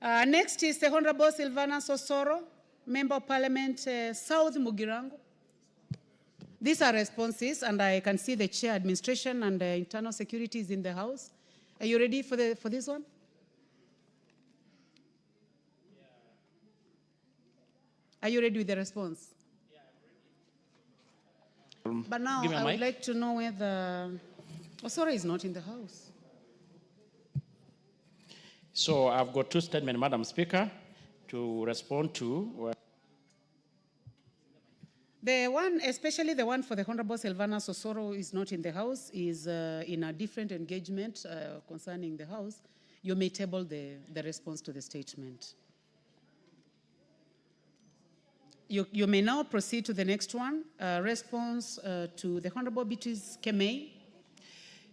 Next is the Honorable Silvana Sosoro, Member of Parliament, South Mugirango. These are responses, and I can see the Chair, Administration, and Internal Security is in the House. Are you ready for this one? Are you ready with the response? But now I would like to know whether Osoro is not in the House. So I've got two statements, Madam Speaker, to respond to. The one, especially the one for the Honorable Silvana Sosoro is not in the House, is in a different engagement concerning the House. You may table the response to the statement. You may now proceed to the next one, response to the Honorable Beatrice Kemei.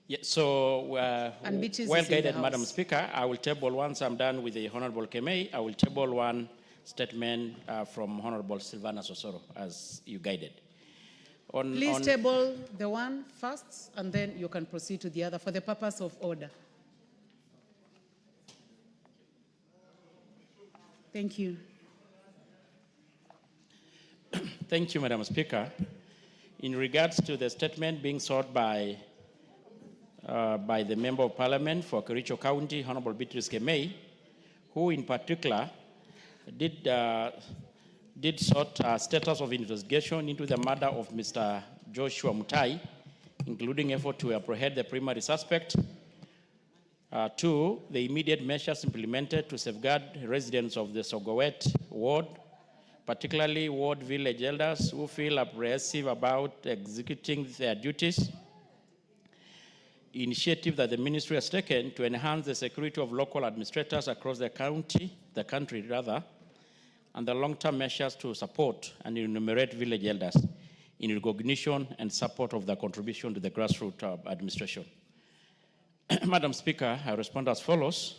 Yeah, so, well guided, Madam Speaker, I will table once I'm done with the Honorable Kemei, I will table one statement from Honorable Silvana Sosoro, as you guided. Please table the one first, and then you can proceed to the other for the purpose of order. Thank you. Thank you, Madam Speaker. In regards to the statement being sought by the Member of Parliament for Kericho County, Honorable Beatrice Kemei, who in particular did sought status of investigation into the murder of Mr. Joshua Mutai, including effort to apprehend the primary suspect. Two, the immediate measures implemented to safeguard residents of the Sogowet ward, particularly ward village elders who feel apprehensive about executing their duties. Initiative that the ministry has taken to enhance the security of local administrators across the country, and the long-term measures to support and enumerate village elders in recognition and support of their contribution to the grassroots administration. Madam Speaker, I respond as follows.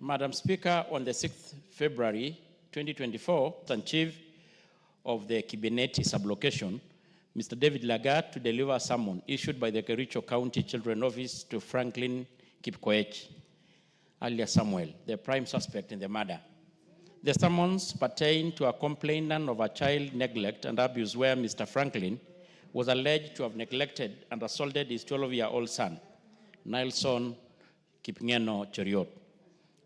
Madam Speaker, on the 6th February 2024, the Chief of the Kibineti sublocation, Mr. David Lagat, to deliver a summons issued by the Kericho County Children's Office to Franklin Kipkoech, alias Samuel, the prime suspect in the murder. The summons pertained to a complainant of a child neglect and abuse where Mr. Franklin was alleged to have neglected and assaulted his 12-year-old son, Nelson Kipngeno Cheriot.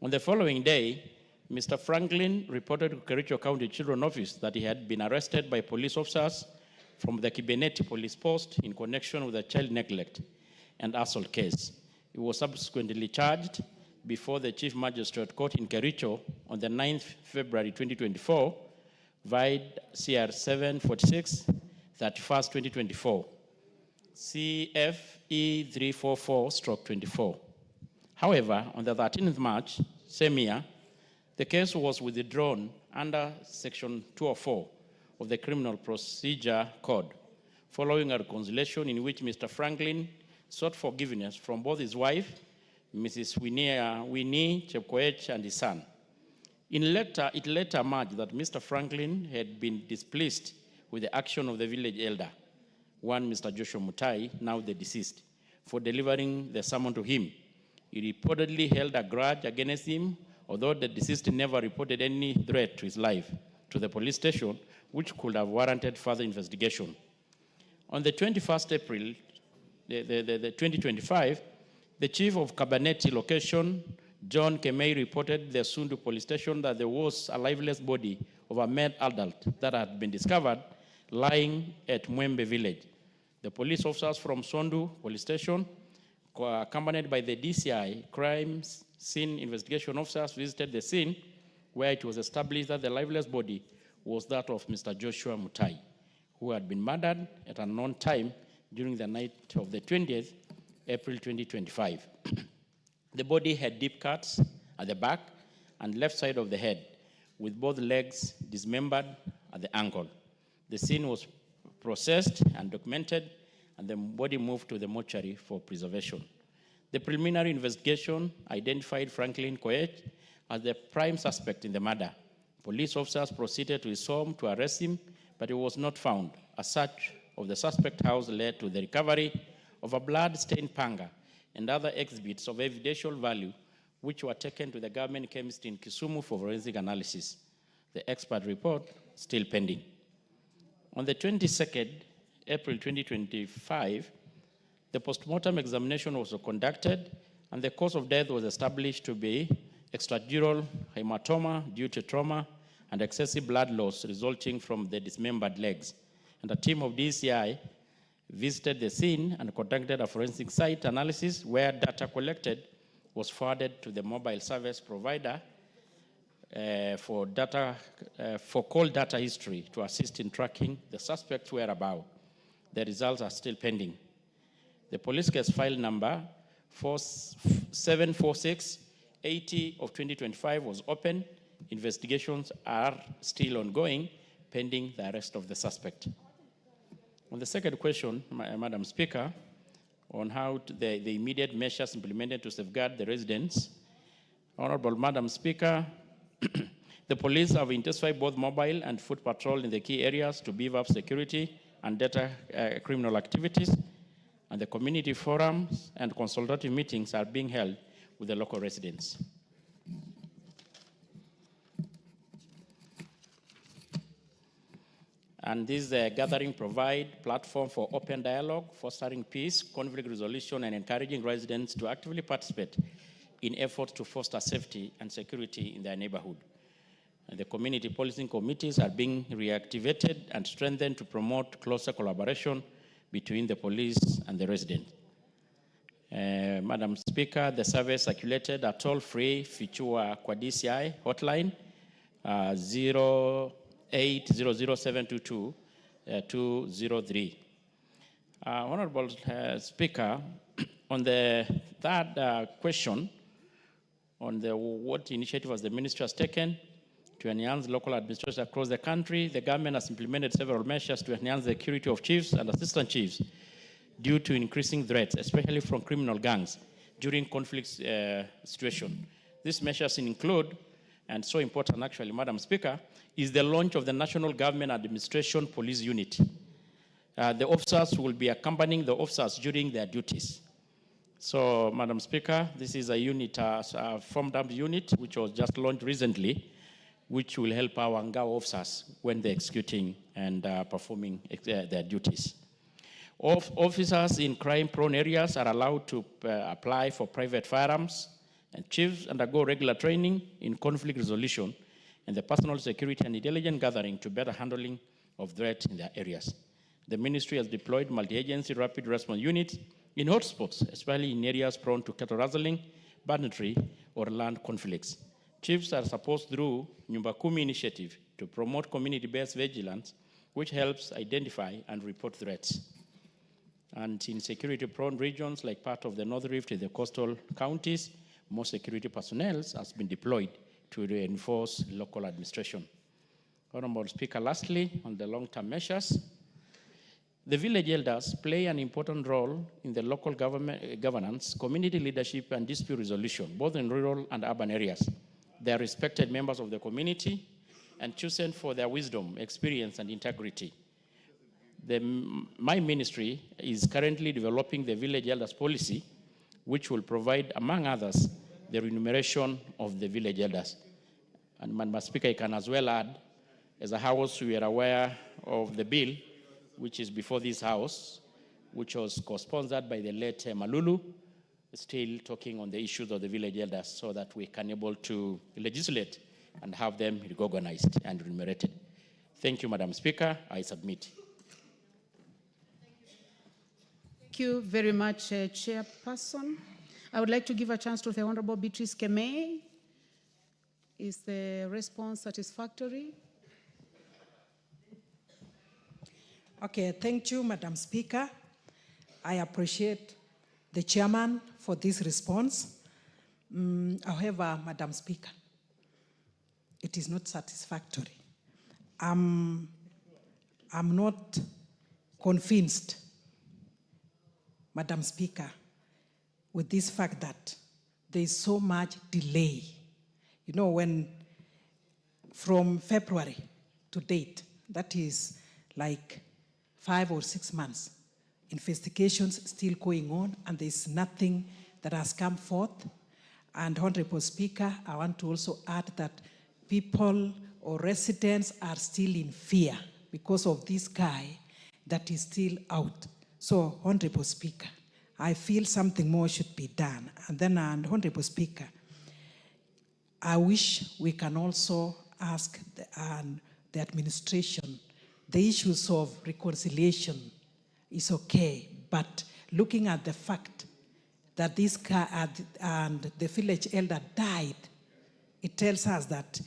On the following day, Mr. Franklin reported to Kericho County Children's Office that he had been arrested by police officers from the Kibineti police post in connection with a child neglect and assault case. He was subsequently charged before the Chief Magistrate Court in Kericho on the 9th February 2024, vide CR 746, 31st 2024, CFE 344/24. However, on the 13th March, same year, the case was withdrawn under Section 204 of the Criminal Procedure Code, following a reconciliation in which Mr. Franklin sought forgiveness from both his wife, Mrs. Winnie Chepkoech, and his son. It later emerged that Mr. Franklin had been displeased with the action of the village elder, one Mr. Joshua Mutai, now the deceased, for delivering the summons to him. He reportedly held a grudge against him, although the deceased never reported any threat to his life to the police station, which could have warranted further investigation. On the 21st April, 2025, the chief of Kabaneti location, John Kemei, reported the Sundu police station that there was a lifeless body of a male adult that had been discovered lying at Mwembe village. The police officers from Sundu police station, accompanied by the DCI crime scene investigation officers, visited the scene, where it was established that the lifeless body was that of Mr. Joshua Mutai, who had been murdered at an unknown time during the night of the 20th April 2025. The body had deep cuts at the back and left side of the head, with both legs dismembered at the ankle. The scene was processed and documented, and the body moved to the mortuary for preservation. The preliminary investigation identified Franklin Koech as the prime suspect in the murder. Police officers proceeded to his home to arrest him, but he was not found. A search of the suspect house led to the recovery of a blood-stained panga and other exhibits of evidential value which were taken to the government chemist in Kisumu for forensic analysis. The expert report still pending. On the 22nd April 2025, the postmortem examination was conducted and the cause of death was established to be extradural hematoma due to trauma and excessive blood loss resulting from the dismembered legs. And a team of DCI visited the scene and conducted a forensic site analysis where data collected was forwarded to the mobile service provider for call data history to assist in tracking the suspect's whereabouts. The results are still pending. The police case file number 746-80 of 2025 was open. Investigations are still ongoing, pending the arrest of the suspect. On the second question, Madam Speaker, on how the immediate measures implemented to safeguard the residents, Honorable Madam Speaker, the police have intensified both mobile and foot patrol in the key areas to beef up security and data criminal activities, and the community forums and consultative meetings are being held with the local residents. And this gathering provide platform for open dialogue, fostering peace, conflict resolution, and encouraging residents to actively participate in efforts to foster safety and security in their neighborhood. And the community policing committees are being reactivated and strengthened to promote closer collaboration between the police and the resident. Madam Speaker, the survey circulated a toll-free Fichua kwa DCI hotline 0800-722-203. Honorable Speaker, on the third question, on what initiative has the ministry has taken to enhance local administration across the country, the government has implemented several measures to enhance the security of chiefs and assistant chiefs due to increasing threats, especially from criminal gangs during conflict situation. These measures include, and so important actually, Madam Speaker, is the launch of the National Government Administration Police Unit. The officers will be accompanying the officers during their duties. So, Madam Speaker, this is a unit, a formed up unit, which was just launched recently, which will help our Ngao officers when they're executing and performing their duties. Officers in crime-prone areas are allowed to apply for private firearms, and chiefs undergo regular training in conflict resolution and the personal security and intelligence gathering to better handling of threats in their areas. The ministry has deployed multi-agency rapid response units in hotspots, especially in areas prone to cattle rustling, banditry, or land conflicts. Chiefs are supposed through Nyumba Kumi initiative to promote community-based vigilance, which helps identify and report threats. And in security-prone regions like part of the North Rift in the coastal counties, more security personnel has been deployed to reinforce local administration. Honorable Speaker, lastly, on the long-term measures, the village elders play an important role in the local governance, community leadership, and dispute resolution, both in rural and urban areas. They are respected members of the community and chosen for their wisdom, experience, and integrity. My ministry is currently developing the village elders policy, which will provide, among others, the remuneration of the village elders. And Madam Speaker, I can as well add, as a House, we are aware of the bill, which is before this House, which was co-sponsored by the late Malulu, still talking on the issues of the village elders so that we can able to legislate and have them recognized and remunerated. Thank you, Madam Speaker. I submit. Thank you very much, Chairperson. I would like to give a chance to the Honorable Beatrice Kemei. Is the response satisfactory? Okay, thank you, Madam Speaker. I appreciate the chairman for this response. However, Madam Speaker, it is not satisfactory. I'm not convinced, Madam Speaker, with this fact that there is so much delay. You know, when from February to date, that is like 5 or 6 months, investigations still going on, and there's nothing that has come forth. And Honorable Speaker, I want to also add that people or residents are still in fear because of this guy that is still out. So, Honorable Speaker, I feel something more should be done. And then, Honorable Speaker, I wish we can also ask the administration, the issues of reconciliation is okay, but looking at the fact that this guy and the village elder died, it tells us that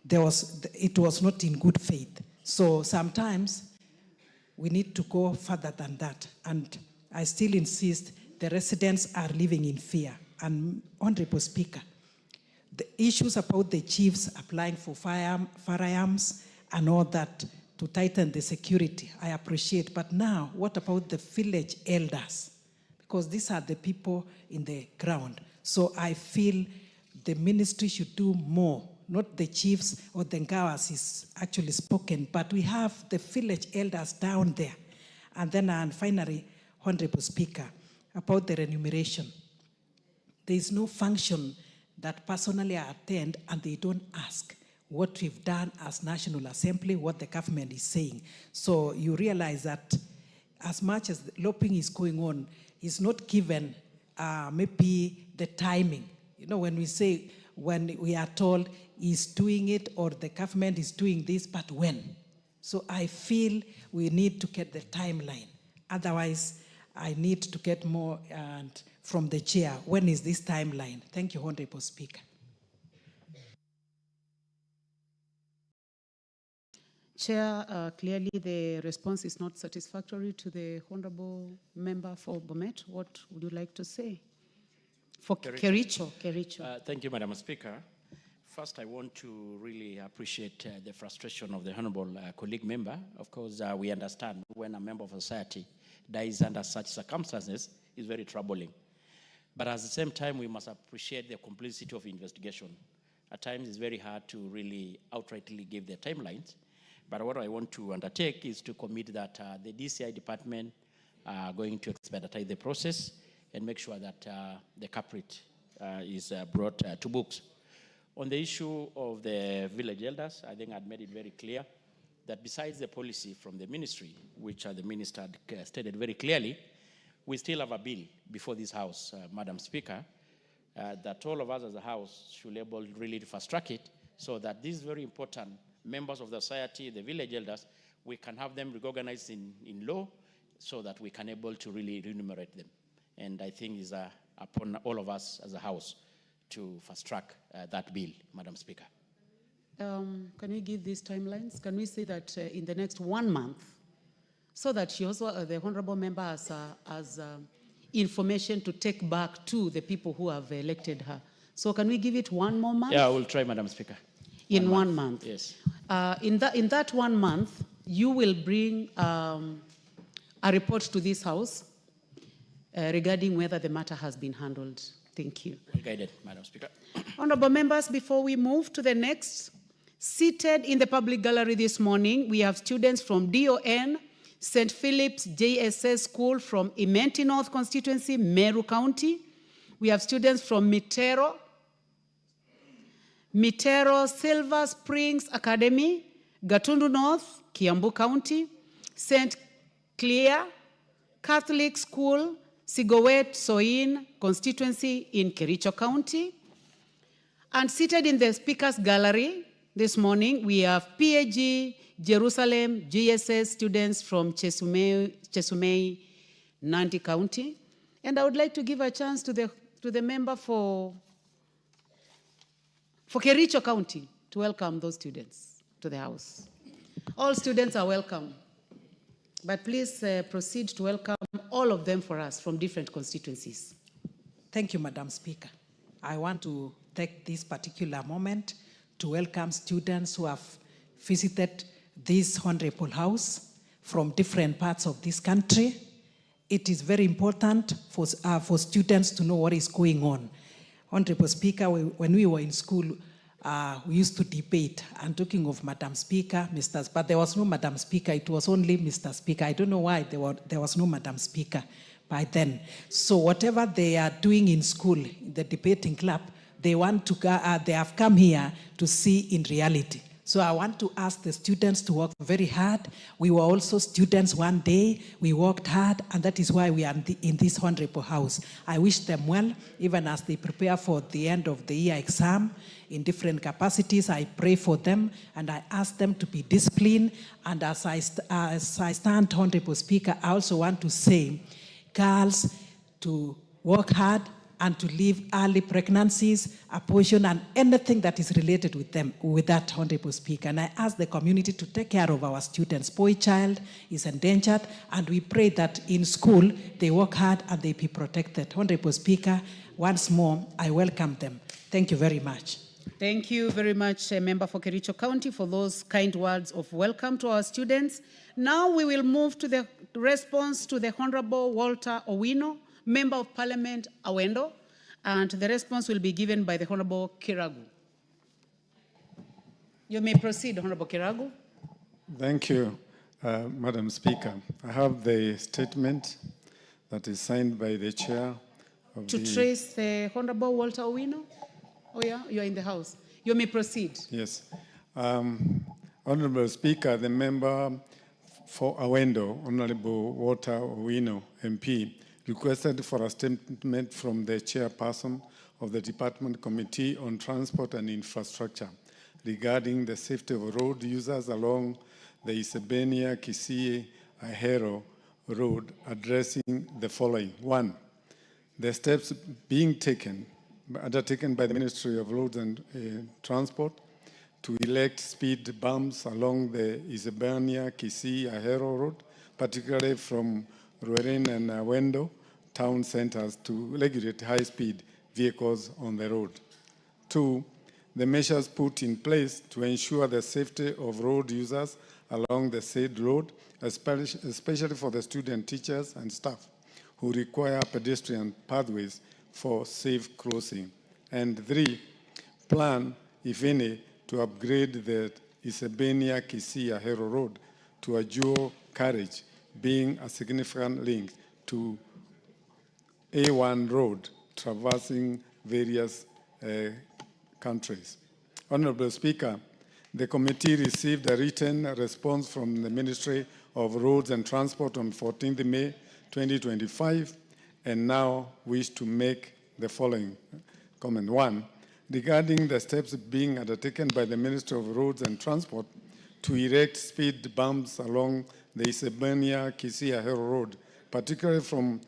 it was not in good faith. So sometimes we need to go further than that. And I still insist the residents are living in fear. And Honorable Speaker, the issues about the chiefs applying for firearms and all that to tighten the security, I appreciate. But now, what about the village elders? Because these are the people in the ground. So I feel the ministry should do more. Not the chiefs or the Ngawas is actually spoken, but we have the village elders down there. And then finally, Honorable Speaker, about the remuneration. There is no function that personally I attend and they don't ask what we've done as National Assembly, what the government is saying. So you realize that as much as lobbying is going on, it's not given maybe the timing. You know, when we are told he's doing it or the government is doing this, but when? So I feel we need to get the timeline. Otherwise, I need to get more from the chair. When is this timeline? Thank you, Honorable Speaker. Chair, clearly the response is not satisfactory to the Honorable Member for Bomet. What would you like to say? For Kericho. Thank you, Madam Speaker. First, I want to really appreciate the frustration of the Honorable colleague member. Of course, we understand when a member of society dies under such circumstances is very troubling. But at the same time, we must appreciate the complexity of investigation. At times, it's very hard to really outrightly give the timelines. But what I want to undertake is to commit that the DCI department are going to expedite the process and make sure that the culprit is brought to books. On the issue of the village elders, I think I'd made it very clear that besides the policy from the ministry, which the minister stated very clearly, we still have a bill before this House, Madam Speaker, that all of us as a House should be able really to fast track it so that these very important members of the society, the village elders, we can have them recognized in law so that we can able to really remunerate them. And I think it's upon all of us as a House to fast track that bill, Madam Speaker. Can we give these timelines? Can we say that in the next 1 month, so that she also, the Honorable Member has information to take back to the people who have elected her. So can we give it 1 more month? Yeah, I will try, Madam Speaker. In 1 month? Yes. In that 1 month, you will bring a report to this House regarding whether the matter has been handled. Thank you. Well guided, Madam Speaker. Honorable members, before we move to the next, seated in the public gallery this morning, we have students from DON, St. Philip's JSS School from Imenti North Constituency, Meru County. We have students from Mitero Silver Springs Academy, Gatundu North, Kiambu County, St. Clair Catholic School, Sigowet Soin constituency in Kericho County. And seated in the speakers gallery this morning, we have PAG Jerusalem GSS students from Chesumei, Nandi County. And I would like to give a chance to the member for Kericho County to welcome those students to the House. All students are welcome. But please proceed to welcome all of them for us from different constituencies. Thank you, Madam Speaker. I want to take this particular moment to welcome students who have visited this Honorable House from different parts of this country. It is very important for students to know what is going on. Honorable Speaker, when we were in school, we used to debate, and talking of Madam Speaker, but there was no Madam Speaker, it was only Mr. Speaker. I don't know why there was no Madam Speaker. by then. So whatever they are doing in school, the debating club, they have come here to see in reality. So I want to ask the students to work very hard. We were also students one day. We worked hard, and that is why we are in this honorable house. I wish them well, even as they prepare for the end of the year exam in different capacities. I pray for them, and I ask them to be disciplined. And as I stand, Honorable Speaker, I also want to say, girls, to work hard and to leave early pregnancies, abortion, and anything that is related with them, with that, Honorable Speaker. And I ask the community to take care of our students. Boy child is endangered, and we pray that in school they work hard and they be protected. Honorable Speaker, once more, I welcome them. Thank you very much. Thank you very much, Member for Kericho County, for those kind words of welcome to our students. Now we will move to the response to the Honorable Walter Owino, Member of Parliament Awendo, and the response will be given by the Honorable Kiragu. You may proceed, Honorable Kiragu. Thank you, Madam Speaker. I have the statement that is signed by the chair of trace the Honorable Walter Owino. Oh yeah, you are in the house. You may proceed. Yes. Honorable Speaker, the member for Awendo, Honorable Walter Owino, MP, requested for a statement from the chairperson of the Department Committee on Transport and Infrastructure regarding the safety of road users along the Isebania Kisii Ahero Road, addressing the following. 1. The steps being undertaken by the Ministry of Roads and Transport to erect speed bumps along the Isebania Kisii Ahero Road, particularly from Rueren and Awendo town centers, to regulate high-speed vehicles on the road. 2, the measures put in place to ensure the safety of road users along the said road, especially for the student, teachers, and staff who require pedestrian pathways for safe crossing. And 3, plan, if any, to upgrade the Isebania Kisii Ahero Road to a dual carriage, being a significant link to A1 road traversing various countries. Honorable Speaker, the committee received a written response from the Ministry of Roads and Transport on 14th May 2025, and now wish to make the following comment. 1, regarding the steps being undertaken by the Ministry of Roads and Transport to erect speed bumps along the Isebania Kisii Ahero Road, particularly from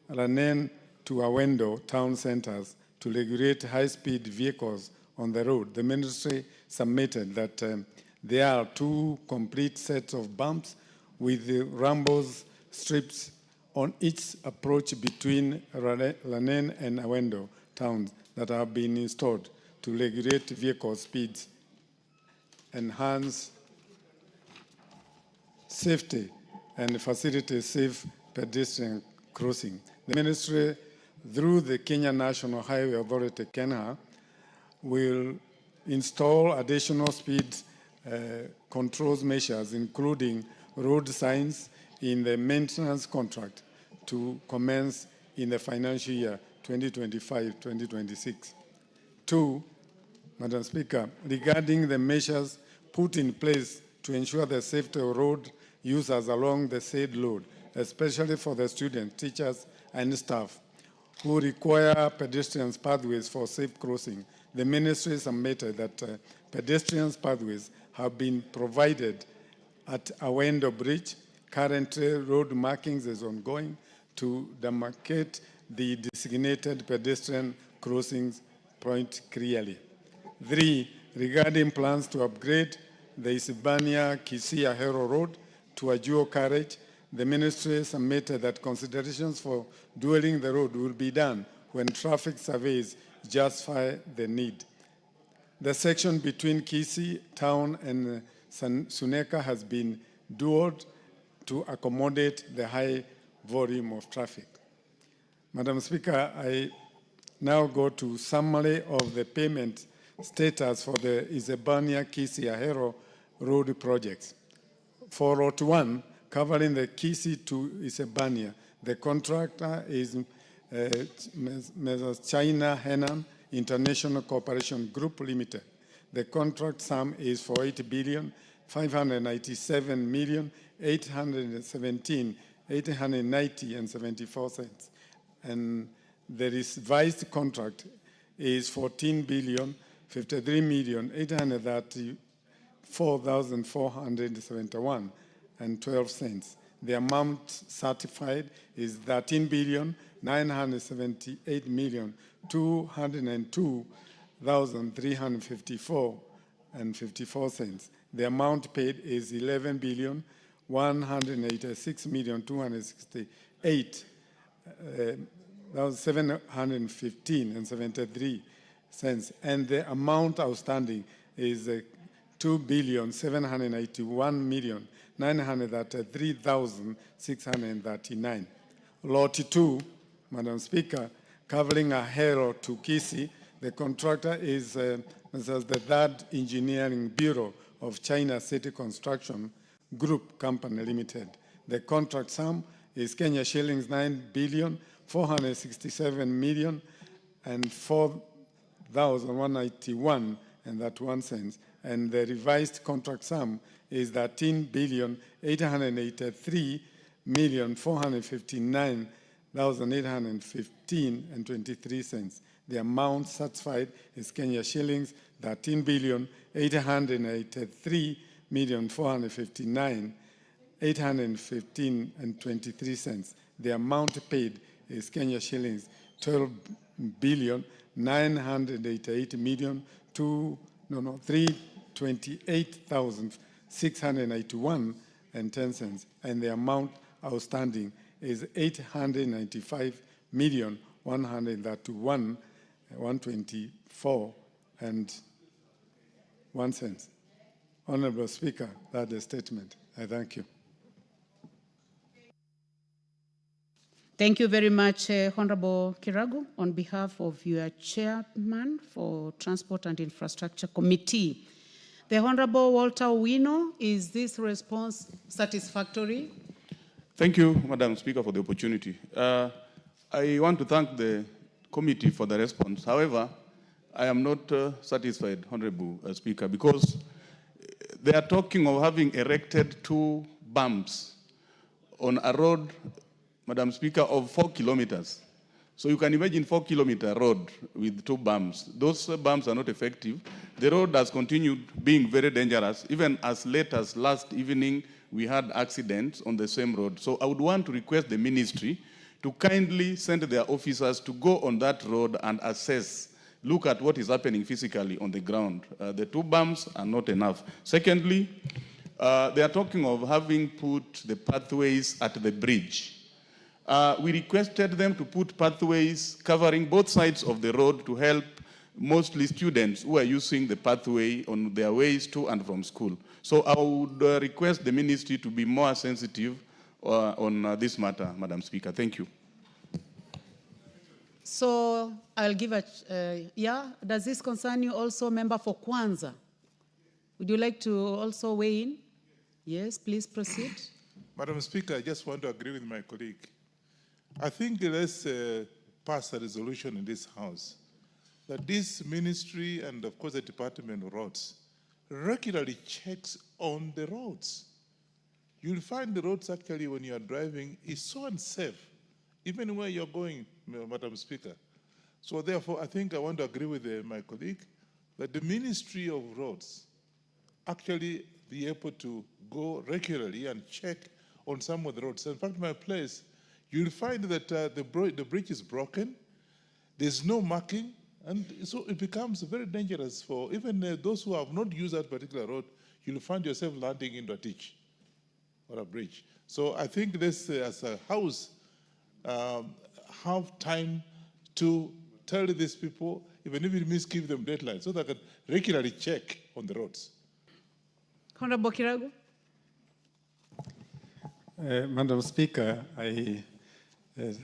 Ranen to Awendo town centers, to regulate high-speed vehicles on the road. The ministry submitted that there are 2 complete sets of bumps with the Rambo's strips on each approach between Ranen and Awendo towns that have been installed to regulate vehicle speeds, enhance safety, and facilitate safe pedestrian crossing. The ministry, through the Kenya National Highway Authority, KENHA, will install additional speed controls measures, including road signs, in the maintenance contract to commence in the financial year 2025-2026. 2, Madam Speaker, regarding the measures put in place to ensure the safety of road users along the said road, especially for the students, teachers, and staff who require pedestrian pathways for safe crossing, the ministry submitted that pedestrian pathways have been provided at Awendo Bridge. Currently, road markings is ongoing to demarcate the designated pedestrian crossings point clearly. 3, regarding plans to upgrade the Isebania Kisii Ahero Road to a dual carriage, the ministry submitted that considerations for dualing the road will be done when traffic surveys justify the need. The section between Kisii town and Suneka has been dualed to accommodate the high volume of traffic. Madam Speaker, I now go to summary of the payment status for the Isebania Kisii Ahero Road projects. For Lot 1, covering the Kisii to Isebania, The contractor is Messrs. China Henan International Cooperation Group Limited. The contract sum is for 8,597,817,890.74. And the revised contract is 14,053,834,471.12. The amount certified is 13,978,202,354.54. The amount paid is 11,186,268,715.73 cents, and the amount outstanding is 2,781,933,639. Lot 2, Madam Speaker, covering Ahero to Kisii. The contractor is the Third Engineering Bureau of China City Construction Group Company Limited. The contract sum is Kenya shillings 9,467,004,191.01, and the revised contract sum is 13,883,459,815.23. The amount certified is Kenya shillings 13,883,459,815.23. The amount paid is Kenya shillings 328,691.10, and the amount outstanding is 895,124.01. Honorable Speaker, that is a statement. I thank you. Thank you very much, Honorable Kiragu, on behalf of your chairman for Transport and Infrastructure Committee. The Honorable Walter Owino, is this response satisfactory? Thank you, Madam Speaker, for the opportunity. I want to thank the committee for the response. However, I am not satisfied, Honorable Speaker, because they are talking of having erected 2 bumps on a road, Madam Speaker, of 4 kilometers. So you can imagine 4-kilometer road with 2 bumps. Those bumps are not effective. The road has continued being very dangerous. Even as late as last evening, we had accidents on the same road. So I would want to request the ministry to kindly send their officers to go on that road and assess, look at what is happening physically on the ground. The 2 bumps are not enough. Secondly, they are talking of having put the pathways at the bridge. We requested them to put pathways covering both sides of the road to help mostly students who are using the pathway on their ways to and from school. So I would request the ministry to be more sensitive on this matter, Madam Speaker. Thank you. So I'll give a, does this concern you also, Member for Kwanza? Would you like to also weigh in? Yes, please proceed. Madam Speaker, I just want to agree with my colleague. I think let's pass a resolution in this House that this ministry and, of course, the Department of Roads regularly checks on the roads. You'll find the roads actually when you are driving is so unsafe, even where you're going, Madam Speaker. So therefore, I think I want to agree with my colleague that the Ministry of Roads actually be able to go regularly and check on some of the roads. In fact, my place, you'll find that the bridge is broken, there's no marking, and so it becomes very dangerous for even those who have not used that particular road. You'll find yourself landing into a ditch or a bridge. So I think this, as a House, have time to tell these people, even if it means give them deadlines, so they can regularly check on the roads. Honorable Kiragu. Madam Speaker, I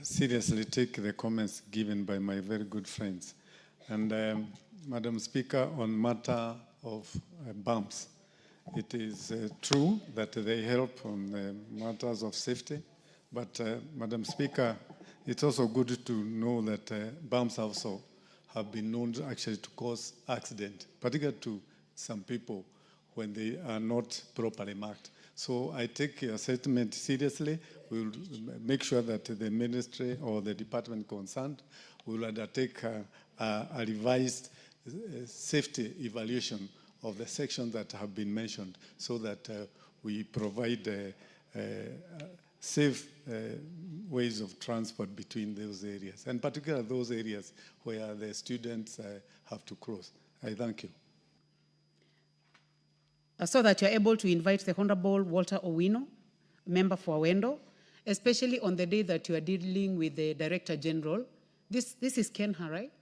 seriously take the comments given by my very good friends. And Madam Speaker, on matter of bumps, it is true that they help on matters of safety But, Madam Speaker, it's also good to know that bumps also have been known actually to cause accident, particularly to some people when they are not properly marked. So I take your statement seriously. We'll make sure that the ministry or the department concerned will undertake a revised safety evaluation of the sections that have been mentioned so that we provide safe ways of transport between those areas, and particularly those areas where the students have to cross. I thank you. So that you're able to invite the Honorable Walter Owino, member for Awendo, especially on the day that you are dealing with the Director General. This is Kenha, right?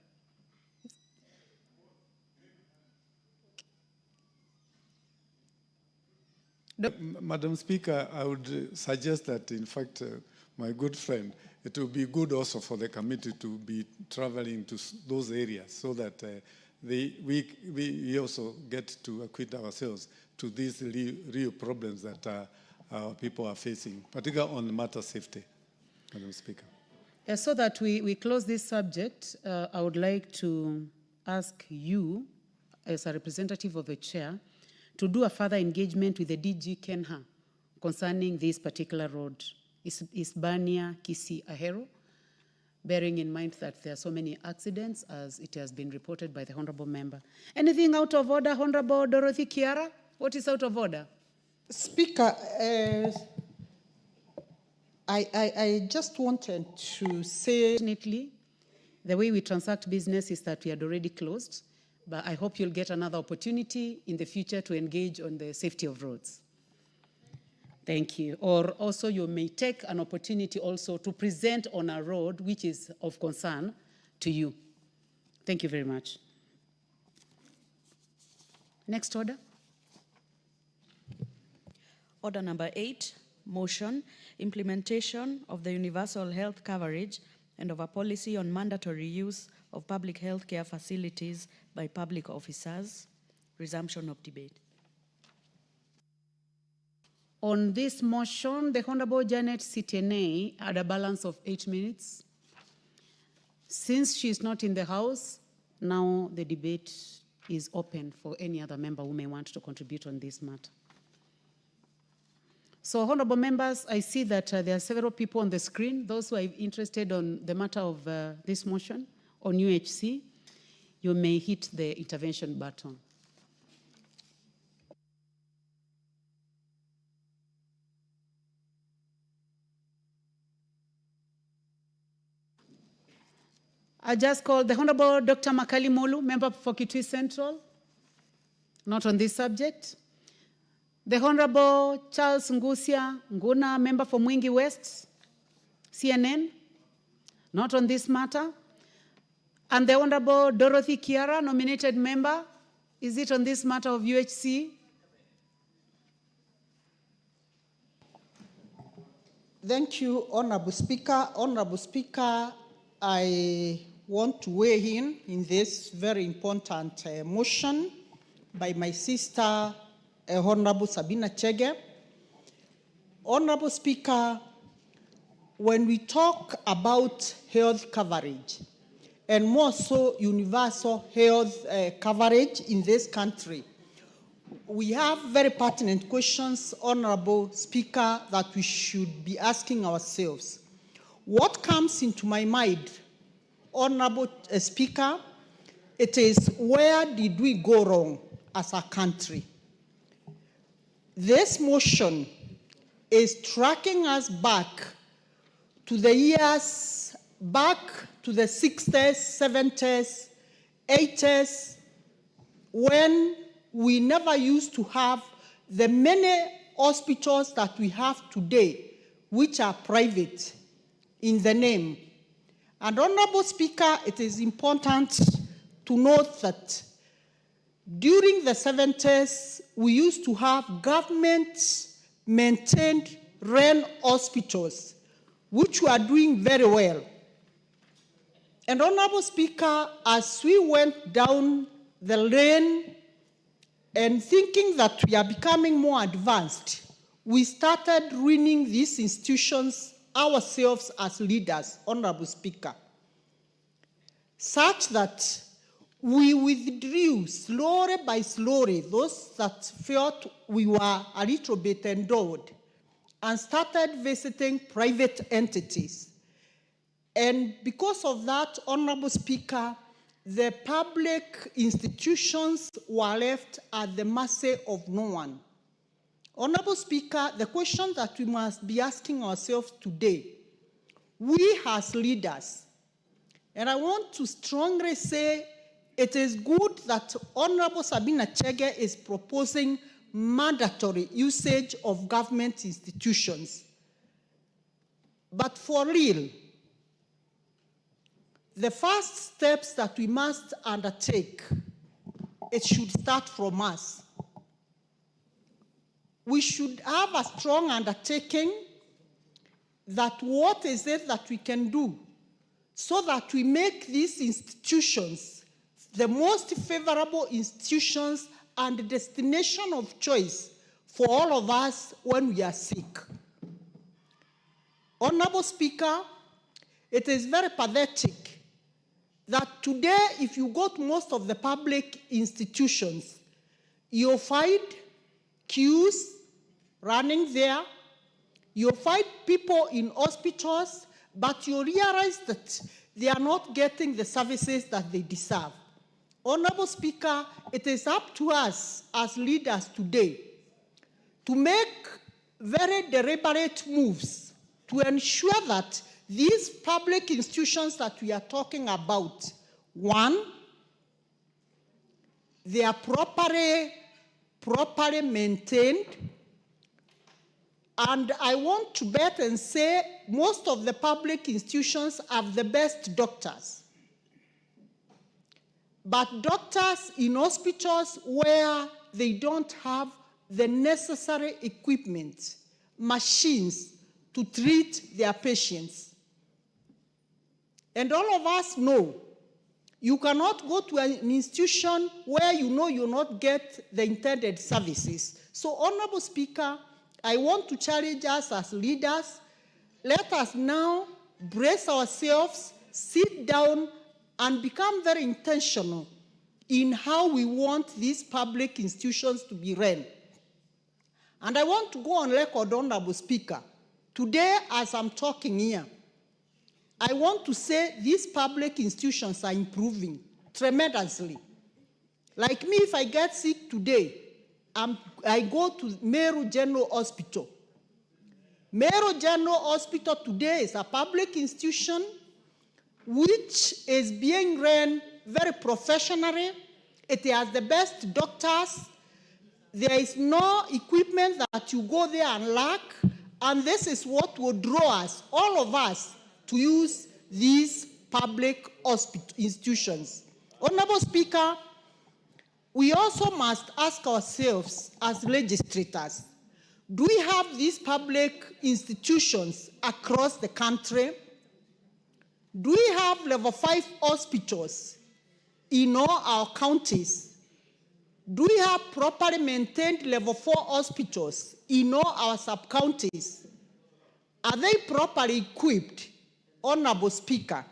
Madam Speaker, I would suggest that, in fact, my good friend, it would be good also for the committee to be traveling to those areas so that we also get to acquit ourselves to these real problems that our people are facing, particularly on the matter of safety, Madam Speaker. So that we close this subject, I would like to ask you, as a representative of the chair, to do a further engagement with the DG Kenha concerning this particular road, Isbania, Kisii, Ahero, bearing in mind that there are so many accidents as it has been reported by the Honorable Member. Anything out of order, Honorable Dorothy Kiara? What is out of order? Speaker, I just wanted to say... Unfortunately, the way we transact business is that we had already closed, but I hope you'll get another opportunity in the future to engage on the safety of roads. Thank you. Or also you may take an opportunity also to present on a road which is of concern to you. Thank you very much. Next order. Order number 8, motion, implementation of the universal health coverage and of a policy on mandatory use of public health care facilities by public officers. Resumption of debate. On this motion, the Honorable Janet Sitene had a balance of 8 minutes. Since she is not in the House, now the debate is open for any other member who may want to contribute on this matter. So, honorable members, I see that there are several people on the screen. Those who are interested on the matter of this motion on UHC, you may hit the intervention button. I just called the Honorable Dr. Makali Molu, member for Kitui Central, not on this subject. The Honorable Charles Ngusia Nguna, member for Mwingi West, CNN, not on this matter. And the Honorable Dorothy Kiara, nominated member, is it on this matter of UHC? Thank you, Honorable Speaker. Honorable Speaker, I want to weigh in this very important motion by my sister, Honorable Sabina Chege. Honorable Speaker, when we talk about health coverage, and more so universal health coverage in this country, we have very pertinent questions, Honorable Speaker, that we should be asking ourselves. What comes into my mind, Honorable Speaker, it is where did we go wrong as a country? This motion is tracking us back to the years, back to the 60s, 70s, 80s, when we never used to have the many hospitals that we have today, which are private in the name. And Honorable Speaker, it is important to note that during the 70s, we used to have government-maintained run hospitals, which were doing very well. And Honorable Speaker, as we went down the lane and thinking that we are becoming more advanced, we started ruining these institutions ourselves as leaders, Honorable Speaker, such that we withdrew slowly by slowly those that felt we were a little bit endowed and started visiting private entities. And because of that, Honorable Speaker, the public institutions were left at the mercy of no one. Honorable Speaker, the question that we must be asking ourselves today, we as leaders, and I want to strongly say it is good that Honorable Sabina Chege is proposing mandatory usage of government institutions. But for real, the first steps that we must undertake, it should start from us. We should have a strong undertaking that what is it that we can do so that we make these institutions the most favorable institutions and destination of choice for all of us when we are sick. Honorable Speaker, it is very pathetic that today, if you go to most of the public institutions, you'll find queues running there, you'll find people in hospitals, but you realize that they are not getting the services that they deserve. Honorable Speaker, it is up to us as leaders today to make very deliberate moves to ensure that these public institutions that we are talking about, one, they are properly maintained. And I want to bet and say most of the public institutions have the best doctors. But doctors in hospitals where they don't have the necessary equipment, machines to treat their patients. And all of us know you cannot go to an institution where you know you'll not get the intended services. So, Honorable Speaker, I want to challenge us as leaders. Let us now brace ourselves, sit down, and become very intentional in how we want these public institutions to be run. And I want to go on record, Honorable Speaker. Today, as I'm talking here, I want to say these public institutions are improving tremendously. Like me, if I get sick today, I go to Meru General Hospital. Meru General Hospital today is a public institution which is being run very professionally. It has the best doctors. There is no equipment that you go there and lack. And this is what will draw us, all of us, to use these public institutions. Honorable Speaker, we also must ask ourselves as legislators, do we have these public institutions across the country? Do we have level 5 hospitals in all our counties? Do we have properly maintained level 4 hospitals in all our sub-counties? Are they properly equipped, Honorable Speaker?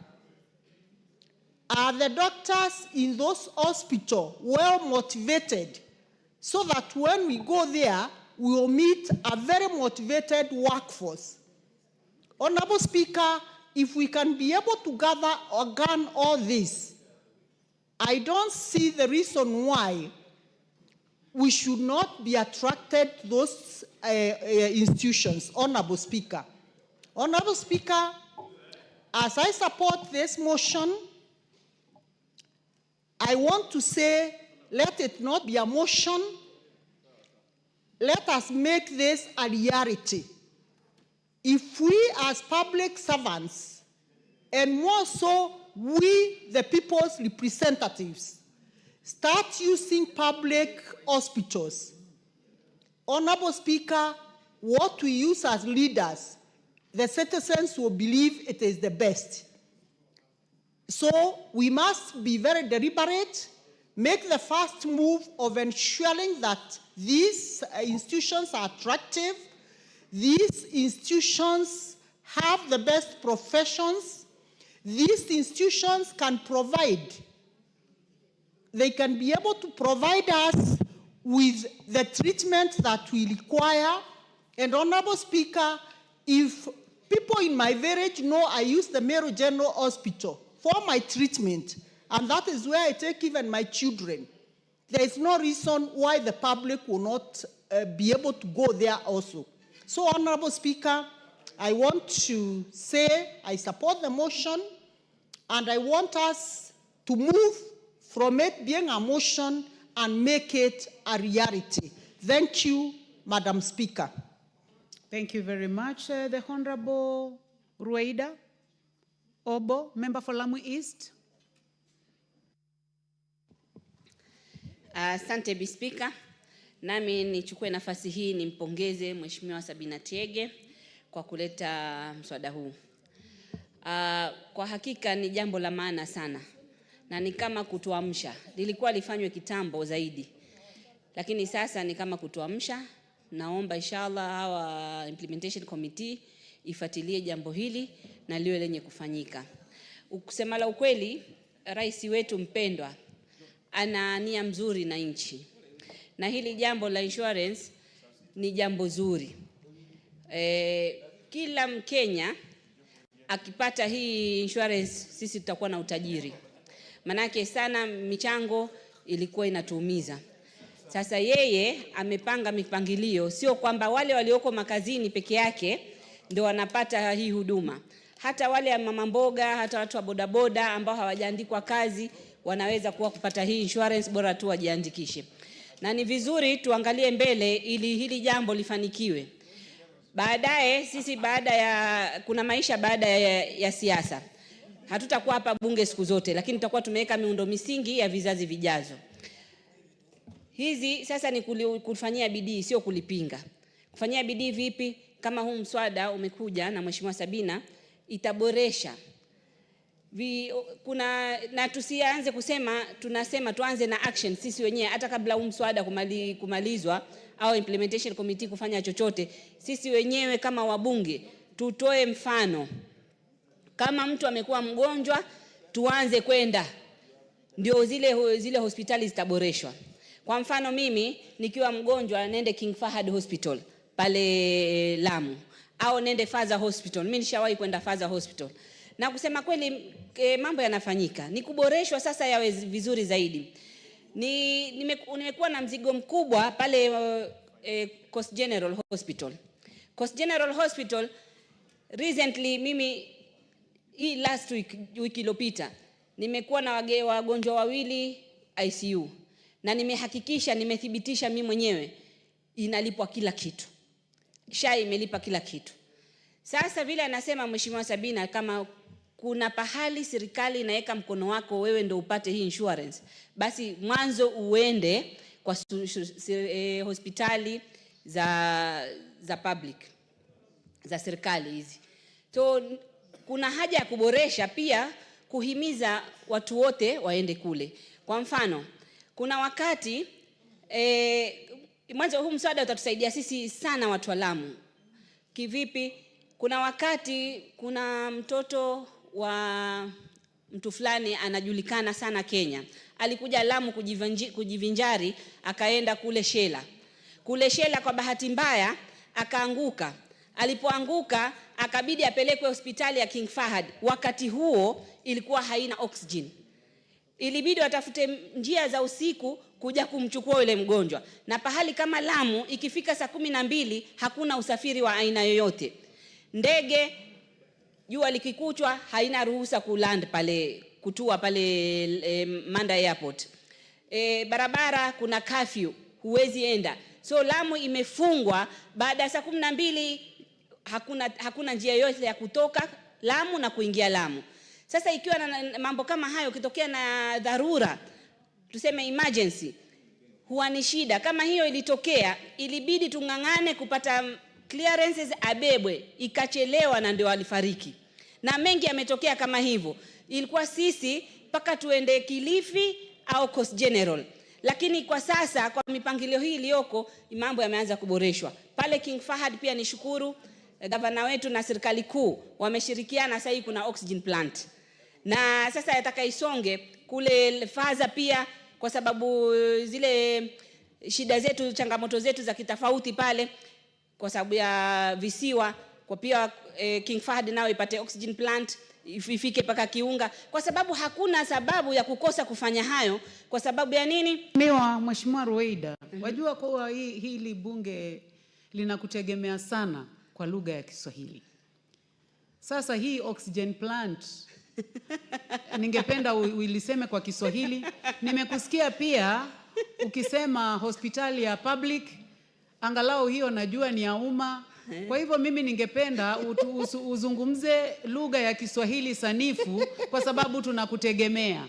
Are the doctors in those hospitals well motivated so that when we go there, we will meet a very motivated workforce? Honorable Speaker, if we can be able to gather or gun all this, I don't see the reason why we should not be attracted to those institutions, Honorable Speaker. Honorable Speaker, as I support this motion, I want to say, let it not be a motion. Let us make this a reality. If we as public servants, and more so we, the people's representatives, start using public hospitals, Honorable Speaker, what we use as leaders, the citizens will believe it is the best. So we must be very deliberate, make the first move of ensuring that these institutions are attractive, these institutions have the best professions. These institutions can provide. They can be able to provide us with the treatment that we require. And Honorable Speaker, if people in my village know I use the Meru General Hospital for my treatment, and that is where I take even my children, there is no reason why the public will not be able to go there also. So, Honorable Speaker, I want to say I support the motion, and I want us to move from it being a motion and make it a reality. Thank you, Madam Speaker. Thank you very much. The Honorable Rueda Obo, member for Lamu East. Asante Bi Speaker. Nami nichukue nafasi hii nimpongeze Mheshimiwa Sabina Tiege kwa kuleta mswada huu. Kwa hakika ni jambo la maana sana. Na ni kama kutuamsha. Lilikuwa lifanywe kitambo zaidi. Lakini sasa ni kama kutuamsha. Naomba inshallah hawa implementation committee ifuatilie jambo hili na liwe lenye kufanyika. Kusema la ukweli, rais wetu mpendwa ana nia mzuri na nchi. Na hili jambo la insurance ni jambo zuri. Kila Mkenya akipata hii insurance sisi tutakuwa na utajiri. Manake sana michango ilikuwa inatuumiza. Sasa yeye amepanga mipangilio, sio kwamba wale walioko makazini peke yake ndio wanapata hii huduma. Hata wale mama mboga, hata watu wa bodaboda ambao hawajaandikwa kazi wanaweza kuwa kupata hii insurance, bora tu wajiandikishe. Na ni vizuri tuangalie mbele ili hili jambo lifanikiwe. Baadaye sisi kuna maisha baada ya siasa. Hatutakuwa hapa bunge siku zote, lakini tutakuwa tumeweka miundo misingi ya vizazi vijazo. Hizi sasa ni kufanyia bidii, sio kulipinga. Kufanyia bidii vipi? Kama huu mswada umekuja na Mheshimiwa Sabina, itaboresha. Na tusianze kusema, tunasema tuanze na action sisi wenyewe hata kabla huu mswada kumalizwa au implementation committee kufanya chochote. Sisi wenyewe kama wabunge tutoe mfano. Kama mtu amekuwa mgonjwa, tuanze kwenda. Ndio zile hospitali zitaboreshwa. Kwa mfano mimi nikiwa mgonjwa nende King Fahad Hospital pale Lamu au nende Faza Hospital. Mimi nishawahi kwenda Faza Hospital. Na kusema kweli mambo yanafanyika. Ni kuboreshwa sasa yawe vizuri zaidi. Nimekuwa na mzigo mkubwa pale Coast General Hospital. Coast General Hospital recently mimi hii last wiki iliyopita nimekuwa na wagonjwa wawili ICU. Na nimehakikisha, nimethibitisha mimi mwenyewe inalipwa kila kitu. SHA imelipa kila kitu. Sasa vile anasema Mheshimiwa Sabina, kama kuna pahali serikali inaweka mkono wako wewe ndio upate hii insurance, basi mwanzo uende kwa hospitali za public, za serikali hizi. So kuna haja ya kuboresha pia, kuhimiza watu wote waende kule. Kwa mfano, kuna wakati mwanzo huu mswada utatusaidia sisi sana watu wa Lamu. Kivipi? Kuna wakati kuna mtoto wa mtu fulani anajulikana sana Kenya. Alikuja Lamu kujivinjari, akaenda kule Shela. Kule Shela kwa bahati mbaya akaanguka. Alipoanguka akabidi apelekwe hospitali ya King Fahad. Wakati huo ilikuwa haina oxygen. Ilibidi watafute njia za usiku kuja kumchukua yule mgonjwa. Na pahali kama Lamu ikifika saa 12 hakuna usafiri wa aina yoyote. Ndege jua likikuchwa haina ruhusa kuland pale, kutua pale Manda Airport. Barabara kuna curfew, huwezi enda. So Lamu imefungwa baada ya saa 12, hakuna njia yoyote ya kutoka Lamu na kuingia Lamu. Sasa ikiwa na mambo kama hayo, kitokea na dharura, tuseme emergency, huwa ni shida. Kama hiyo ilitokea, ilibidi tungangane kupata clearances, abebwe, ikachelewa na ndio alifariki. Na mengi yametokea kama hivyo. Ilikuwa sisi mpaka tuende Kilifi au Coast General. Lakini kwa sasa kwa mipangilio hii iliyoko mambo yameanza kuboreshwa. Pale King Fahad pia nishukuru gavana wetu na serikali kuu wameshirikiana, sasa kuna oxygen plant. Na sasa yataka isonge kule Faza pia, kwa sababu zile shida zetu, changamoto zetu za kitofauti pale kwa sababu ya visiwa, kwa pia King Fahd nao ipate oxygen plant ifike paka Kiunga, kwa sababu hakuna sababu ya kukosa kufanya hayo. Kwa sababu ya nini? Mheshimiwa Ruweida, wajua kwa hili bunge linakutegemea sana kwa lugha ya Kiswahili. Sasa hii oxygen plant ningependa uliseme kwa Kiswahili. Nimekusikia pia ukisema hospitali ya public, angalau hiyo najua ni ya umma. Kwa hivyo mimi ningependa uzungumze lugha ya Kiswahili sanifu kwa sababu tunakutegemea.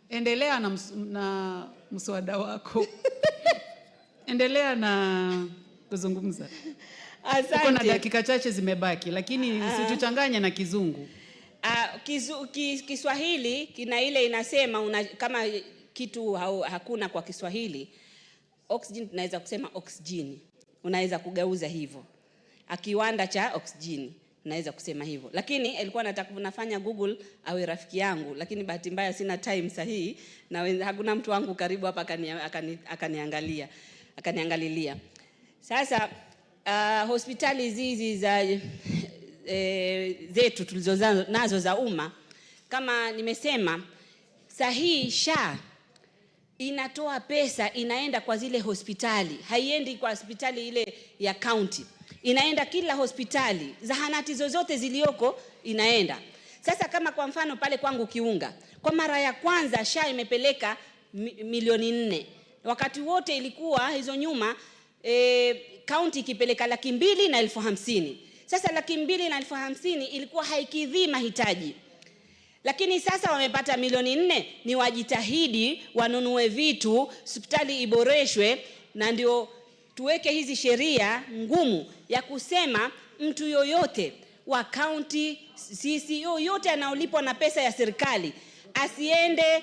Endelea na mswada wako. Endelea na kuzungumza. Asante. Kuna dakika chache zimebaki, lakini usituchanganye na Kizungu. Kiswahili kina ile inasema kama kitu hakuna kwa Kiswahili, oxygen tunaweza kusema oxygen. Unaweza kugeuza hivyo. Kiwanda cha oxygen naweza kusema hivyo. Lakini alikuwa nataka kunafanya Google awe rafiki yangu, lakini bahati mbaya sina time sahihi na hakuna mtu wangu karibu hapa akaniangalilia. Sasa hospitali hizi za zetu tulizonazo za umma, kama nimesema, sahihi SHA inatoa pesa inaenda kwa zile hospitali, haiendi kwa hospitali ile ya county, inaenda kila hospitali, zahanati zozote zilioko inaenda. Sasa kama kwa mfano pale kwangu Kiunga, kwa mara ya kwanza SHA imepeleka milioni 4. Wakati wote ilikuwa hizo nyuma county ikipeleka 250,000. Sasa 250,000 ilikuwa haikidhi mahitaji. Lakini sasa wamepata milioni 4, ni wajitahidi wanunue vitu, hospitali iboreshwe, na ndio tuweke hizi sheria ngumu ya kusema mtu yoyote wa county, sisi yoyote anaolipwa na pesa ya serikali asiende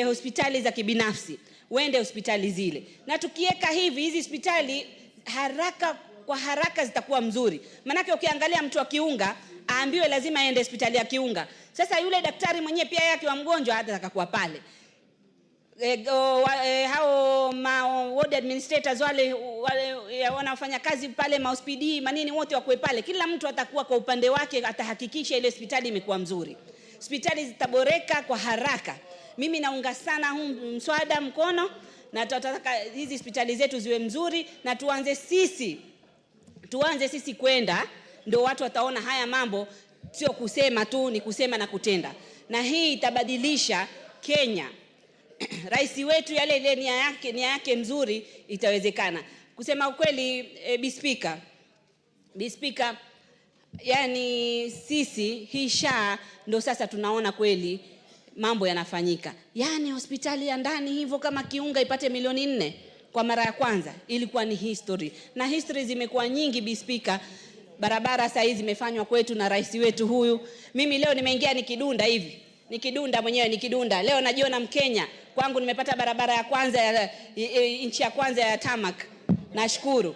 hospitali za kibinafsi, uende hospitali zile. Na tukiweka hizi hospitali kwa haraka zitakuwa mzuri. Manake ukiangalia mtu wa Kiunga aambiwe lazima aende hospitali ya Kiunga. Sasa yule daktari mwenyewe pia yake wa mgonjwa atataka kuwa pale. Hao ward administrators wale wanaofanya kazi pale mahospidi manini wote wakuwe pale. Kila mtu atakuwa kwa upande wake, atahakikisha ile hospitali imekuwa mzuri. Hospitali zitaboreka kwa haraka. Mimi naunga sana huu mswada mkono, na tutataka hizi hospitali zetu ziwe mzuri, na tuanze sisi kwenda, ndio watu wataona haya mambo sio kusema tu, ni kusema na kutenda. Na hii itabadilisha Kenya. Rais wetu yale nia yake nzuri itawezekana. Kusema ukweli, Bi Speaker, yani sisi hii SHA ndio sasa tunaona kweli mambo yanafanyika. Yani hospitali ya ndani hivyo kama Kiunga ipate milioni 4 kwa mara ya kwanza ilikuwa ni history. Na history zimekuwa nyingi, Bi Speaker. Barabara sasa hizi zimefanywa kwetu na rais wetu huyu. Mimi leo nimeingia nikidunda hivi. Nikidunda. Leo najiona Mkenya. Kwangu nimepata barabara ya kwanza inchi ya kwanza ya tarmac. Nashukuru.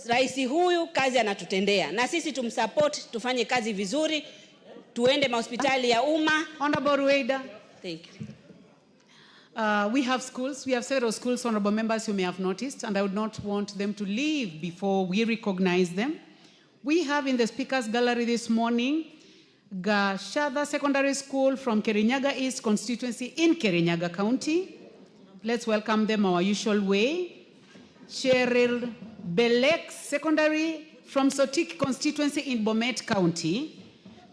Rais huyu kazi anatutendea. Na sisi tumsupport, tufanye kazi vizuri. Tuende hospitali ya umma. Honorable Ruweida. Thank you. We have schools. We have several schools, honorable members, you may have noticed, and I would not want them to leave before we recognize them. We have in the speakers gallery this morning Gashadha Secondary School from Kirinyaga East constituency in Kirinyaga County. Let's welcome them our usual way. Cheryl Belek Secondary from Sotik constituency in Bomet County.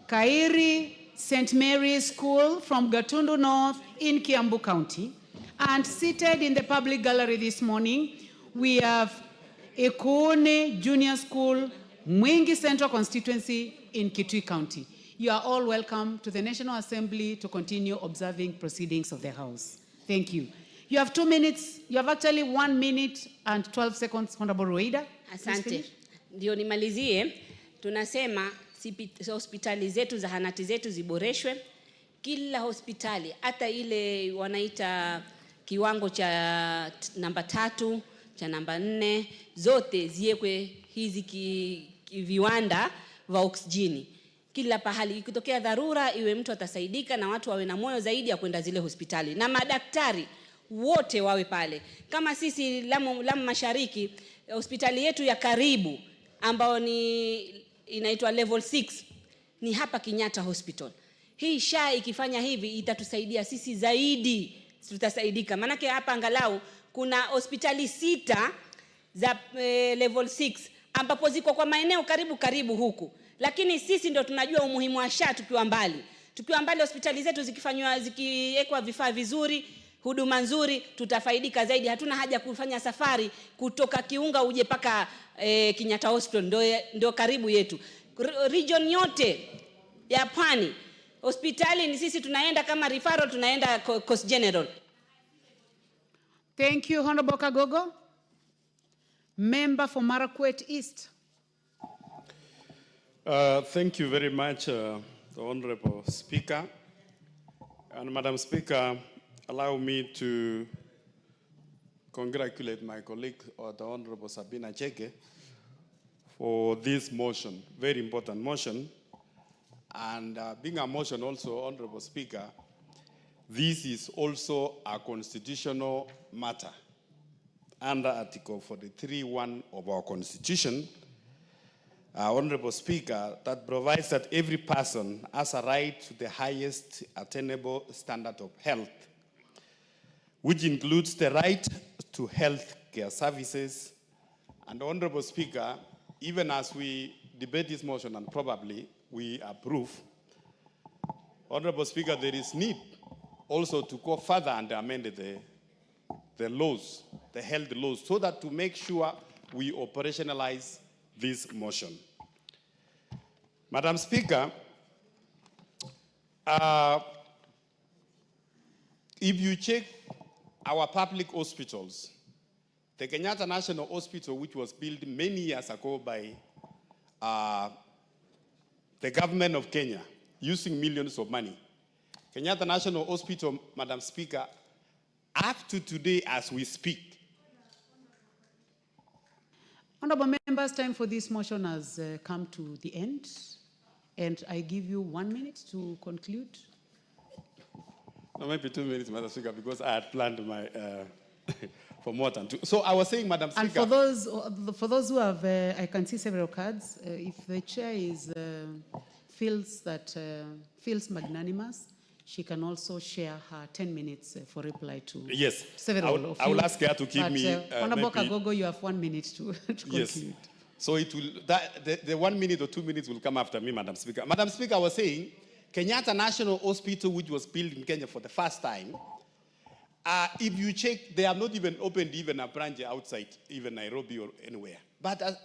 Kairi St. Mary's School from Gatundu North in Kiambu County. And seated in the public gallery this morning, we have Ekuone Junior School, Mwingi Central constituency in Kitui County. You are all welcome to the National Assembly to continue observing proceedings of the House. Thank you. You have 2 minutes. You have actually 1 minute and 12 seconds, Honorable Ruweida. Asante. Ndio nimalizie. Tunasema hospitali zetu, zahanati zetu ziboreshwe. Kila hospitali, hata ile wanaita kiwango cha namba 3, cha namba 4, zote ziwekwe hizi viwanda vya oksijeni. Kila pahali ikitokea dharura iwe mtu atasaidika na watu wawe na moyo zaidi ya kwenda zile hospitali. Na madaktari wote wawe pale. Kama sisi Lamu Mashariki, hospitali yetu ya karibu ambao ni inaitwa level 6 ni hapa Kenyatta Hospital. Hii SHA ikifanya hivi itatusaidia sisi zaidi, tutasaidika. Manake hapa angalau kuna hospitali 6 za level 6 ambapo ziko kwa maeneo karibu huku. Lakini sisi ndio tunajua umuhimu wa SHA tukiwa mbali. Tukiwa mbali hospitali zetu zikiwekwa vifaa vizuri, huduma nzuri, tutafaidika zaidi. Hatuna haja kufanya safari kutoka Kiunga uje paka Kenyatta Hospital, ndio karibu yetu. Region yote ya Pwani, hospitali ni sisi tunaenda kama referral, tunaenda Coast General. Thank you, Honorable Kagogo. Member for Marakwet East. Thank you very much, the Honorable Speaker. And Madam Speaker, allow me to congratulate my colleague, the Honorable Sabina Chege, for this motion, very important motion. And being a motion also, Honorable Speaker, this is also a constitutional matter under Article 43(1) of our Constitution, Honorable Speaker, that provides that every person has a right to the highest attainable standard of health, which includes the right to health care services. And Honorable Speaker, even as we debate this motion and probably we approve, Honorable Speaker, there is need also to go further and amend the laws, the health laws, so that to make sure we operationalize this motion. Madam Speaker, if you check our public hospitals, the Kenyatta National Hospital, which was built many years ago by the government of Kenya, using millions of money, Kenyatta National Hospital, Madam Speaker, up to today as we speak. Honorable members, time for this motion has come to the end, and I give you 1 minute to conclude. No, maybe 2 minutes, Madam Speaker, because I had planned my for more than 2. So I was saying, Madam Speaker. And for those who have, I can see several cards. If the chair feels magnanimous, she can also share her 10 minutes for reply to several of you. I will ask her to give me. Honorable Kagogo, you have 1 minute to conclude. Yes. So it will, the 1 minute or 2 minutes will come after me, Madam Speaker. Madam Speaker, I was saying, Kenyatta National Hospital, which was built in Kenya for the first time, if you check, they have not even opened even a branch outside, even Nairobi or anywhere. But as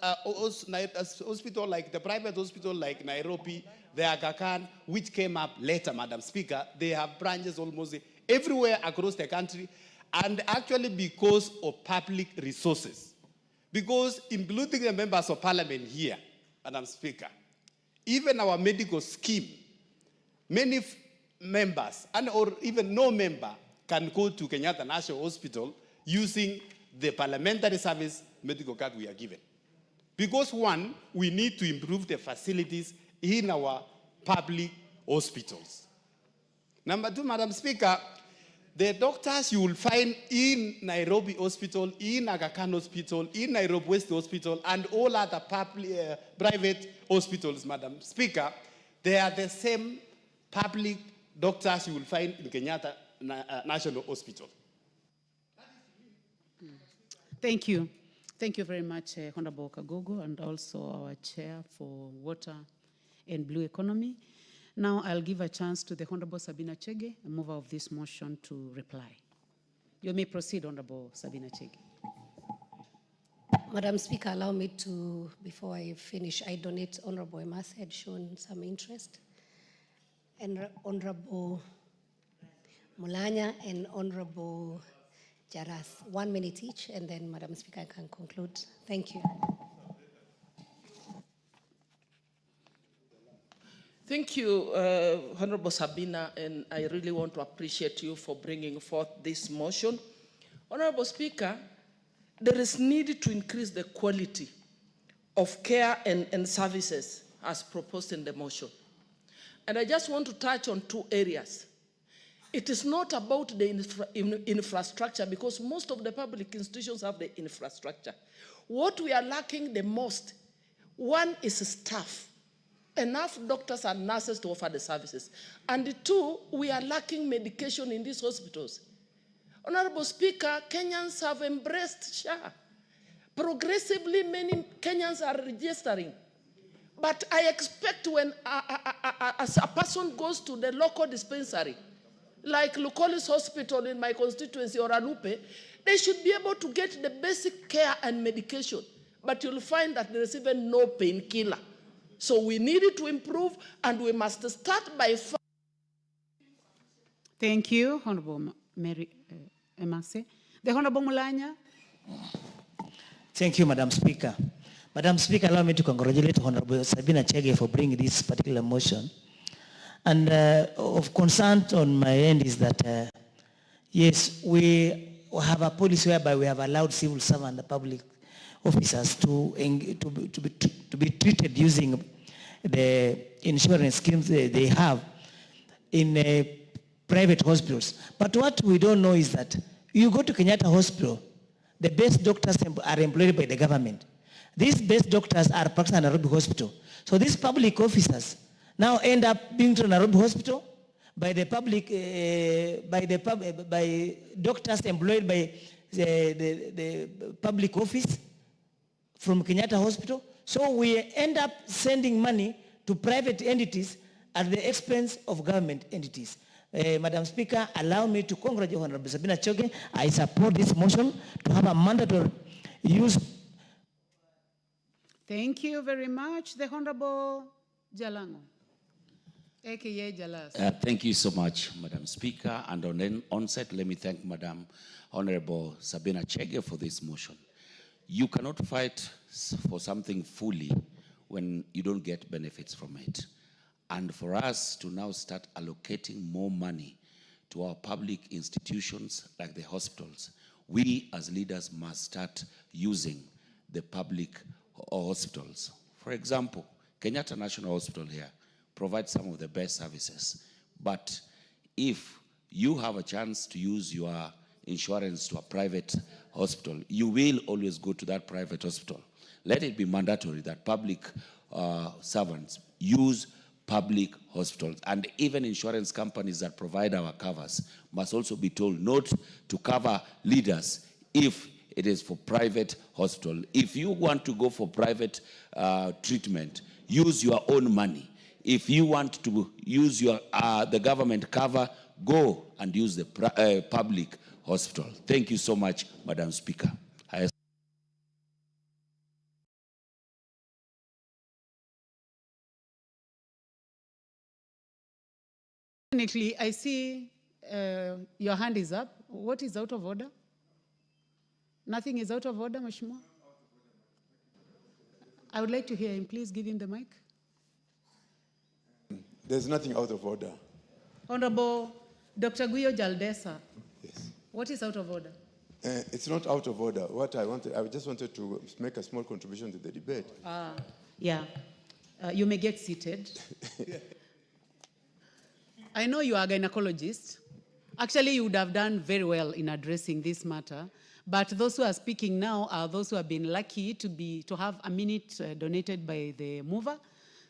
hospital like the private hospital like Nairobi, the Aga Khan, which came up later, Madam Speaker, they have branches almost everywhere across the country, and actually because of public resources. Because including the members of parliament here, Madam Speaker, even our medical scheme, many members, and or even no member, can go to Kenyatta National Hospital using the parliamentary service medical card we are given. Because one, we need to improve the facilities in our public hospitals. Number two, Madam Speaker, the doctors you will find in Nairobi Hospital, in Aga Khan Hospital, in Nairobi West Hospital, and all other public, private hospitals, Madam Speaker, they are the same public doctors you will find in Kenyatta National Hospital. Thank you. Thank you very much, Honorable Kagogo, and also our chair for water and blue economy. Now I'll give a chance to the Honorable Sabina Chege, a mover of this motion, to reply. You may proceed, Honorable Sabina Chege. Madam Speaker, allow me to, before I finish, I donate Honorable Emas had shown some interest, and Honorable Mulanya and Honorable Jaras. 1 minute each, and then Madam Speaker, I can conclude. Thank you. Thank you, Honorable Sabina, and I really want to appreciate you for bringing forth this motion. Honorable Speaker, there is need to increase the quality of care and services as proposed in the motion. And I just want to touch on two areas. It is not about the infrastructure, because most of the public institutions have the infrastructure. What we are lacking the most, one is staff, enough doctors and nurses to offer the services. And two, we are lacking medication in these hospitals. Honorable Speaker, Kenyans have embraced SHA. Progressively, many Kenyans are registering. But I expect when as a person goes to the local dispensary, like Lukolis Hospital in my constituency or Alupe, they should be able to get the basic care and medication. But you'll find that there is even no painkiller. So we need it to improve, and we must start by... Thank you, Honorable Mary Emase. The Honorable Mulanya. Thank you, Madam Speaker. Madam Speaker, allow me to congratulate Honorable Sabina Chege for bringing this particular motion. And of concern on my end is that, yes, we have a policy whereby we have allowed civil servants and public officers to be treated using the insurance schemes they have in private hospitals. But what we don't know is that you go to Kenyatta Hospital, the best doctors are employed by the government. These best doctors are practicing at Nairobi Hospital. So these public officers now end up being to Nairobi Hospital by the public, by doctors employed by the public office from Kenyatta Hospital. So we end up sending money to private entities at the expense of government entities. Madam Speaker, allow me to congratulate Honorable Sabina Chege. I support this motion to have a mandatory use. Thank you very much. The Honorable Jalango, aka Jalas. Thank you so much, Madam Speaker. And on onset, let me thank Madam Honorable Sabina Chege for this motion. You cannot fight for something fully when you don't get benefits from it. And for us to now start allocating more money to our public institutions like the hospitals, we as leaders must start using the public hospitals. For example, Kenyatta National Hospital here provides some of the best services. But if you have a chance to use your insurance to a private hospital, you will always go to that private hospital. Let it be mandatory that public servants use public hospitals, and even insurance companies that provide our covers must also be told not to cover leaders if it is for private hospital. If you want to go for private treatment, use your own money. If you want to use your the government cover, go and use the public hospital. Thank you so much, Madam Speaker. Definitely, I see your hand is up. What is out of order? Nothing is out of order, Mheshimiwa? I would like to hear him. Please give him the mic. There's nothing out of order. Honorable Dr. Guyo Jaldesa. Yes. What is out of order? It's not out of order. I just wanted to make a small contribution to the debate. Yeah. You may get seated. I know you are a gynecologist. Actually, you would have done very well in addressing this matter. But those who are speaking now are those who have been lucky to have a minute donated by the mover.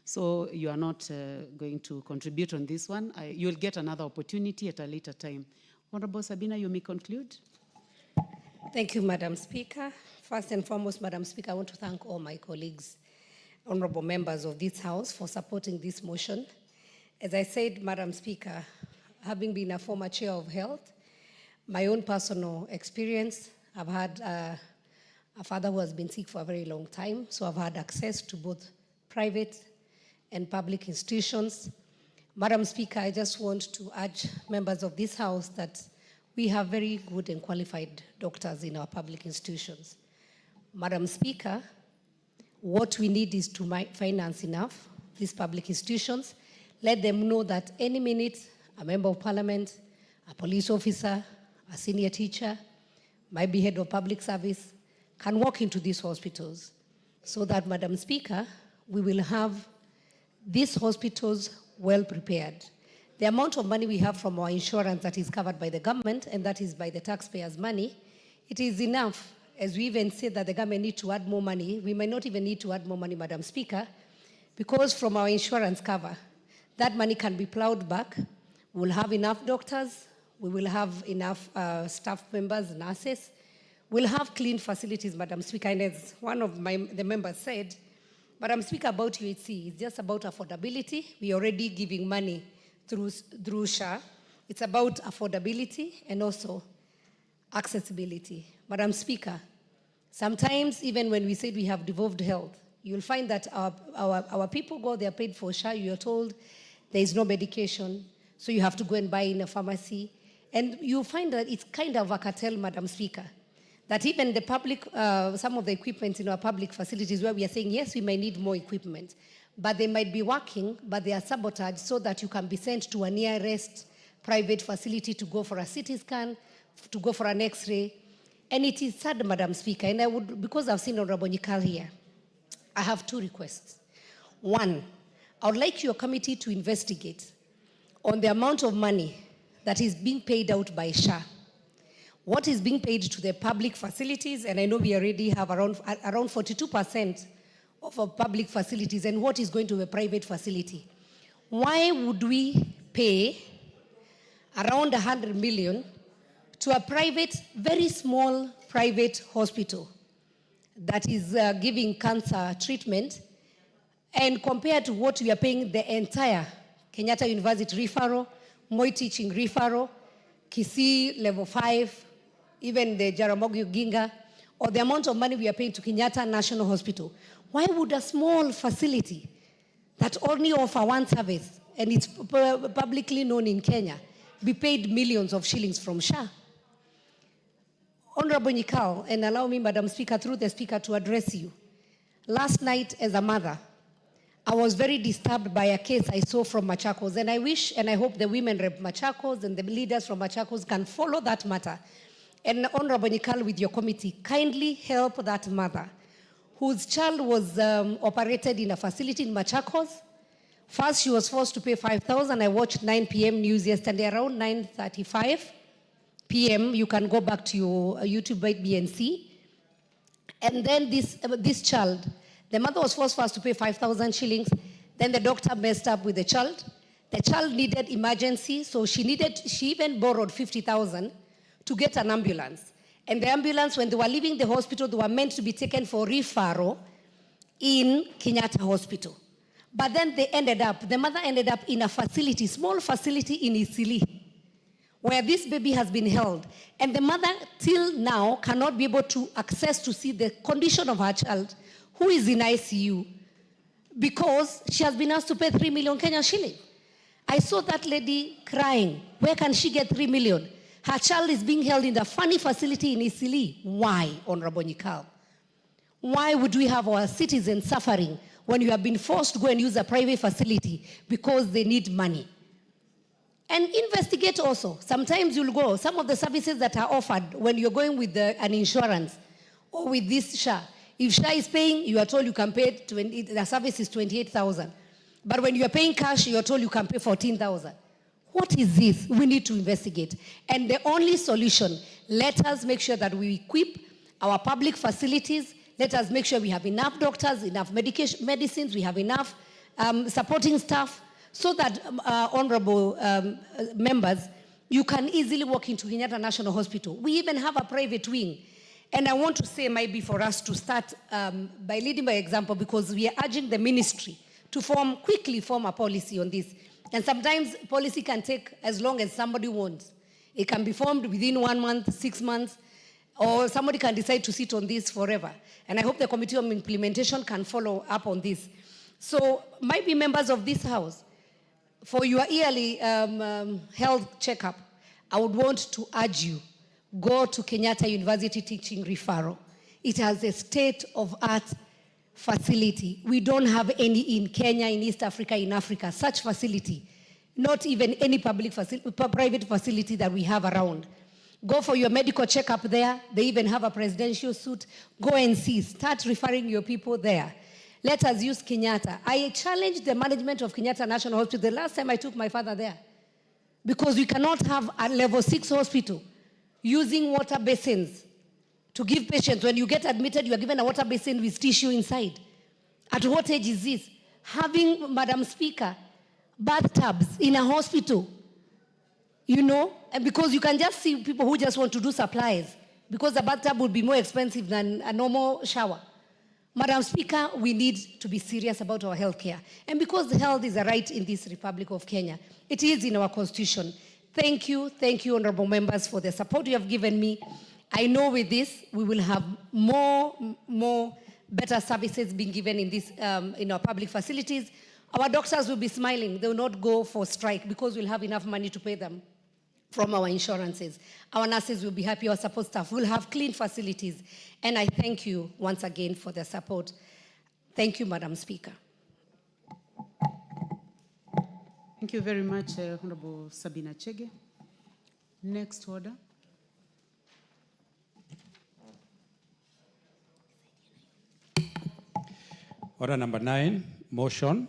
So you are not going to contribute on this one. You'll get another opportunity at a later time. Honorable Sabina, you may conclude. Thank you, Madam Speaker. First and foremost, Madam Speaker, I want to thank all my colleagues, honorable members of this House, for supporting this motion. As I said, Madam Speaker, having been a former chair of health, my own personal experience, I've had a father who has been sick for a very long time, so I've had access to both private and public institutions. Madam Speaker, I just want to urge members of this House that we have very good and qualified doctors in our public institutions. Madam Speaker, what we need is to finance enough these public institutions. Let them know that any minute, a member of parliament, a police officer, a senior teacher, might be head of public service, can walk into these hospitals so that, Madam Speaker, we will have these hospitals well prepared. The amount of money we have from our insurance that is covered by the government and that is by the taxpayers' money, it is enough. As we even said that the government need to add more money, we might not even need to add more money, Madam Speaker, because from our insurance cover, that money can be plowed back. We'll have enough doctors, we will have enough staff members, nurses, we'll have clean facilities, Madam Speaker, and as one of the members said, Madam Speaker, about UHC, it's just about affordability. We're already giving money through SHA. It's about affordability and also accessibility. Madam Speaker, sometimes even when we said we have devolved health, you'll find that our people go, they're paid for SHA, you're told there is no medication, so you have to go and buy in a pharmacy. And you'll find that it's kind of a cartel, Madam Speaker, that even the public, some of the equipment in our public facilities where we are saying, yes, we may need more equipment, but they might be working, but they are sabotaged so that you can be sent to a nearest private facility to go for a CT scan, to go for an X-ray. And it is sad, Madam Speaker, and I would, because I've seen Honorable Nyikal here, I have two requests. One, I would like your committee to investigate on the amount of money that is being paid out by SHA. What is being paid to the public facilities, and I know we already have around 42% of our public facilities, and what is going to a private facility. Why would we pay around 100 million to a private, very small private hospital that is giving cancer treatment, and compared to what we are paying the entire Kenyatta University referral, Moi Teaching referral, Kisii Level 5, even the Jaramogi Oginga, or the amount of money we are paying to Kenyatta National Hospital. Why would a small facility that only offer one service, and it's publicly known in Kenya, be paid millions of shillings from SHA? Honorable Nyikal, and allow me, Madam Speaker, through the Speaker, to address you. Last night, as a mother, I was very disturbed by a case I saw from Machakos, and I wish and I hope the women rep Machakos and the leaders from Machakos can follow that matter. And Honorable Nyikal, with your committee, kindly help that mother whose child was operated in a facility in Machakos. First, she was forced to pay 5,000. I watched 9 p.m. news yesterday, around 9:35 p.m. You can go back to your YouTube and see. And then this child, the mother was forced first to pay 5,000 shillings. Then the doctor messed up with the child. The child needed emergency, so she even borrowed 50,000 to get an ambulance. And the ambulance, when they were leaving the hospital, they were meant to be taken for referral in Kenyatta Hospital. But then the mother ended up in a facility, small facility in Isili, where this baby has been held. And the mother, till now, cannot be able to access to see the condition of her child, who is in ICU, because she has been asked to pay 3 million Kenyan shilling. I saw that lady crying. Where can she get 3 million? Her child is being held in the funny facility in Isili. Why, Honorable Nyikal? Why would we have our citizens suffering when you have been forced to go and use a private facility because they need money? And investigate also. Sometimes you'll go, some of the services that are offered when you're going with an insurance or with this SHA, if SHA is paying, you are told you can pay, the service is 28,000. But when you are paying cash, you are told you can pay 14,000. What is this? We need to investigate. And the only solution, let us make sure that we equip our public facilities. Let us make sure we have enough doctors, enough medicines, we have enough supporting staff, so that, honorable members, you can easily walk into Kenyatta National Hospital. We even have a private wing. And I want to say, maybe for us to start by leading by example, because we are urging the ministry to quickly form a policy on this. And sometimes policy can take as long as somebody wants. It can be formed within 1 month, 6 months, or somebody can decide to sit on this forever. And I hope the Committee on Implementation can follow up on this. So, maybe members of this House, for your yearly health checkup, I would want to urge you, go to Kenyatta University Teaching Referral. It has a state-of-art facility. We don't have any in Kenya, in East Africa, in Africa, such facility. Not even any private facility that we have around. Go for your medical checkup there. They even have a presidential suite. Go and see. Start referring your people there. Let us use Kenyatta. I challenged the management of Kenyatta National Hospital the last time I took my father there. Because we cannot have a level 6 hospital using water basins to give patients. When you get admitted, you are given a water basin with tissue inside. At what age is this? Having, Madam Speaker, bathtubs in a hospital, you know, and because you can just see people who just want to do supplies, because the bathtub would be more expensive than a normal shower. Madam Speaker, we need to be serious about our health care. And because health is a right in this Republic of Kenya, it is in our constitution. Thank you, honorable members, for the support you have given me. I know with this, we will have more better services being given in this, in our public facilities. Our doctors will be smiling. They will not go for strike because we'll have enough money to pay them from our insurances. Our nurses will be happy. Our support staff will have clean facilities. And I thank you once again for the support. Thank you, Madam Speaker. Thank you very much, Honorable Sabina Chege. Next order. Order number 9, motion,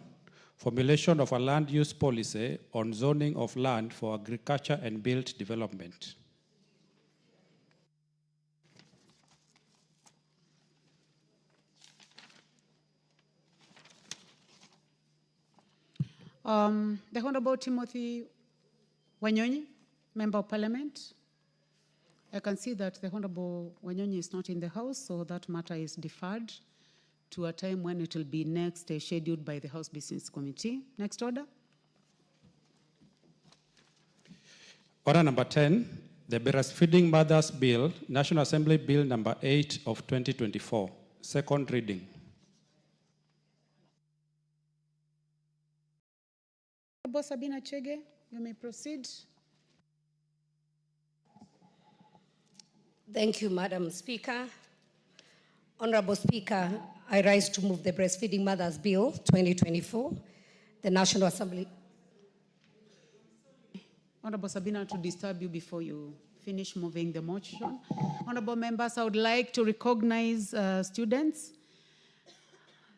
formulation of a land use policy on zoning of land for agriculture and built development. The Honorable Timothy Wanyonyi, Member of Parliament. I can see that the Honorable Wanyonyi is not in the House, so that matter is deferred to a time when it will be next scheduled by the House Business Committee. Next order. Order number 10, the Breastfeeding Mothers Bill, National Assembly Bill number 8 of 2024, second reading. Honorable Sabina Chege, you may proceed. Thank you, Madam Speaker. Honorable Speaker, I rise to move the Breastfeeding Mothers Bill 2024, the National Assembly. Honorable Sabina, to disturb you before you finish moving the motion. Honorable members, I would like to recognize students.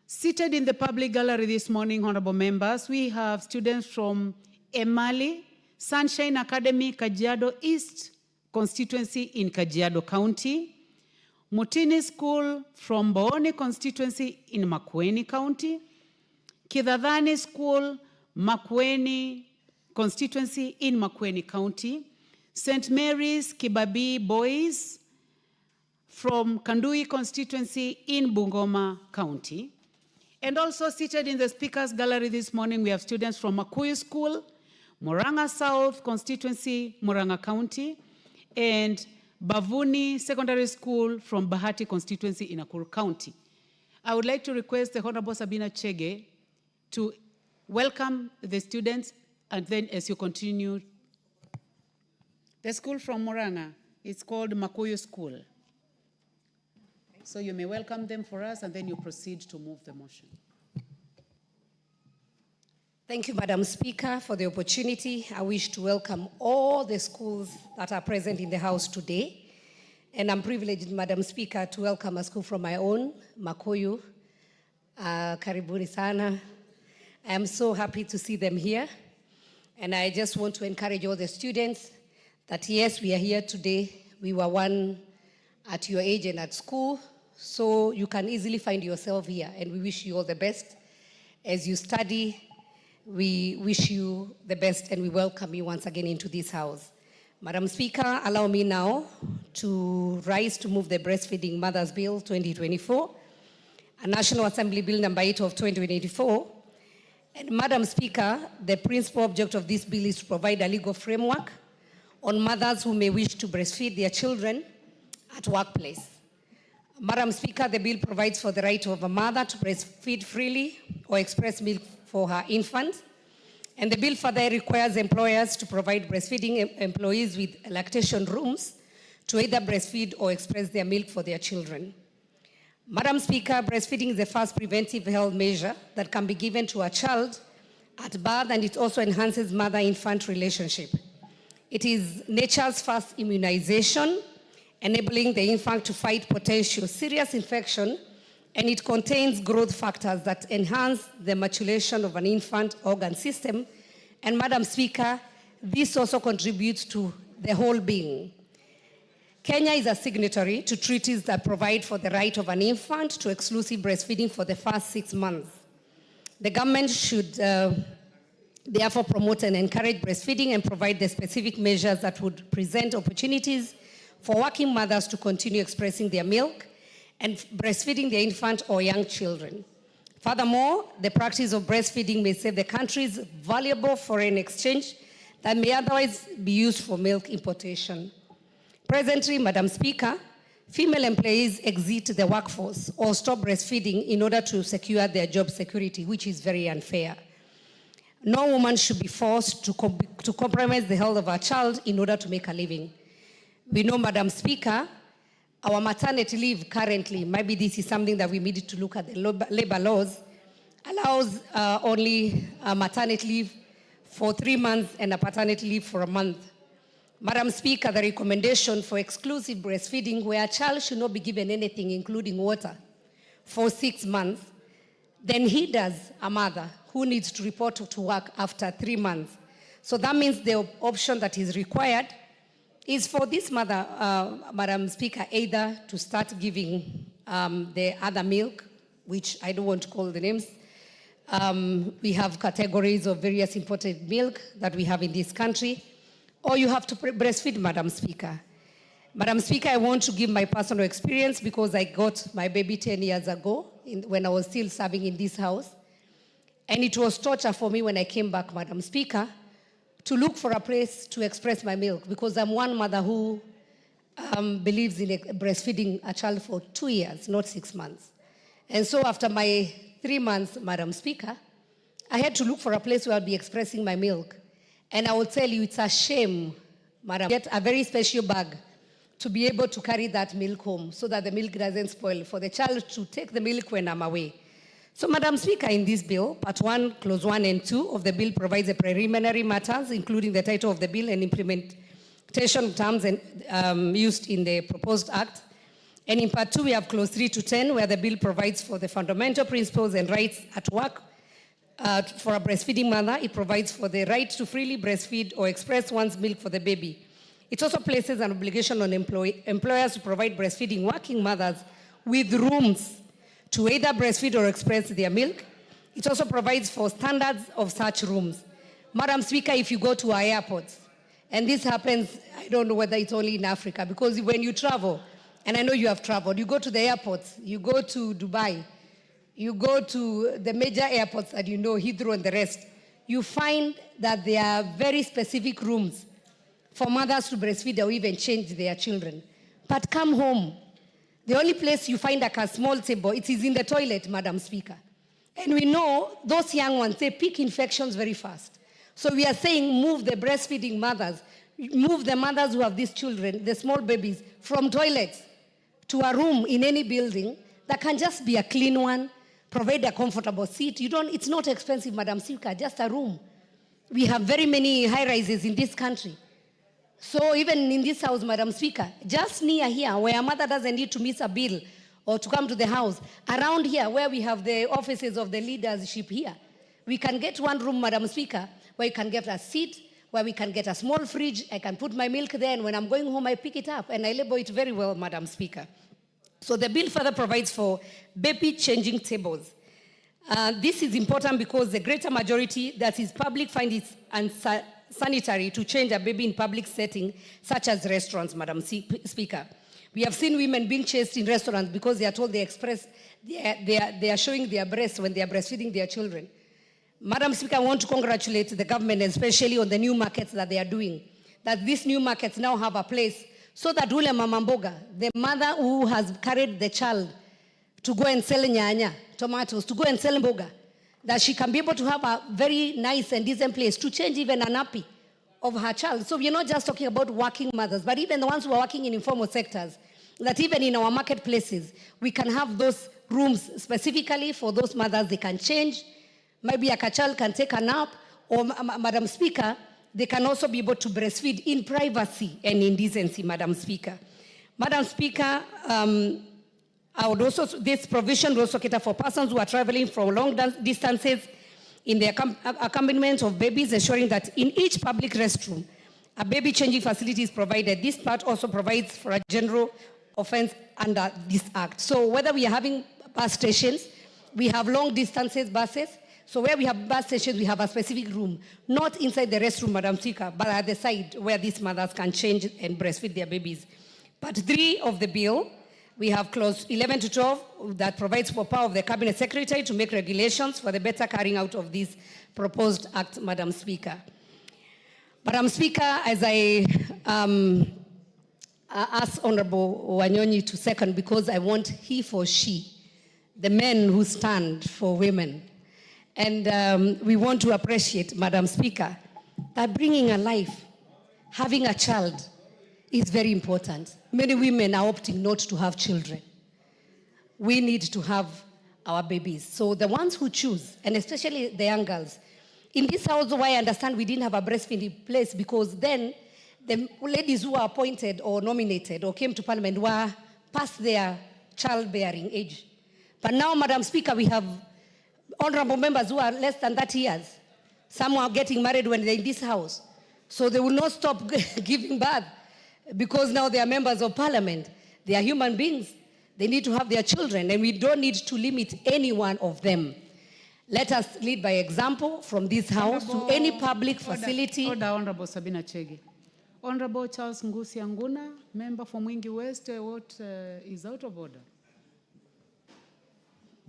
Seated in the public gallery this morning, honorable members, we have students from Emali, Sunshine Academy, Kajiado East constituency in Kajiado County, Mutini School from Boone constituency in Makueni County, Kidadhani School, Makueni constituency in Makueni County, St. Mary's Kibabii Boys from Kandui constituency in Bungoma County. And also seated in the speakers gallery this morning, we have students from Makuyu School, Murang'a South constituency, Murang'a County, and Bavuni Secondary School from Bahati constituency in Nakuru County. I would like to request the Honorable Sabina Chege to welcome the students, and then as you continue, the school from Murang'a is called Makuyu School. So you may welcome them for us, and then you proceed to move the motion. Thank you, Madam Speaker, for the opportunity. I wish to welcome all the schools that are present in the House today. And I'm privileged, Madam Speaker, to welcome a school from my own, Makuyu. Karibuni sana. I am so happy to see them here. And I just want to encourage all the students that, yes, we are here today. We were one at your age and at school, so you can easily find yourself here. And we wish you all the best. As you study, we wish you the best, and we welcome you once again into this house. Madam Speaker, allow me now to rise to move the Breastfeeding Mothers Bill 2024, a National Assembly Bill number 8 of 2024. And Madam Speaker, the principal object of this bill is to provide a legal framework on mothers who may wish to breastfeed their children at workplace. Madam Speaker, the bill provides for the right of a mother to breastfeed freely or express milk for her infant. And the bill further requires employers to provide breastfeeding employees with lactation rooms to either breastfeed or express their milk for their children. Madam Speaker, breastfeeding is the first preventive health measure that can be given to a child at birth, and it also enhances mother-infant relationship. It is nature's first immunization, enabling the infant to fight potential serious infection, and it contains growth factors that enhance the maturation of an infant organ system. And Madam Speaker, this also contributes to the whole being. Kenya is a signatory to treaties that provide for the right of an infant to exclusive breastfeeding for the first 6 months. The government should therefore promote and encourage breastfeeding and provide the specific measures that would present opportunities for working mothers to continue expressing their milk and breastfeeding their infant or young children. Furthermore, the practice of breastfeeding may save the country's valuable foreign exchange that may otherwise be used for milk importation. Presently, Madam Speaker, female employees exit the workforce or stop breastfeeding in order to secure their job security, which is very unfair. No woman should be forced to compromise the health of her child in order to make a living. We know, Madam Speaker, our maternity leave currently, maybe this is something that we needed to look at the labor laws, allows only a maternity leave for 3 months and a paternity leave for a month. Madam Speaker, the recommendation for exclusive breastfeeding where a child should not be given anything, including water, for 6 months, then hinders a mother who needs to report to work after 3 months. So that means the option that is required is for this mother, Madam Speaker, either to start giving the other milk, which I don't want to call the names. We have categories of various imported milk that we have in this country, or you have to breastfeed, Madam Speaker. Madam Speaker, I want to give my personal experience because I got my baby 10 years ago when I was still serving in this house. And it was torture for me when I came back, Madam Speaker, to look for a place to express my milk because I'm one mother who believes in breastfeeding a child for 2 years, not 6 months. And so after my 3 months, Madam Speaker, I had to look for a place where I'll be expressing my milk. And I will tell you, it's a shame, Madam, get a very special bag to be able to carry that milk home so that the milk doesn't spoil, for the child to take the milk when I'm away. So, Madam Speaker, in this bill, Part 1, Clause 1 and 2 of the bill provides the preliminary matters, including the title of the bill and implementation terms used in the proposed act. And in Part 2, we have Clause 3 to 10, where the bill provides for the fundamental principles and rights at work. For a breastfeeding mother, it provides for the right to freely breastfeed or express one's milk for the baby. It also places an obligation on employers to provide breastfeeding working mothers with rooms to either breastfeed or express their milk. It also provides for standards of such rooms. Madam Speaker, if you go to our airports, and this happens, I don't know whether it's only in Africa, because when you travel, and I know you have traveled, you go to the airports, you go to Dubai, you go to the major airports that you know, Heathrow and the rest, you find that there are very specific rooms for mothers to breastfeed or even change their children. But come home, the only place you find like a small table, it is in the toilet, Madam Speaker. And we know those young ones, they pick infections very fast. So we are saying move the breastfeeding mothers, move the mothers who have these children, the small babies, from toilets to a room in any building that can just be a clean one, provide a comfortable seat. It's not expensive, Madam Speaker, just a room. We have very many high-rises in this country. So even in this house, Madam Speaker, just near here, where a mother doesn't need to miss a bill or to come to the house, around here, where we have the offices of the leadership here, we can get one room, Madam Speaker, where you can get a seat, where we can get a small fridge. I can put my milk there, and when I'm going home, I pick it up, and I label it very well, Madam Speaker. So the bill further provides for baby changing tables. This is important because the greater majority that is public find it unsanitary to change a baby in public setting, such as restaurants, Madam Speaker. We have seen women being chased in restaurants because they are told they are showing their breasts when they are breastfeeding their children. Madam Speaker, I want to congratulate the government, especially on the new markets that they are doing, that these new markets now have a place so that Ule Mama Mboga, the mother who has carried the child to go and sell nyanya, tomatoes, to go and sell mboga, that she can be able to have a very nice and decent place to change even a nappy of her child. So we're not just talking about working mothers, but even the ones who are working in informal sectors, that even in our marketplaces, we can have those rooms specifically for those mothers. They can change. Maybe a child can take a nap, or Madam Speaker, they can also be able to breastfeed in privacy and in decency, Madam Speaker. Madam Speaker, this provision will also cater for persons who are traveling from long distances in the accompaniment of babies, ensuring that in each public restroom, a baby changing facility is provided. This part also provides for a general offense under this act. So whether we are having bus stations, we have long distances buses. So where we have bus stations, we have a specific room, not inside the restroom, Madam Speaker, but at the side where these mothers can change and breastfeed their babies. Part 3 of the bill, we have clause 11 to 12 that provides for power of the Cabinet Secretary to make regulations for the better carrying out of this proposed act, Madam Speaker. Madam Speaker, as I ask Honorable Wanyonyi to second, because I want he for she, the men who stand for women. And we want to appreciate, Madam Speaker, that bringing a life, having a child, is very important. Many women are opting not to have children. We need to have our babies. So the ones who choose, and especially the young girls, in this house, I understand we didn't have a breastfeeding place because then the ladies who were appointed or nominated or came to Parliament were past their childbearing age. But now, Madam Speaker, we have honorable members who are less than 30 years. Some are getting married when they're in this house. So they will not stop giving birth because now they are members of Parliament. They are human beings. They need to have their children, and we don't need to limit any one of them. Let us lead by example from this house to any public facility. Order, Honorable Sabina Chege. Honorable Charles Ngusi Anguna, member for Mwingi West, what is out of order?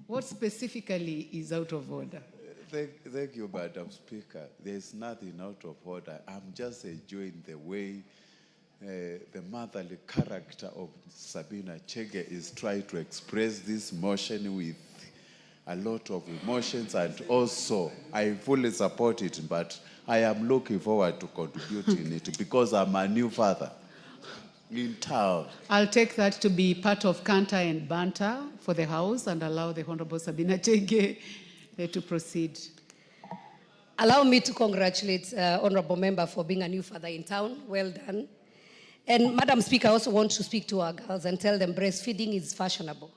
What specifically is out of order? Thank you, Madam Speaker. There's nothing out of order. I'm just enjoying the way the motherly character of Sabina Chege is trying to express this motion with a lot of emotions, and also I fully support it, but I am looking forward to contributing it because I'm a new father in town. I'll take that to be part of canter and banter for the House and allow the Honorable Sabina Chege to proceed. Allow me to congratulate Honorable Member for being a new father in town. Well done. And Madam Speaker, I also want to speak to our girls and tell them breastfeeding is fashionable.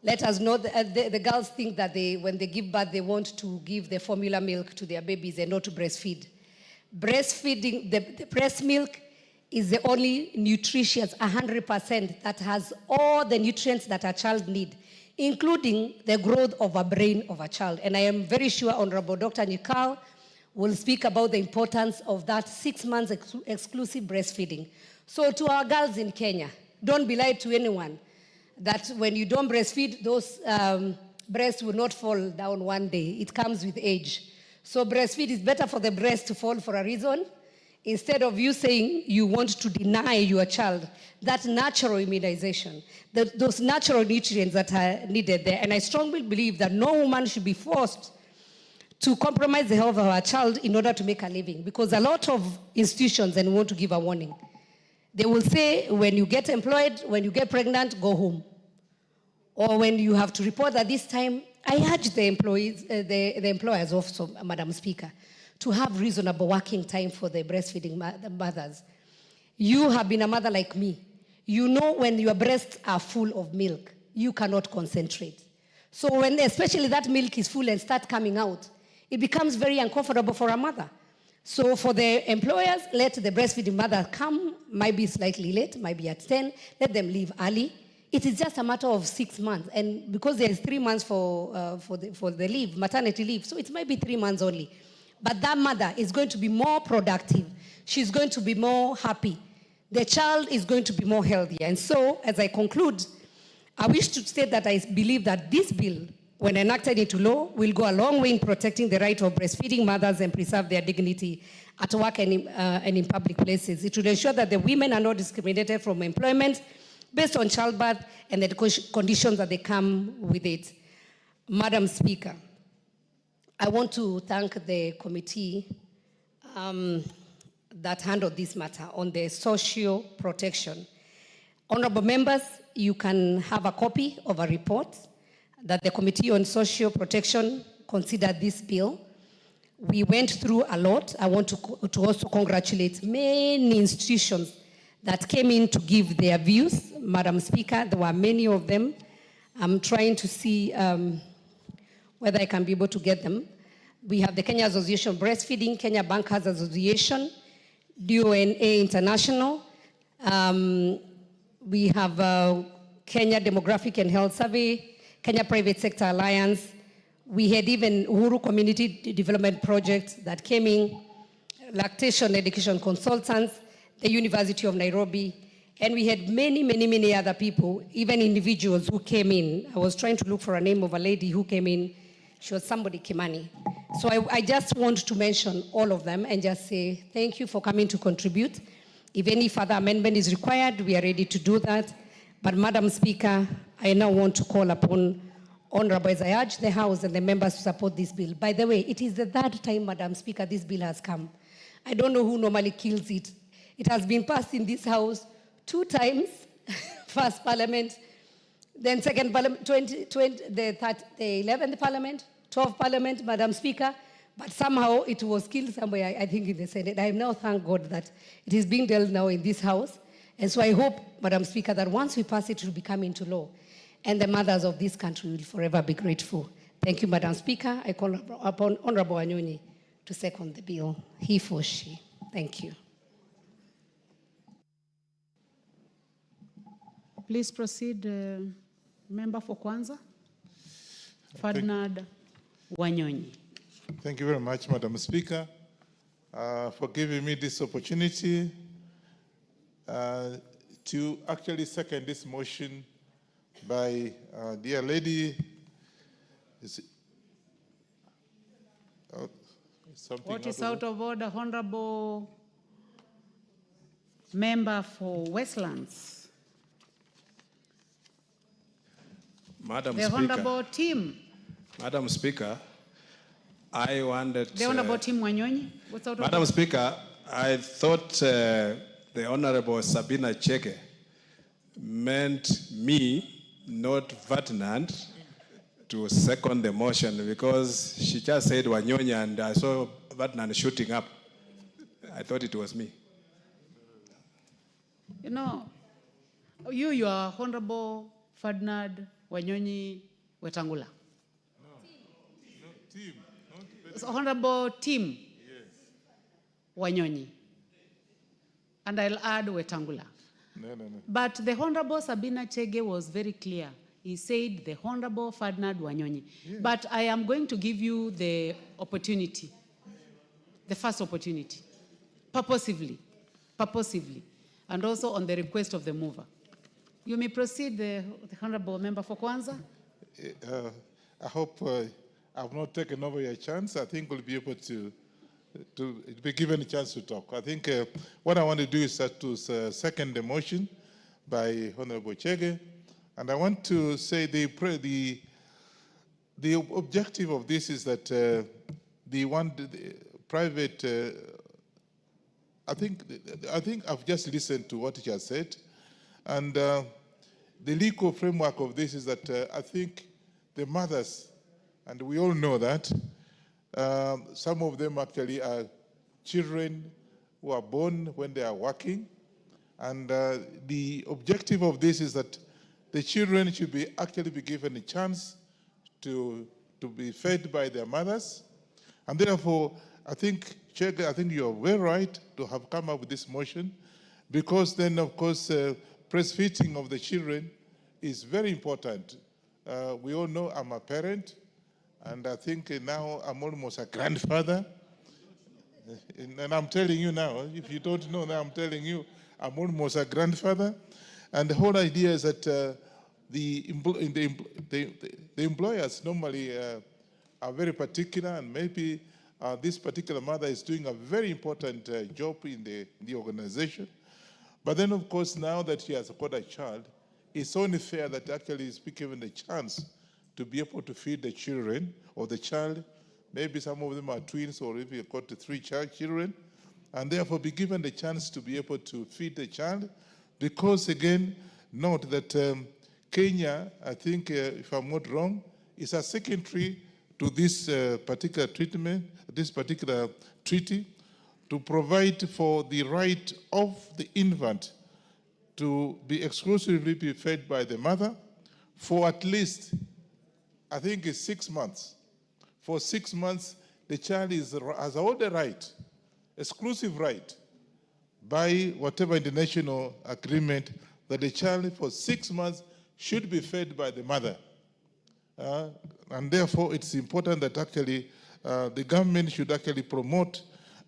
Let us know that the girls think that when they give birth, they want to give the formula milk to their babies and not to breastfeed. Breastfeeding, the breast milk is the only nutritious, 100%, that has all the nutrients that a child needs, including the growth of a brain of a child. And I am very sure Honorable Dr. Nikal will speak about the importance of that 6 months exclusive breastfeeding. So to our girls in Kenya, don't be lied to anyone that when you don't breastfeed, those breasts will not fall down one day. It comes with age. So breastfeed is better for the breast to fall for a reason. Instead of you saying you want to deny your child that natural immunization, those natural nutrients that are needed there. And I strongly believe that no woman should be forced to compromise the health of her child in order to make a living. Because a lot of institutions then want to give a warning. They will say, when you get employed, when you get pregnant, go home. Or when you have to report at this time, I urge the employees, the employers also, Madam Speaker, to have reasonable working time for the breastfeeding mothers. You have been a mother like me. You know when your breasts are full of milk, you cannot concentrate. So when especially that milk is full and starts coming out, it becomes very uncomfortable for a mother. So for the employers, let the breastfeeding mother come, might be slightly late, might be at 10, let them leave early. It is just a matter of 6 months. And because there is 3 months for the leave, maternity leave, so it might be 3 months only. But that mother is going to be more productive. She's going to be more happy. The child is going to be more healthy. And so, as I conclude, I wish to state that I believe that this bill, when enacted into law, will go a long way in protecting the right of breastfeeding mothers and preserve their dignity at work and in public places. It will ensure that the women are not discriminated from employment based on childbirth and the conditions that they come with it. Madam Speaker, I want to thank the committee that handled this matter on the social protection. Honorable members, you can have a copy of a report that the Committee on Social Protection considered this bill. We went through a lot. I want to also congratulate many institutions that came in to give their views. Madam Speaker, there were many of them. I'm trying to see whether I can be able to get them. We have the Kenya Association of Breastfeeding, Kenya Bankers Association, DONA International. We have Kenya Demographic and Health Survey, Kenya Private Sector Alliance. We had even Uhuru Community Development Project that came in, Lactation Education Consultants, the University of Nairobi, and we had many other people, even individuals who came in. I was trying to look for a name of a lady who came in. She was somebody Kimani. So I just want to mention all of them and just say thank you for coming to contribute. If any further amendment is required, we are ready to do that. But Madam Speaker, I now want to call upon Honorable, as I urge the House and the members to support this bill. By the way, it is the third time, Madam Speaker, this bill has come. I don't know who normally kills it. It has been passed in this House 2 times, first Parliament, then second Parliament, the 11th Parliament, 12th Parliament, Madam Speaker, but somehow it was killed somewhere, I think in the Senate. I now thank God that it is being dealt now in this House. And so I hope, Madam Speaker, that once we pass it, it will become into law. And the mothers of this country will forever be grateful. Thank you, Madam Speaker. I call upon Honorable Anyoni to second the bill, he for she. Thank you. Please proceed, member for Kwanza, Ferdinand Wanyonyi. Thank you very much, Madam Speaker, for giving me this opportunity to actually second this motion by dear lady. What is out of order, Honorable Member for Westlands? Madam The Speaker. Honorable Tim. Madam Speaker, I wanted... The Honorable Tim Wanyonyi. What's out of Madam order? Speaker, I thought the Honorable Sabina Chege meant me, not Ferdinand, to second the motion because she just said Wanyonyi and I saw Ferdinand shooting up. I thought it was me. You know, you are Honorable Ferdinand Wanyonyi Wetangula. Team. So Honorable Tim Wanyonyi. And I'll add Wetangula. No. But the Honorable Sabina Chege was very clear. He said the Honorable Ferdinand Wanyonyi. Yeah. But I am going to give you the opportunity, the first opportunity, purposively, and also on the request of the mover. You may proceed, the Honorable Member for Kwanza. I hope I've not taken over your chance. I think we'll be able to be given a chance to talk. I think what I want to do is to second the motion by Honorable Chege. And I want to say the objective of this is that the private, I think I've just listened to what he has said. And the legal framework of this is that I think the mothers, and we all know that, some of them actually are children who are born when they are working. And the objective of this is that the children should actually be given a chance to be fed by their mothers. And therefore, I think, Chege, I think you are very right to have come up with this motion, because then, of course, breastfeeding of the children is very important. We all know I'm a parent, and I think now I'm almost a grandfather. And I'm telling you now, if you don't know now, I'm telling you, I'm almost a grandfather. And the whole idea is that the employers normally are very particular, and maybe this particular mother is doing a very important job in the organization. But then, of course, now that she has got a child, it's only fair that actually is given the chance to be able to feed the children or the child. Maybe some of them are twins, or if you've got 3 children, and therefore be given the chance to be able to feed the child. Because again, note that Kenya, I think, if I'm not wrong, is a signatory to this particular treatment, this particular treaty, to provide for the right of the infant to be exclusively be fed by the mother for at least, I think it's 6 months. For 6 months, the child has all the right, exclusive right, by whatever international agreement, that the child for 6 months should be fed by the mother. And therefore, it's important that actually the government should actually promote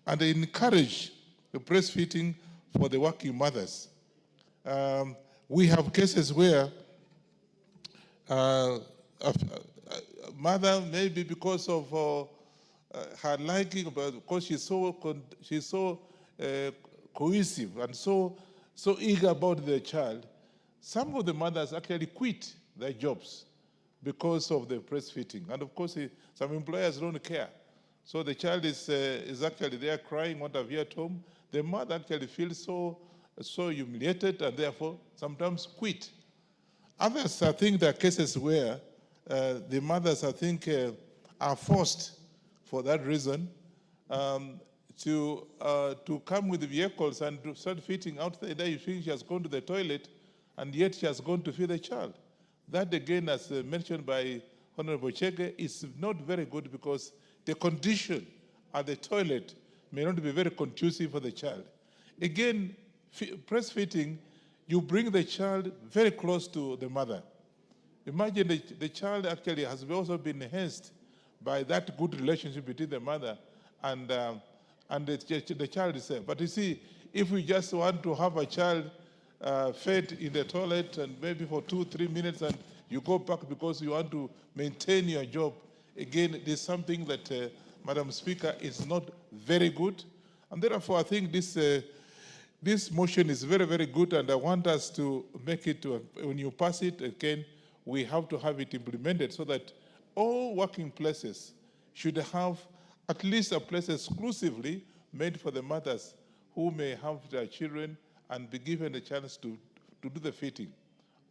and encourage the breastfeeding for the working mothers. We have cases where a mother, maybe because of her liking, but because she's so cohesive and so eager about the child, some of the mothers actually quit their jobs because of the breastfeeding. And of course, some employers don't care. So the child is actually there crying, what have you at home. The mother actually feels so humiliated and therefore sometimes quit. Others, I think there are cases where the mothers, I think, are forced for that reason to come with vehicles and to start feeding outside there. You think she has gone to the toilet and yet she has gone to feed the child. That again, as mentioned by Honorable Chege, is not very good because the condition at the toilet may not be very conducive for the child. Again, breastfeeding, you bring the child very close to the mother. Imagine the child actually has also been enhanced by that good relationship between the mother and the child itself. But you see, if we just want to have a child fed in the toilet and maybe for 2-3 minutes and you go back because you want to maintain your job, again, it is something that, Madam Speaker, is not very good. And therefore, I think this motion is very, very good, and I want us to make it, when you pass it again, we have to have it implemented so that all working places should have at least a place exclusively made for the mothers who may have their children and be given a chance to do the feeding.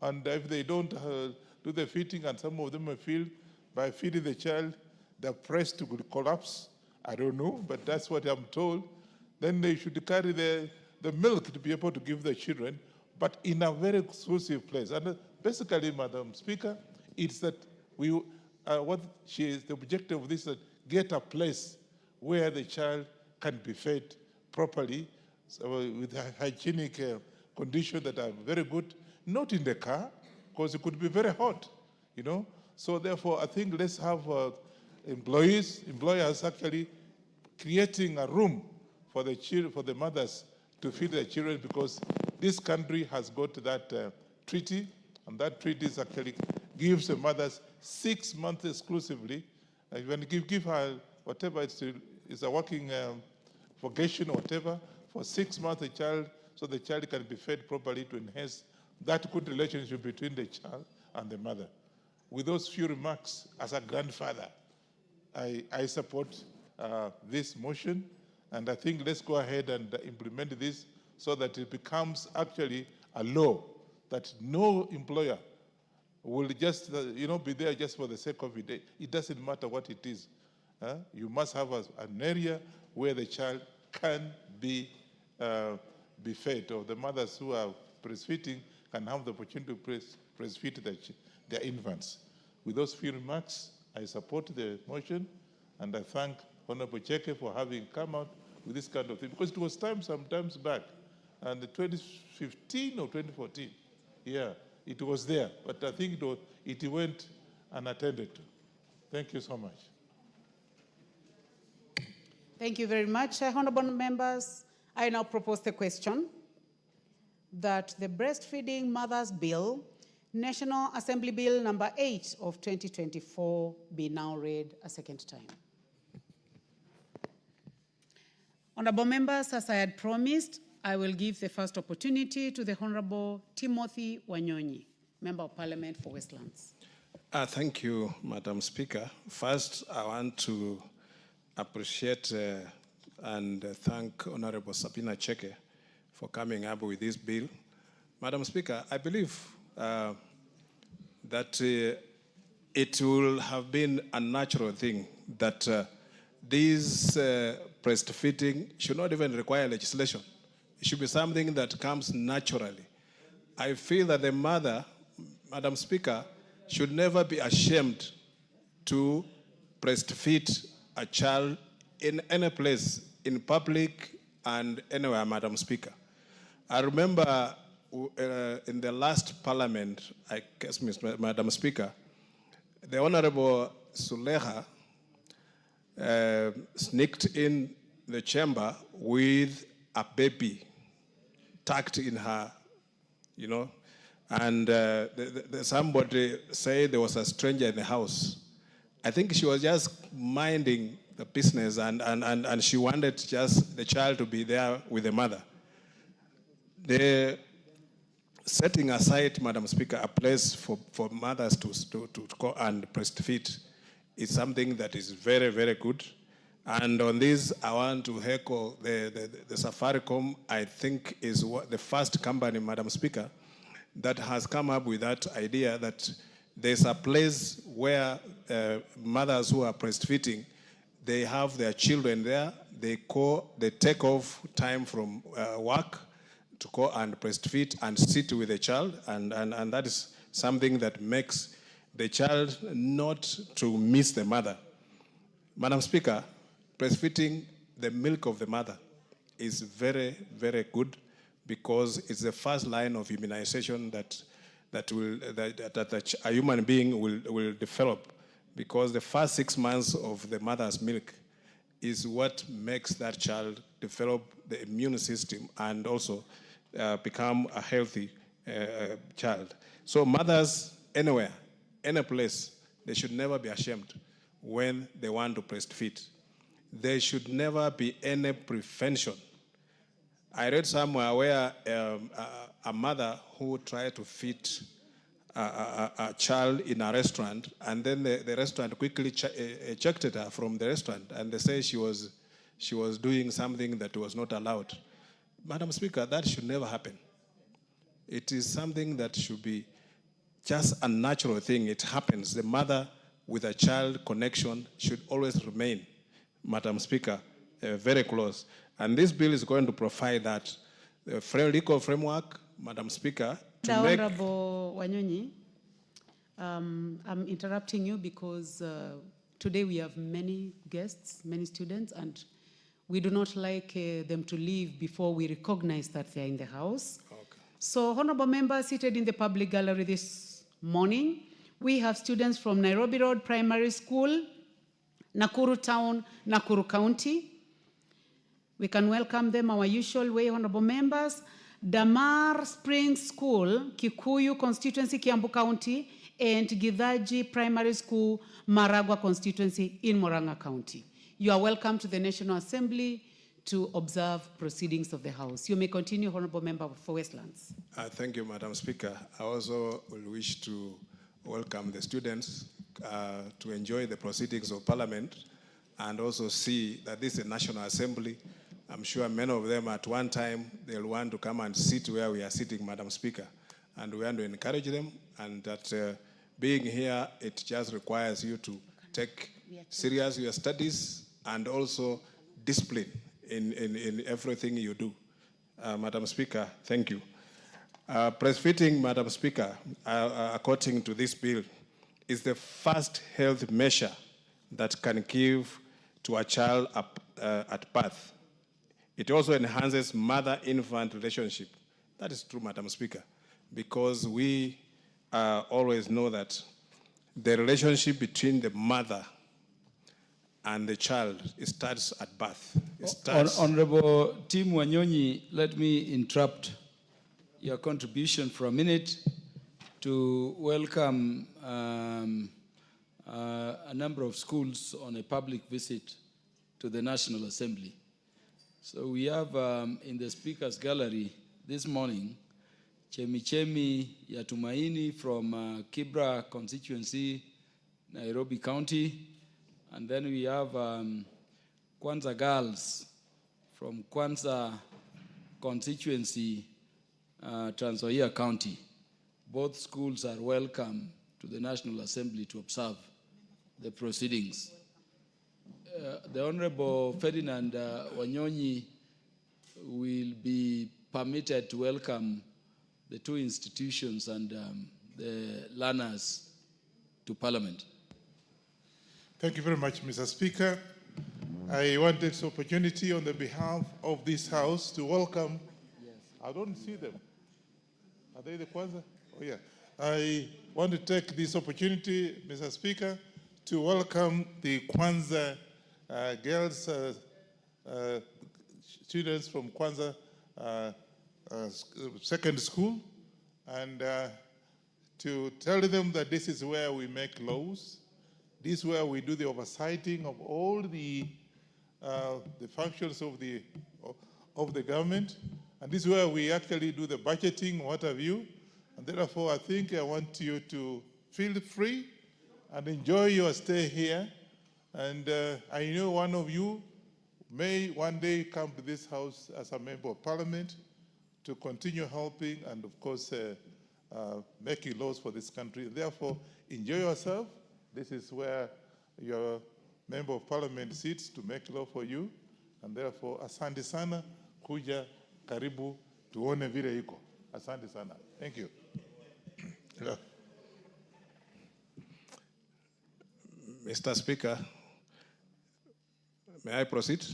And if they don't do the feeding, and some of them may feel by feeding the child, the breast will collapse. I don't know, but that's what I'm told. Then they should carry the milk to be able to give the children, but in a very exclusive place. And basically, Madam Speaker, it's that the objective of this is that get a place where the child can be fed properly, so with hygienic conditions that are very good, not in the car, because it could be very hot, you know. So therefore, I think let's have employers actually creating a room for the mothers to feed their children, because this country has got that treaty, and that treaty actually gives the mothers 6 months exclusively. And when you give her whatever is a working vacation or whatever, for 6 months the child, so the child can be fed properly to enhance that good relationship between the child and the mother. With those few remarks, as a grandfather, I support this motion, and I think let's go ahead and implement this so that it becomes actually a law that no employer will just be there just for the sake of it. It doesn't matter what it is. You must have an area where the child can be fed, or the mothers who are breastfeeding can have the opportunity to breastfeed their infants. With those few remarks, I support the motion, and I thank Honorable Cheke for having come out with this kind of thing, because it was sometimes back, and 2015 or 2014, yeah, it was there, but I think it went unattended to. Thank you so much. Thank you very much, honorable members. I now propose the question that the Breastfeeding Mothers Bill, National Assembly Bill number 8 of 2024, be now read a second time. Honorable members, as I had promised, I will give the first opportunity to the Honorable Timothy Wanyonyi, Member of Parliament for Westlands. Thank you, Madam Speaker. First, I want to appreciate and thank Honorable Sabina Cheke for coming up with this bill. Madam Speaker, I believe that it will have been a natural thing that this breastfeeding should not even require legislation. It should be something that comes naturally. I feel that the mother, Madam Speaker, should never be ashamed to breastfeed a child in any place, in public and anywhere, Madam Speaker. I remember in the last parliament, I guess, Madam Speaker, the Honorable Suleha sneaked in the chamber with a baby tucked in her, you know, and somebody said there was a stranger in the house. I think she was just minding the business and she wanted just the child to be there with the mother. The setting aside, Madam Speaker, a place for mothers to go and breastfeed is something that is very, very good. And on this, I want to echo the Safaricom, I think, is the first company, Madam Speaker, that has come up with that idea that there's a place where mothers who are breastfeeding, they have their children there, they take off time from work to go and breastfeed and sit with the child, and that is something that makes the child not to miss the mother. Madam Speaker, breastfeeding the milk of the mother is very, very good because it's the first line of immunization that a human being will develop, because the first 6 months of the mother's milk is what makes that child develop the immune system and also become a healthy child. So mothers anywhere, any place, they should never be ashamed when they want to breastfeed. There should never be any prevention. I read somewhere where a mother who tried to feed a child in a restaurant, and then the restaurant quickly ejected her from the restaurant, and they say she was doing something that was not allowed. Madam Speaker, that should never happen. It is something that should be just a natural thing. It happens. The mother with a child connection should always remain, Madam Speaker, very close. And this bill is going to provide that. The legal framework, Madam Speaker, to make... Honorable Wanyonyi, I'm interrupting you because today we have many guests, many students, and we do not like them to leave before we recognize that they're in the house. Okay. So, honorable members seated in the public gallery this morning, we have students from Nairobi Road Primary School, Nakuru Town, Nakuru County. We can welcome them our usual way, honorable members. Damar Springs School, Kikuyu Constituency, Kiambu County, and Githaji Primary School, Maragua Constituency in Murang'a County. You are welcome to the National Assembly to observe proceedings of the House. You may continue, honorable member for Westlands. Thank you, Madam Speaker. I also will wish to welcome the students to enjoy the proceedings of Parliament and also see that this is a National Assembly. I'm sure many of them at one time, they'll want to come and sit where we are sitting, Madam Speaker. And we want to encourage them, and that being here, it just requires you to take serious your studies and also discipline in everything you do. Madam Speaker, thank you. Breastfeeding, Madam Speaker, according to this bill, is the first health measure that can give to a child at birth. It also enhances mother-infant relationship. That is true, Madam Speaker, because we always know that the relationship between the mother and the child, it starts at birth. Honorable Tim Wanyonyi, let me interrupt your contribution for a minute to welcome a number of schools on a public visit to the National Assembly. So we have in the Speaker's Gallery this morning, Chemi Yatumaini from Kibra constituency, Nairobi County. And then we have Kwanza girls from Kwanza constituency, Trans Nzoia County. Both schools are welcome to the National Assembly to observe the proceedings. The Honorable Ferdinand Wanyonyi will be permitted to welcome the two institutions and the learners to Parliament. Thank you very much, Mr. Speaker. I want this opportunity on the behalf of this House to welcome, I don't see them. Are they the Kwanzaa? Oh, yeah. I want to take this opportunity, Mr. Speaker, to welcome the Kwanzaa girls, students from Kwanzaa Second School, and to tell them that this is where we make laws. This is where we do the oversighting of all the functions of the government, and this is where we actually do the budgeting, what have you. And therefore, I think I want you to feel free and enjoy your stay here. And I know one of you may one day come to this House as a member of Parliament to continue helping and, of course, making laws for this country. Therefore, enjoy yourself. This is where your member of Parliament sits to make law for you. And therefore, asante sana, kuja, karibu, tuone vile iko. Asante sana. Thank you. Yeah. Mr. Speaker, may I proceed?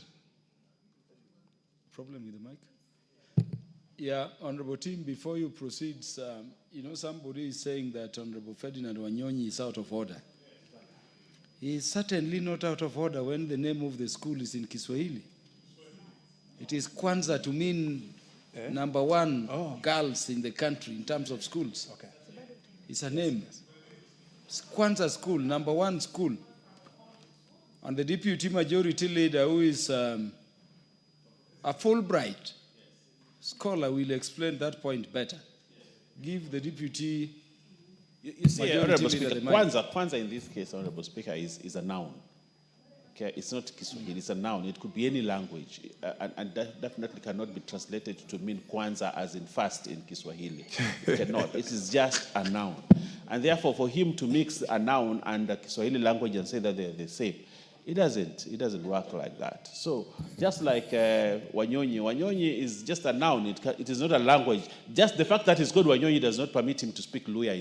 Problem with the mic? Yeah, Honorable Tim, before you proceed, you know, somebody is saying that Honorable Ferdinand Wanyonyi is out of order. He is certainly not out of order when the name of the school is in Kiswahili. It is Kwanzaa to mean number one girls in the country in terms of schools. Okay. It's a name. It's Kwanzaa school, number one school. And the deputy majority leader, who is a Fulbright scholar, will explain that point better. Give the deputy You see, Honorable majority Speaker, leader the mic. Kwanzaa in this case, Honorable Speaker, is a noun. Okay, it's not Kiswahili, it's a noun. It could be any language, and that definitely cannot be translated to mean Kwanzaa as in first in Kiswahili. It cannot. It is just a noun. And therefore, for him to mix a noun and the Kiswahili language and say that they're the same, it doesn't work like that. So just like Wanyonyi is just a noun. It is not a language. Just the fact that it's called Wanyonyi does not permit him to speak Luya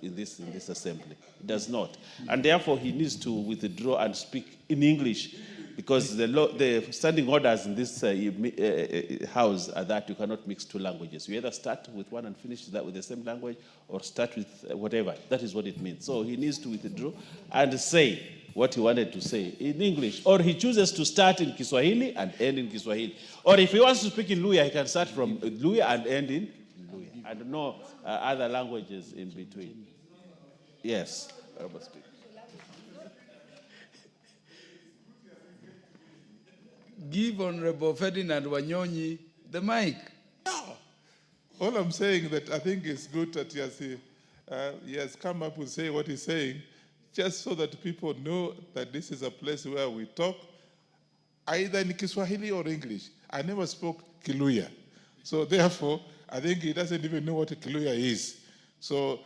in this assembly. It does not, and therefore he needs to withdraw and speak in English, because the standing orders in this house are that you cannot mix two languages. You either start with one and finish that with the same language, or start with whatever. That is what it means. So he needs to withdraw and say what he wanted to say in English, or he chooses to start in Kiswahili and end in Kiswahili. Or if he wants to speak in Luya, he can start from Luya and end in Luya, and no other languages in between. Yes, I must speak. Give Honorable Ferdinand Wanyonyi the mic. All I'm saying that I think it's good that he has come up with saying what he's saying, just so that people know that this is a place where we talk either in Kiswahili or English. I never spoke Kiluya. So therefore, I think he doesn't even know what Kiluya is. So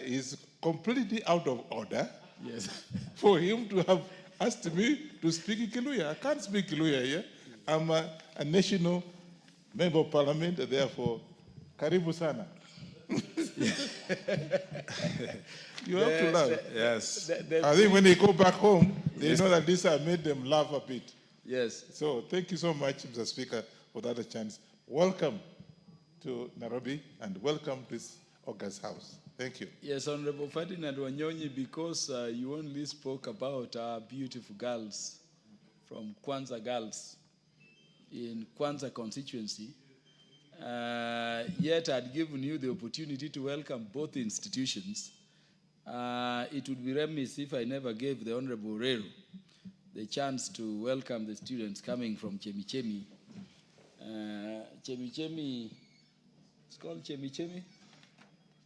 he's completely out of order. Yes. For him to have asked me to speak Kiluya. I can't speak Kiluya here. I'm a national member of Parliament, and therefore, karibu sana. You have to laugh. Yes. I think when they go back home, they know that this has made them laugh a bit. Yes. So thank you so much, Mr. Speaker, for that chance. Welcome to Nairobi, and welcome to this August House. Thank you. Yes, Honorable Ferdinand Wanyonyi, because you only spoke about our beautiful girls from Kwanzaa girls in Kwanzaa constituency, yet I'd given you the opportunity to welcome both institutions. It would be remiss if I never gave the Honorable Reru the chance to welcome the students coming from Chemichemi. Chemichemi, it's called Chemichemi?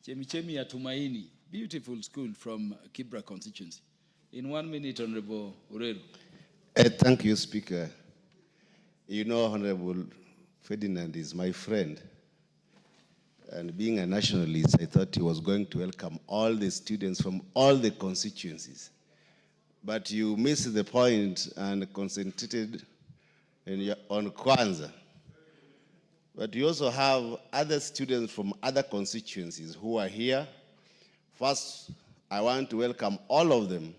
Chemichemi ya Tumaini, beautiful school from Kibra constituency. In 1 minute, Honorable Reru. Thank you, Speaker. You know, Honorable Ferdinand is my friend. and being a nationalist, I thought he was going to welcome all the students from all the constituencies. But you missed the point and concentrated on Kwanza. But you also have other students from other constituencies who are here. First, I want to welcome all of them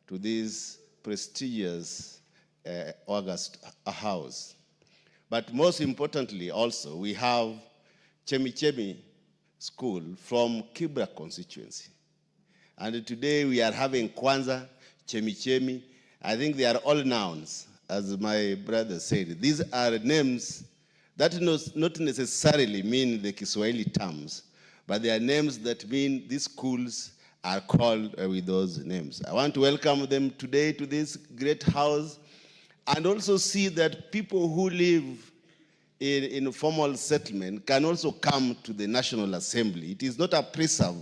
to this prestigious August House. But most importantly also, we have Chemichemi School from Kibra constituency. And today we are having Kwanza, Chemichemi. I think they are all nouns, as my brother said. These are names that not necessarily mean the Kiswahili terms, but they are names that mean these schools are called with those names. I want to welcome them today to this great house and also see that people who live in formal settlement can also come to the National Assembly. It is not a preserve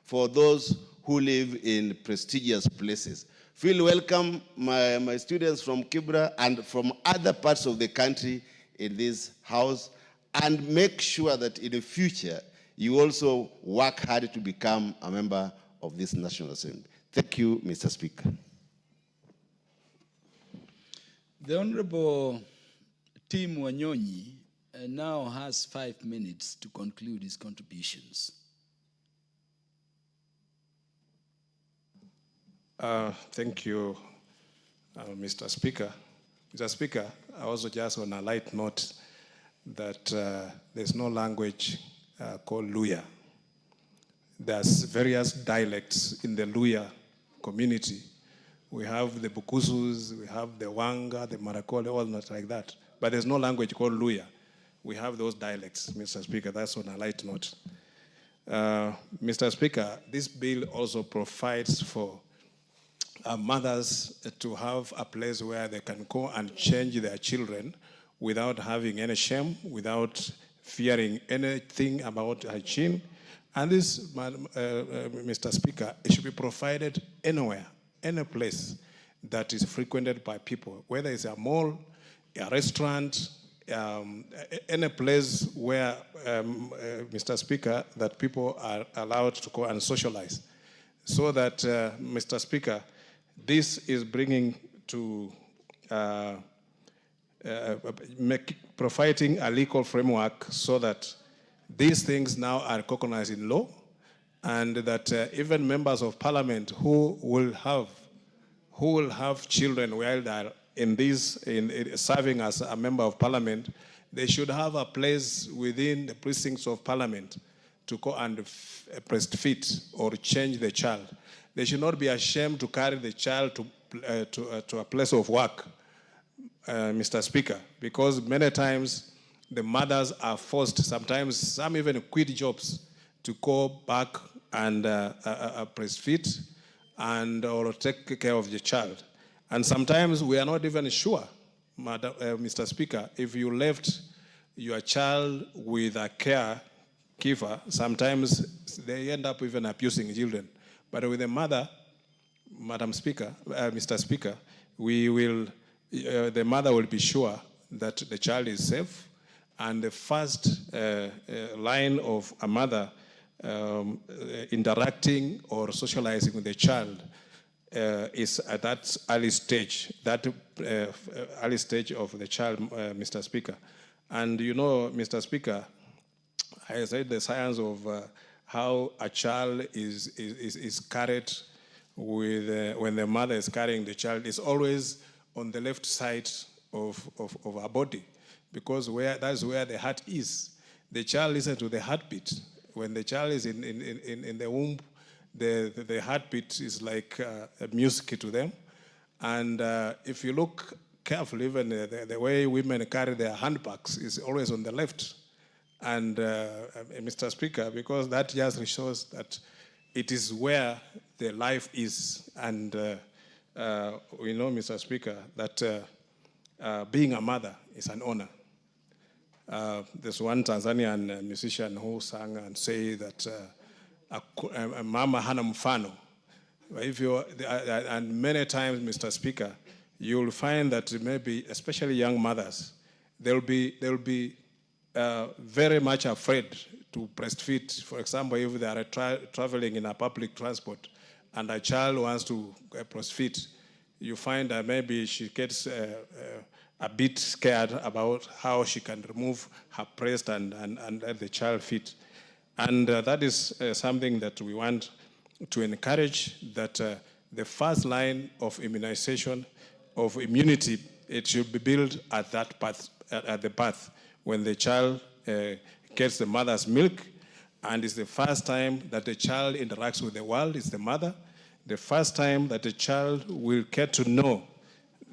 for those who live in prestigious places. Feel welcome, my students from Kibra and from other parts of the country in this house, and make sure that in the future you also work hard to become a member of this National Assembly. Thank you, Mr. Speaker. The Honorable Tim Wanyonyi now has 5 minutes to conclude his contributions. Thank you, Mr. Speaker. Mr. Speaker, I also just on a light note that there's no language called Luya. There's various dialects in the Luya community. We have the Bukusus, we have the Wanga, the Marakole, all not like that. But there's no language called Luya. We have those dialects, Mr. Speaker. That's on a light note. Mr. Speaker, this bill also provides for mothers to have a place where they can go and change their children without having any shame, without fearing anything about hygiene. And this, Mr. Speaker, it should be provided anywhere, any place that is frequented by people, whether it's a mall, a restaurant, any place where, Mr. Speaker, that people are allowed to go and socialize. So that, Mr. Speaker, this is bringing to providing a legal framework so that these things now are recognized in law, and that even members of parliament who will have children while they are in serving as a member of parliament, they should have a place within the precincts of parliament to go and breastfeed or change the child. They should not be ashamed to carry the child to a place of work, Mr. Speaker, because many times the mothers are forced, sometimes some even quit jobs to go back and breastfeed and or take care of the child. And sometimes we are not even sure, Mr. Speaker, if you left your child with a caregiver, sometimes they end up even abusing children. But with the mother, Madam Speaker, Mr. Speaker, the mother will be sure that the child is safe, and the first line of a mother interacting or socializing with the child is at that early stage, early stage of the child, Mr. Speaker. And you know, Mr. Speaker, I said the science of how a child is carried with, when the mother is carrying the child, is always on the left side of our body, because that's where the heart is. The child listens to the heartbeat. When the child is in the womb, the heartbeat is like music to them. And if you look carefully, even the way women carry their handbags is always on the left. And Mr. Speaker, because that just shows that it is where the life is. And we know, Mr. Speaker, that being a mother is an honor. There's one Tanzanian musician who sang and say that mama hana mfano. And many times, Mr. Speaker, you'll find that maybe, especially young mothers, they'll be very much afraid to breastfeed. For example, if they are traveling in a public transport and a child wants to breastfeed, you find that maybe she gets a bit scared about how she can remove her breast and let the child feed. And that is something that we want to encourage, that the first line of immunization, of immunity, it should be built at that birth, at the birth, when the child gets the mother's milk, and it's the first time that the child interacts with the world is the mother. The first time that the child will get to know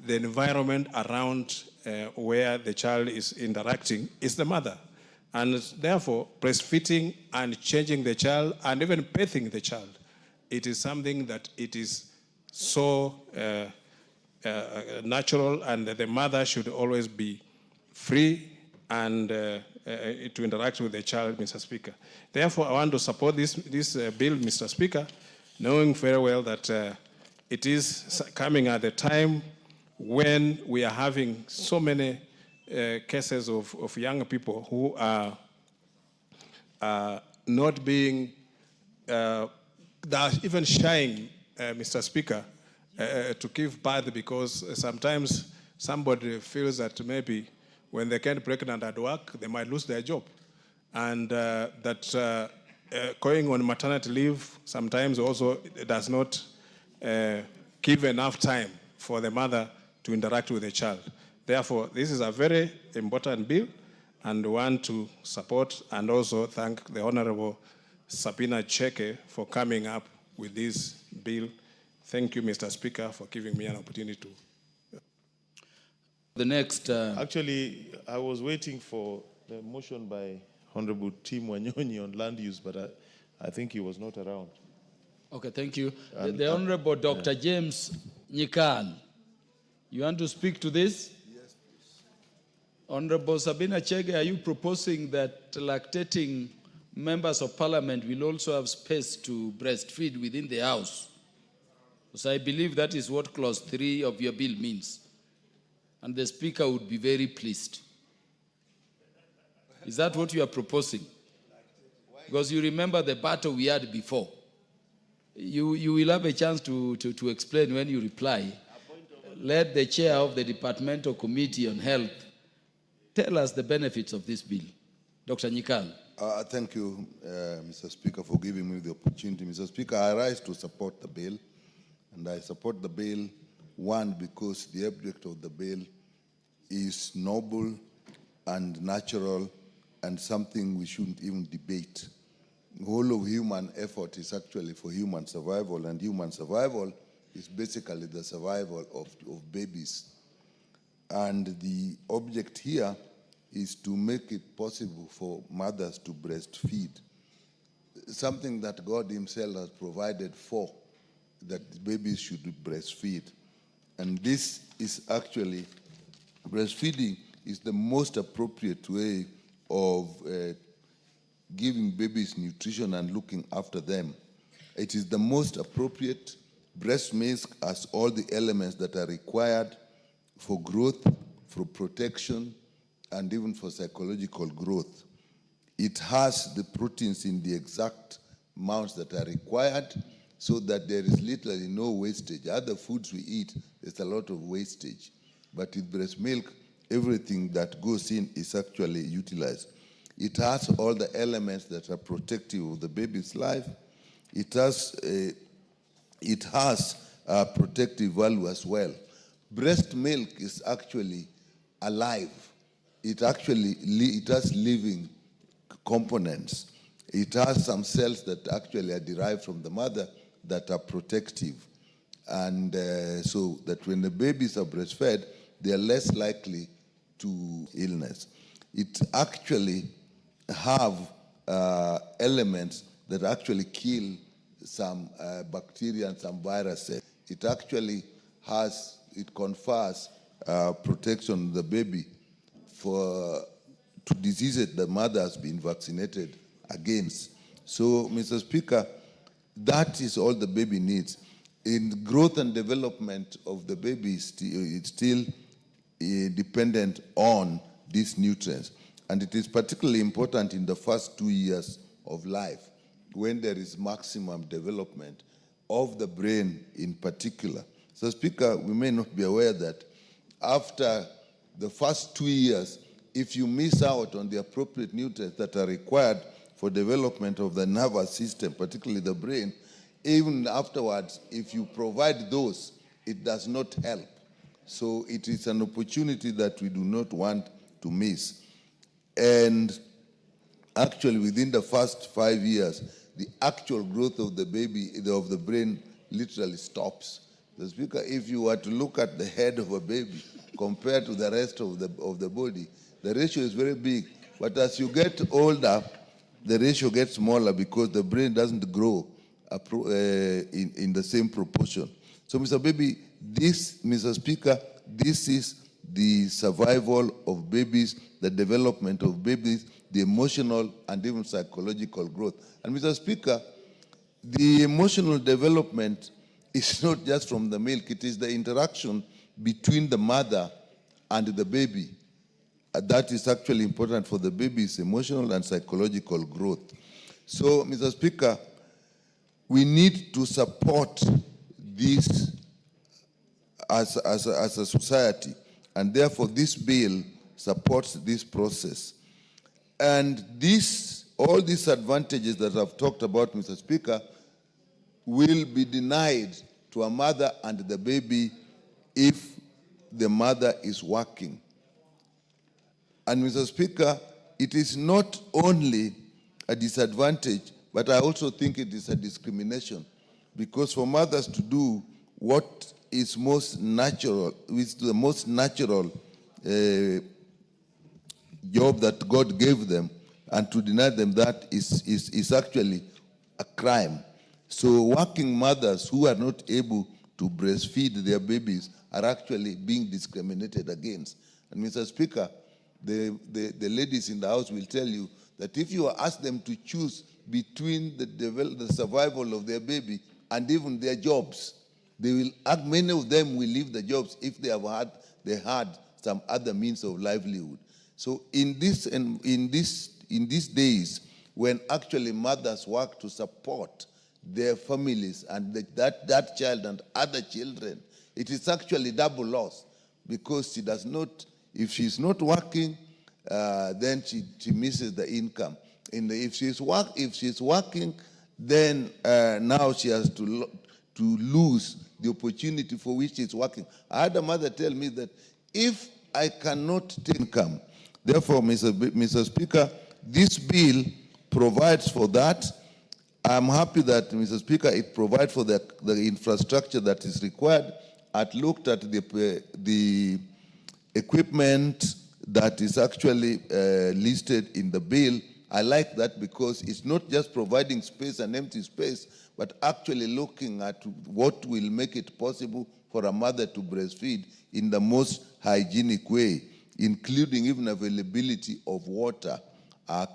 the environment around where the child is interacting is the mother. And therefore, breastfeeding and changing the child and even bathing the child, it is something that it is so natural, and the mother should always be free and to interact with the child, Mr. Speaker. Therefore, I want to support this bill, Mr. Speaker, knowing very well that it is coming at a time when we are having so many cases of young people who are not being, they are even shying, Mr. Speaker, to give birth, because sometimes somebody feels that maybe when they get pregnant at work, they might lose their job. And that going on maternity leave sometimes also does not give enough time for the mother to interact with the child. Therefore, this is a very important bill, and we want to support and also thank the Honorable Sabina Chege for coming up with this bill. Thank you, Mr. Speaker, for giving me an opportunity to. The next... Actually, I was waiting for the motion by Honorable Tim Wanyonyi on land use, but I think he was not around. Okay, thank you. The Honorable Dr. James Nyikal, you want to speak to this? Yes, please. Honorable Sabina Chege, are you proposing that lactating members of parliament will also have space to breastfeed within the house? Because I believe that is what clause 3 of your bill means. And the speaker would be very pleased. Is that what you are proposing? Because you remember the battle we had before. You will have a chance to explain when you reply. Let the chair of the Departmental Committee on Health tell us the benefits of this bill. Dr. Nyikal. Thank you, Mr. Speaker, for giving me the opportunity. Mr. Speaker, I rise to support the bill. And I support the bill, one, because the object of the bill is noble and natural and something we shouldn't even debate. The whole of human effort is actually for human survival, and human survival is basically the survival of babies. And the object here is to make it possible for mothers to breastfeed, something that God himself has provided for, that babies should breastfeed. And this is actually, breastfeeding is the most appropriate way of giving babies nutrition and looking after them. It is the most appropriate. Breast milk has all the elements that are required for growth, for protection, and even for psychological growth. It has the proteins in the exact amounts that are required, so that there is literally no wastage. Other foods we eat, there's a lot of wastage. But with breast milk, everything that goes in is actually utilized. It has all the elements that are protective of the baby's life. It has a protective value as well. Breast milk is actually alive. It has living components. It has some cells that actually are derived from the mother that are protective. And so that when the babies are breastfed, they are less likely to illness. It actually have elements that actually kill some bacteria and some viruses. It actually has, it confers protection on the baby to diseases the mother has been vaccinated against. So, Mr. Speaker, that is all the baby needs. In growth and development of the baby, it's still dependent on these nutrients. and it is particularly important in the first 2 years of life, when there is maximum development of the brain in particular. So, Speaker, we may not be aware that after the first 2 years, if you miss out on the appropriate nutrients that are required for development of the nervous system, particularly the brain, even afterwards, if you provide those, it does not help. So it is an opportunity that we do not want to miss. And actually, within the first 5 years, the actual growth of the baby, of the brain, literally stops. The Speaker, if you were to look at the head of a baby compared to the rest of the body, the ratio is very big. But as you get older, the ratio gets smaller because the brain doesn't grow in the same proportion. So, Mr. Speaker, this is the survival of babies, the development of babies, the emotional and even psychological growth. And Mr. Speaker, the emotional development is not just from the milk, it is the interaction between the mother and the baby. That is actually important for the baby's emotional and psychological growth. So, Mr. Speaker, we need to support this as a society, and therefore this bill supports this process. And all these advantages that I've talked about, Mr. Speaker, will be denied to a mother and the baby if the mother is working. And Mr. Speaker, it is not only a disadvantage, but I also think it is a discrimination, because for mothers to do what is most natural, is the most natural job that God gave them, and to deny them that is actually a crime. So working mothers who are not able to breastfeed their babies are actually being discriminated against. And Mr. Speaker, the ladies in the house will tell you that if you ask them to choose between the survival of their baby and even their jobs, many of them will leave the jobs if they had some other means of livelihood. So in these days, when actually mothers work to support their families and that child and other children, it is actually double loss, because she does not, if she's not working, then she misses the income. If she's working, then now she has to lose the opportunity for which she's working. I had a mother tell me that if I cannot take income, therefore, Mr. Speaker, this bill provides for that. I'm happy that, Mr. Speaker, it provides for the infrastructure that is required. I've looked at the equipment that is actually listed in the bill. I like that because it's not just providing space and empty space, but actually looking at what will make it possible for a mother to breastfeed in the most hygienic way, including even availability of water,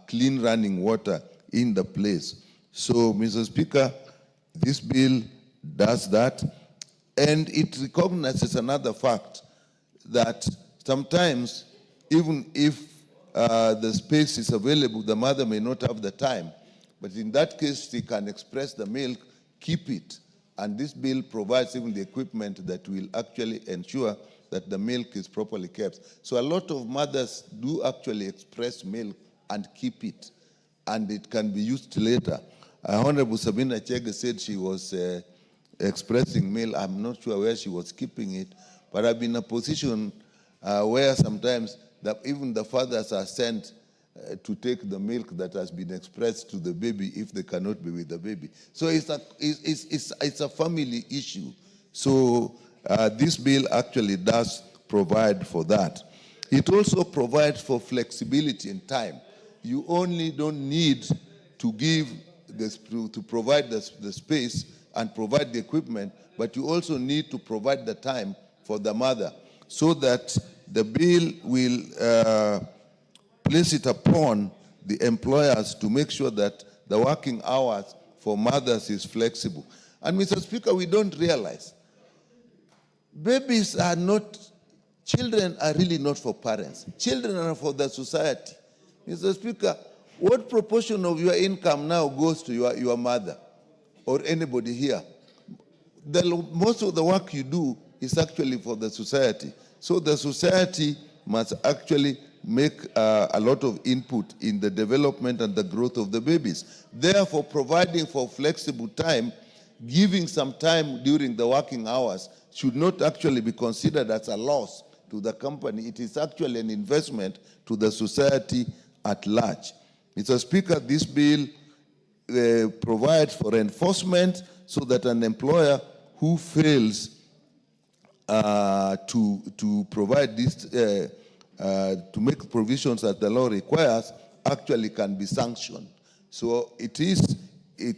clean running water in the place. So, Mr. Speaker, this bill does that, and it recognizes another fact, that sometimes, even if the space is available, the mother may not have the time, but in that case, she can express the milk, keep it, and this bill provides even the equipment that will actually ensure that the milk is properly kept. So a lot of mothers do actually express milk and keep it, and it can be used later. Honorable Sabina Chege said she was expressing milk. I'm not sure where she was keeping it, but I've been in a position where sometimes even the fathers are sent to take the milk that has been expressed to the baby if they cannot be with the baby. So it's a family issue. So this bill actually does provide for that. It also provides for flexibility in time. You only don't need to give to provide the space and provide the equipment, but you also need to provide the time for the mother, so that the bill will place it upon the employers to make sure that the working hours for mothers is flexible. And Mr. Speaker, we don't realize children are really not for parents. Children are for the society. Mr. Speaker, what proportion of your income now goes to your mother or anybody here? Most of the work you do is actually for the society. So the society must actually make a lot of input in the development and the growth of the babies. Therefore, providing for flexible time, giving some time during the working hours should not actually be considered as a loss to the company. It is actually an investment to the society at large. Mr. Speaker, this bill provides for enforcement so that an employer who fails to provide this, to make provisions that the law requires, actually can be sanctioned. So it is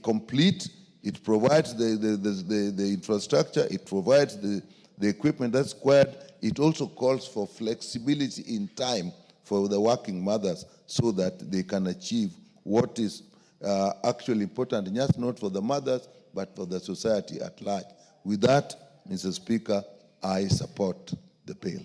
complete. It provides the infrastructure. It provides the equipment that's required. It also calls for flexibility in time for the working mothers so that they can achieve what is actually important, just not for the mothers, but for the society at large. With that, Mr. Speaker, I support the bill.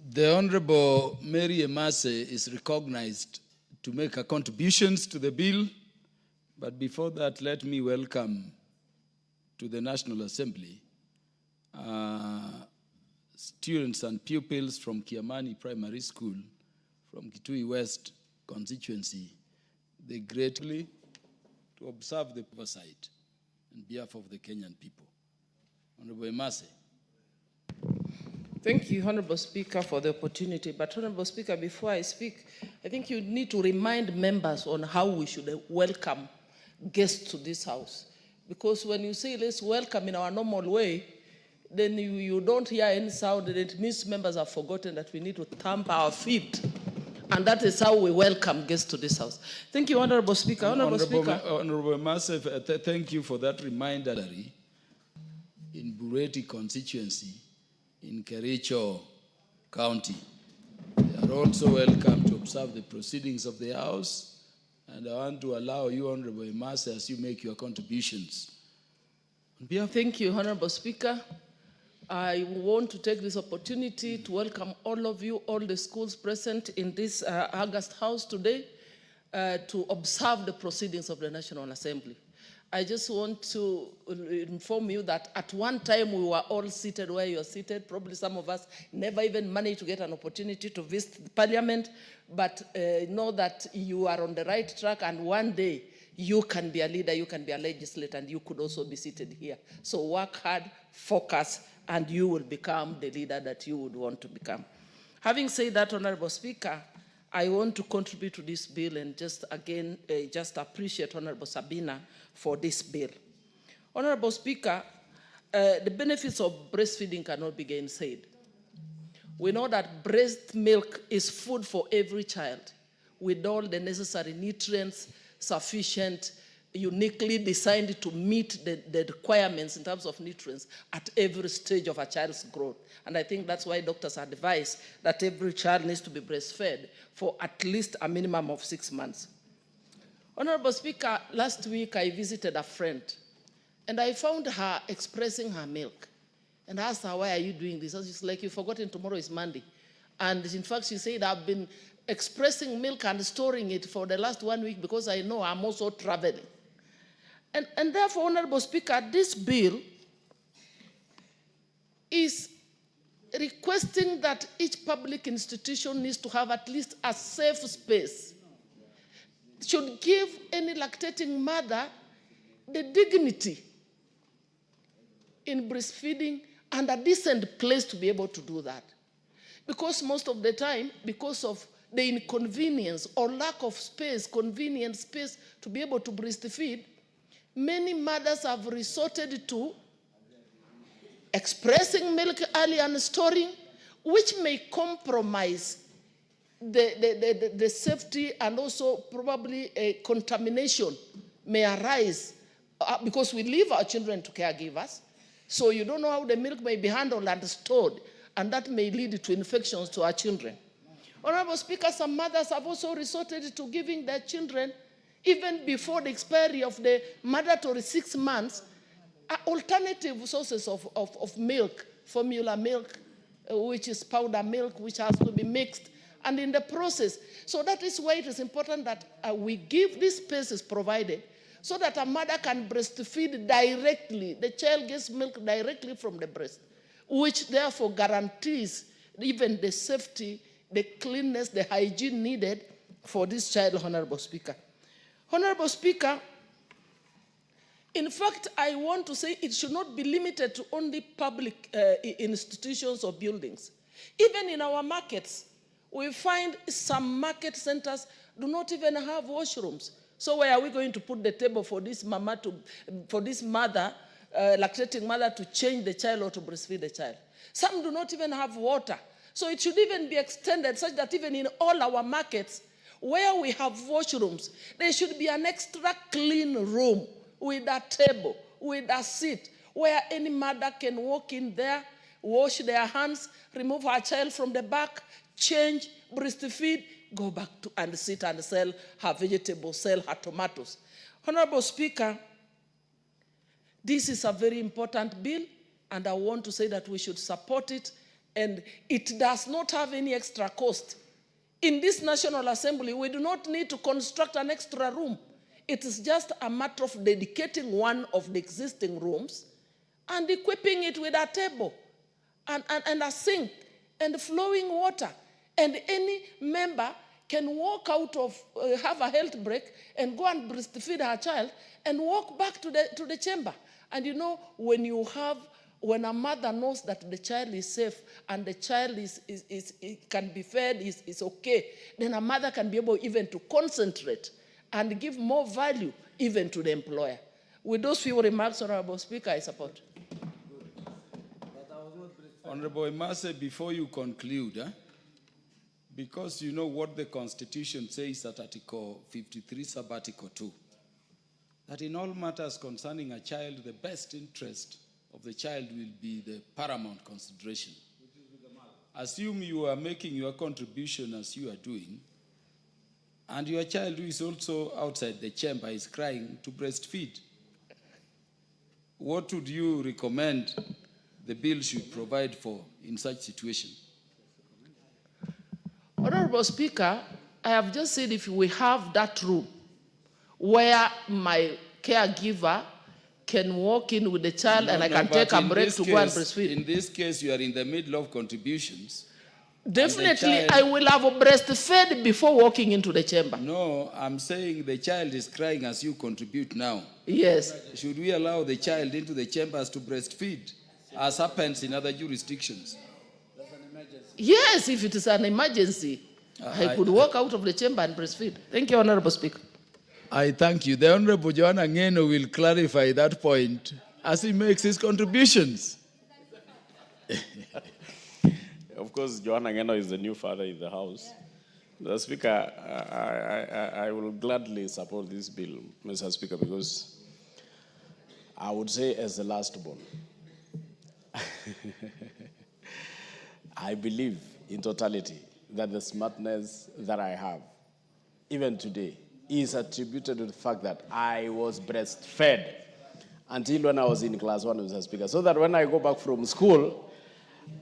The Honorable Mary Emase is recognized to make her contributions to the bill. But before that, let me welcome to the National Assembly students and pupils from Kiamani Primary School, from Kitui West constituency. They greatly to observe the oversight on behalf of the Kenyan people. Honorable Emase. Thank you, Honorable Speaker, for the opportunity. But Honorable Speaker, before I speak, I think you need to remind members on how we should welcome guests to this house. Because when you say let's welcome in our normal way, then you don't hear any sound, and it means members have forgotten that we need to thump our feet. And that is how we welcome guests to this house. Thank you, Honorable Speaker. Honorable Speaker. Honorable Emase, thank you for that reminder. In Bureti constituency, in Kericho County, they are also welcome to observe the proceedings of the House. And I want to allow you, Honorable Emase, as you make your contributions. Thank you, Honorable Speaker. I want to take this opportunity to welcome all of you, all the schools present in this August House today, to observe the proceedings of the National Assembly. I just want to inform you that at one time we were all seated where you are seated. Probably some of us never even managed to get an opportunity to visit the Parliament, but know that you are on the right track, and one day you can be a leader, you can be a legislator, and you could also be seated here. So work hard, focus, and you will become the leader that you would want to become. Having said that, Honorable Speaker, I want to contribute to this bill and just again, just appreciate Honorable Sabina for this bill. Honorable Speaker, the benefits of breastfeeding cannot be gainsaid. We know that breast milk is food for every child with all the necessary nutrients, sufficient, uniquely designed to meet the requirements in terms of nutrients at every stage of a child's growth. And I think that's why doctors advise that every child needs to be breastfed for at least a minimum of 6 months. Honorable Speaker, last week I visited a friend and I found her expressing her milk. And I asked her, why are you doing this? And she's like, you've forgotten tomorrow is Monday. And in fact, she said, I've been expressing milk and storing it for the last 1 week because I know I'm also traveling. And therefore, Honorable Speaker, this bill is requesting that each public institution needs to have at least a safe space. Should give any lactating mother the dignity in breastfeeding and a decent place to be able to do that. Because most of the time, because of the inconvenience or lack of space, convenient space to be able to breastfeed, many mothers have resorted to expressing milk early and storing, which may compromise the safety, and also probably a contamination may arise because we leave our children to caregivers. So you don't know how the milk may be handled and stored, and that may lead to infections to our children. Honorable Speaker, some mothers have also resorted to giving their children, even before the expiry of the mandatory 6 months, alternative sources of milk, formula milk, which is powder milk, which has to be mixed, and in the process. So that is why it is important that we give these spaces provided so that a mother can breastfeed directly. The child gets milk directly from the breast, which therefore guarantees even the safety, the cleanness, the hygiene needed for this child, Honorable Speaker. Honorable Speaker, in fact, I want to say it should not be limited to only public institutions or buildings. Even in our markets, we find some market centers do not even have washrooms. So where are we going to put the table for this mama for this mother, lactating mother, to change the child or to breastfeed the child? Some do not even have water. So it should even be extended such that even in all our markets where we have washrooms, there should be an extra clean room with a table, with a seat, where any mother can walk in there, wash their hands, remove her child from the back, change, breastfeed, go back to and sit and sell her vegetables, sell her tomatoes. Honorable Speaker, this is a very important bill, and I want to say that we should support it, and it does not have any extra cost. In this National Assembly, we do not need to construct an extra room. It is just a matter of dedicating one of the existing rooms and equipping it with a table and a sink and flowing water. And any member can walk out of, have a health break and go and breastfeed her child and walk back to the chamber. And you know, when a mother knows that the child is safe and the child can be fed, is okay, then a mother can be able even to concentrate and give more value even to the employer. With those few remarks, Honorable Speaker, I support. Honorable Emase, before you conclude, because you know what the Constitution says at Article 53, sub-Article 2, that in all matters concerning a child, the best interest of the child will be the paramount consideration. Assume you are making your contribution as you are doing, and your child who is also outside the chamber is crying to breastfeed. What would you recommend the bill should provide for in such situation? Honorable Speaker, I have just said if we have that room where my caregiver can walk in with the child and I can take a break to go and breastfeed. In this case, you are in the middle of contributions. Definitely, I will have a breastfed before walking into the chamber. No, I'm saying the child is crying as you contribute now. Yes. Should we allow the child into the chambers to breastfeed, as happens in other jurisdictions? Yes, if it is an emergency, I could walk out of the chamber and breastfeed. Thank you, Honorable Speaker. I thank you. The Honorable Joanna Ngeno will clarify that point as he makes his contributions. Of course, Joanna Ngeno is the new father in the House. The Speaker, I will gladly support this bill, Mr. Speaker, because I would say as the last born, I believe in totality that the smartness that I have, even today, is attributed to the fact that I was breastfed until when I was in class 1, Mr. Speaker, so that when I go back from school,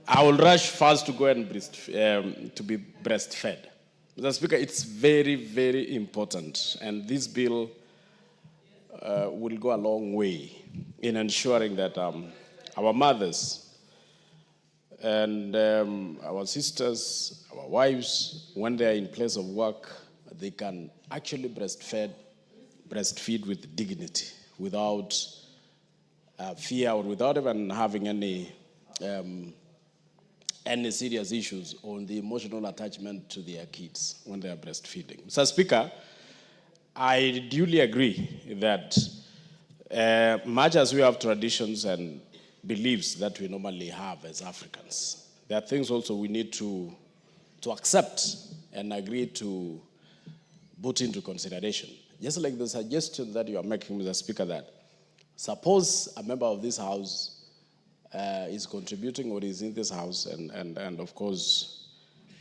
I will rush first to go and to be breastfed. Mr. Speaker, it's very, very important, and this bill will go a long way in ensuring that our mothers and our sisters, our wives, when they are in place of work, they can actually breastfeed with dignity, without fear or without even having any serious issues on the emotional attachment to their kids when they are breastfeeding. Mr. Speaker, I duly agree that much as we have traditions and beliefs that we normally have as Africans, there are things also we need to accept and agree to put into consideration. Just like the suggestion that you are making, Mr. Speaker, that suppose a member of this House is contributing or is in this House and of course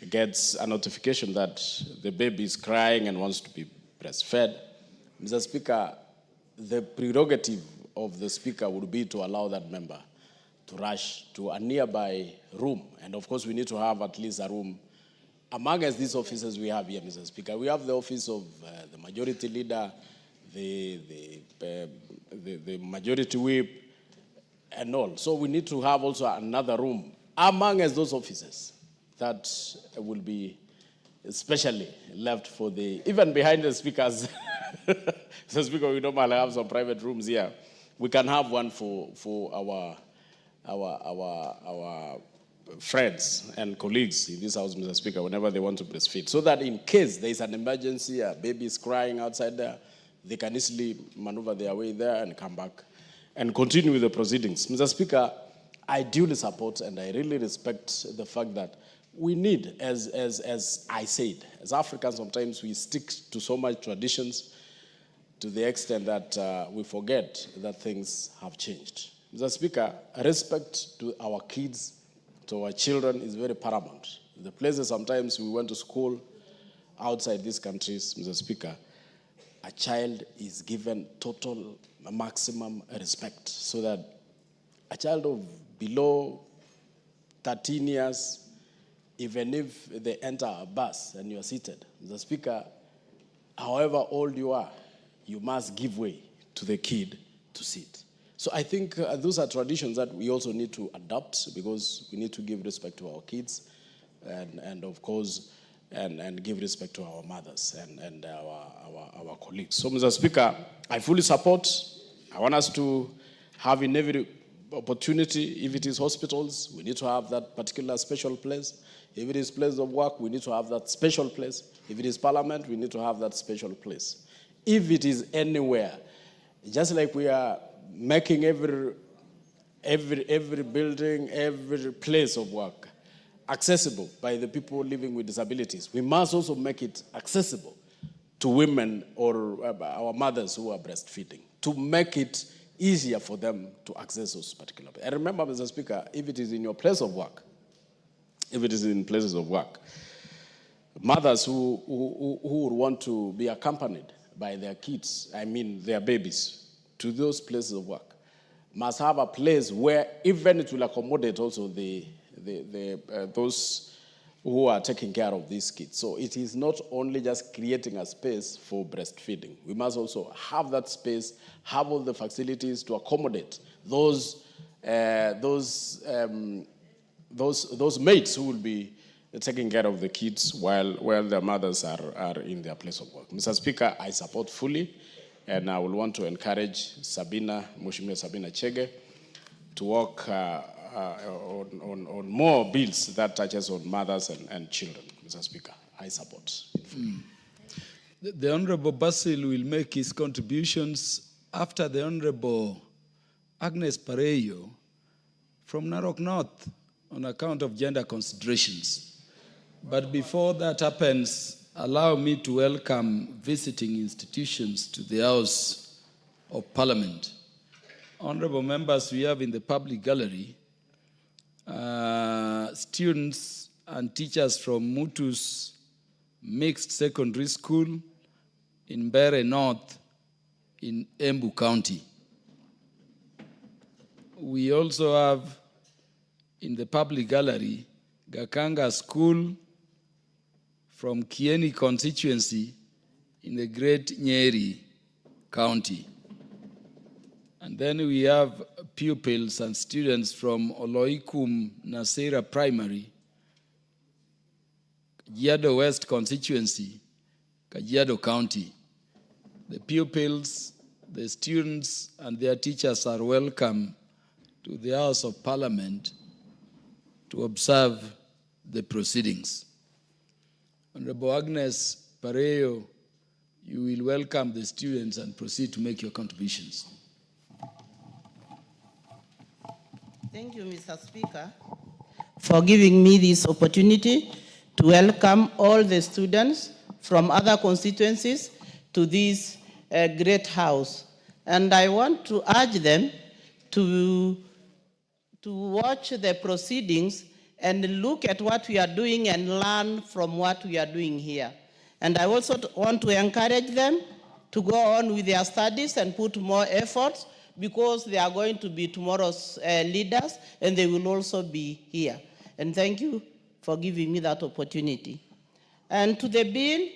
gets a notification that the baby is crying and wants to be breastfed. Mr. Speaker, the prerogative of the Speaker would be to allow that member rush to a nearby room. And of course, we need to have at least a room. Amongst these offices we have here, Mr. Speaker, we have the office of the majority leader, the majority whip, and all. So we need to have also another room amongst those offices that will be especially left for the, even behind the speakers. Mr. Speaker, we normally have some private rooms here. We can have one for our friends and colleagues in this house, Mr. Speaker, whenever they want to breastfeed, so that in case there is an emergency, a baby is crying outside there, they can easily maneuver their way there and come back and continue with the proceedings. Mr. Speaker, I duly support and I really respect the fact that we need, as I said, as Africans, sometimes we stick to so much traditions to the extent that we forget that things have changed. Mr. Speaker, respect to our kids, to our children is very paramount. The places sometimes we went to school outside these countries, Mr. Speaker, a child is given total maximum respect, so that a child of below 13 years, even if they enter a bus and you are seated, Mr. Speaker, however old you are, you must give way to the kid to sit. So I think those are traditions that we also need to adopt, because we need to give respect to our kids and of course, and give respect to our mothers and our colleagues. So, Mr. Speaker, I fully support. I want us to have in every opportunity, if it is hospitals, we need to have that particular special place. If it is place of work, we need to have that special place. If it is parliament, we need to have that special place. If it is anywhere, just like we are making every building, every place of work accessible by the people living with disabilities, we must also make it accessible to women or our mothers who are breastfeeding, to make it easier for them to access those particular. And remember, Mr. Speaker, if it is in your place of work, if it is in places of work, mothers who would want to be accompanied by their kids, I mean their babies, to those places of work, must have a place where even it will accommodate also those who are taking care of these kids. So it is not only just creating a space for breastfeeding. We must also have that space, have all the facilities to accommodate those mates who will be taking care of the kids while their mothers are in their place of work. Mr. Speaker, I support fully, and I will want to encourage Mheshimiwa Sabina Chege, to work on more bills that touches on mothers and children. Mr. Speaker, I support. The Honorable Basil will make his contributions after the Honorable Agnes Pareyo from Narok North on account of gender considerations. But before that happens, allow me to welcome visiting institutions to the House of Parliament. Honorable members, we have in the public gallery students and teachers from Mutus Mixed Secondary School in Mbeere North in Embu County. We also have in the public gallery Gakanga School from Kieni constituency in the Great Nyeri County. And then we have pupils and students from Oloikum Nasera Primary, Kajiado West constituency, Kajiado County. The pupils, the students, and their teachers are welcome to the House of Parliament to observe the proceedings. Honorable Agnes Pareyo, you will welcome the students and proceed to make your contributions. Thank you, Mr. Speaker, for giving me this opportunity to welcome all the students from other constituencies to this great house. And I want to urge them to watch the proceedings and look at what we are doing and learn from what we are doing here. And I also want to encourage them to go on with their studies and put more effort, because they are going to be tomorrow's leaders, and they will also be here. And thank you for giving me that opportunity. And to the bill,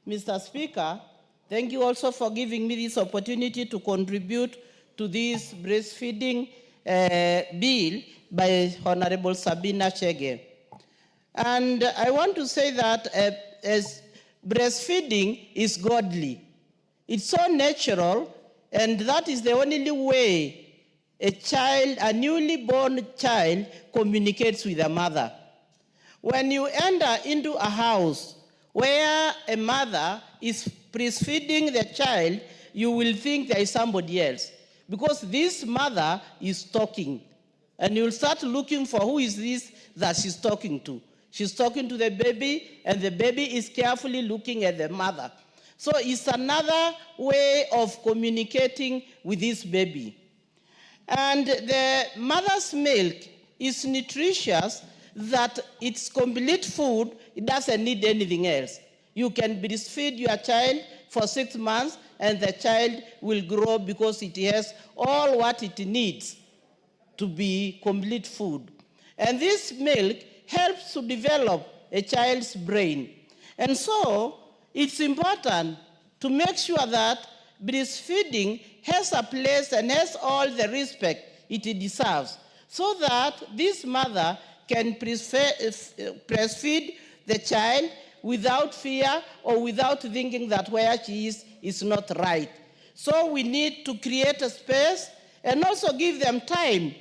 Mr. Speaker, thank you also for giving me this opportunity to contribute to this breastfeeding bill by Honorable Sabina Chege. And I want to say that as breastfeeding is godly. It's so natural, and that is the only way a newly born child communicates with a mother. When you enter into a house where a mother is breastfeeding the child, you will think there is somebody else, because this mother is talking. And you'll start looking for who is this that she's talking to. She's talking to the baby, and the baby is carefully looking at the mother. So it's another way of communicating with this baby. And the mother's milk is nutritious, that it's complete food. It doesn't need anything else. You can breastfeed your child for 6 months, and the child will grow because it has all what it needs to be complete food. And this milk helps to develop a child's brain. And so it's important to make sure that breastfeeding has a place and has all the respect it deserves, so that this mother can breastfeed the child without fear or without thinking that where she is not right. So we need to create a space and also give them time,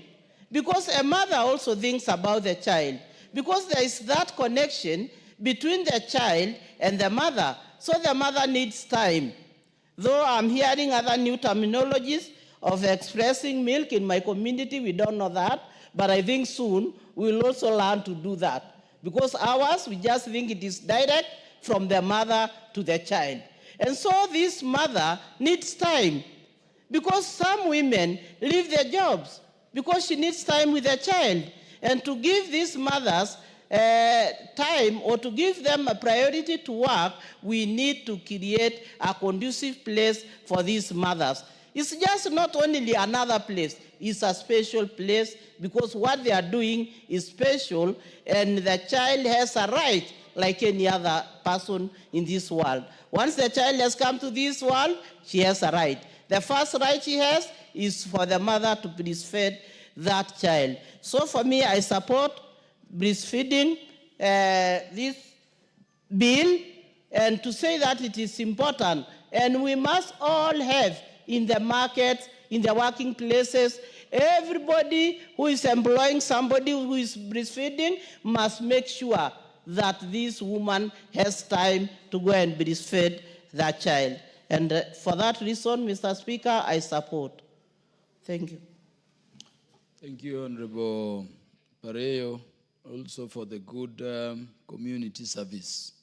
because a mother also thinks about the child, because there is that connection between the child and the mother. So the mother needs time. Though I'm hearing other new terminologies of expressing milk in my community, we don't know that, but I think soon we'll also learn to do that. Because ours, we just think it is direct from the mother to the child. And so this mother needs time, because some women leave their jobs because she needs time with the child. And to give these mothers time, or to give them a priority to work, we need to create a conducive place for these mothers. It's just not only another place, it's a special place, because what they are doing is special, and the child has a right like any other person in this world. Once the child has come to this world, she has a right. The first right she has is for the mother to breastfeed that child. So for me, I support breastfeeding this bill, and to say that it is important, and we must all have in the markets, in the working places, everybody who is employing somebody who is breastfeeding must make sure that this woman has time to go and breastfeed that child. And for that reason, Mr. Speaker, I support. Thank you. Thank you, Honorable Pareo, also for the good community service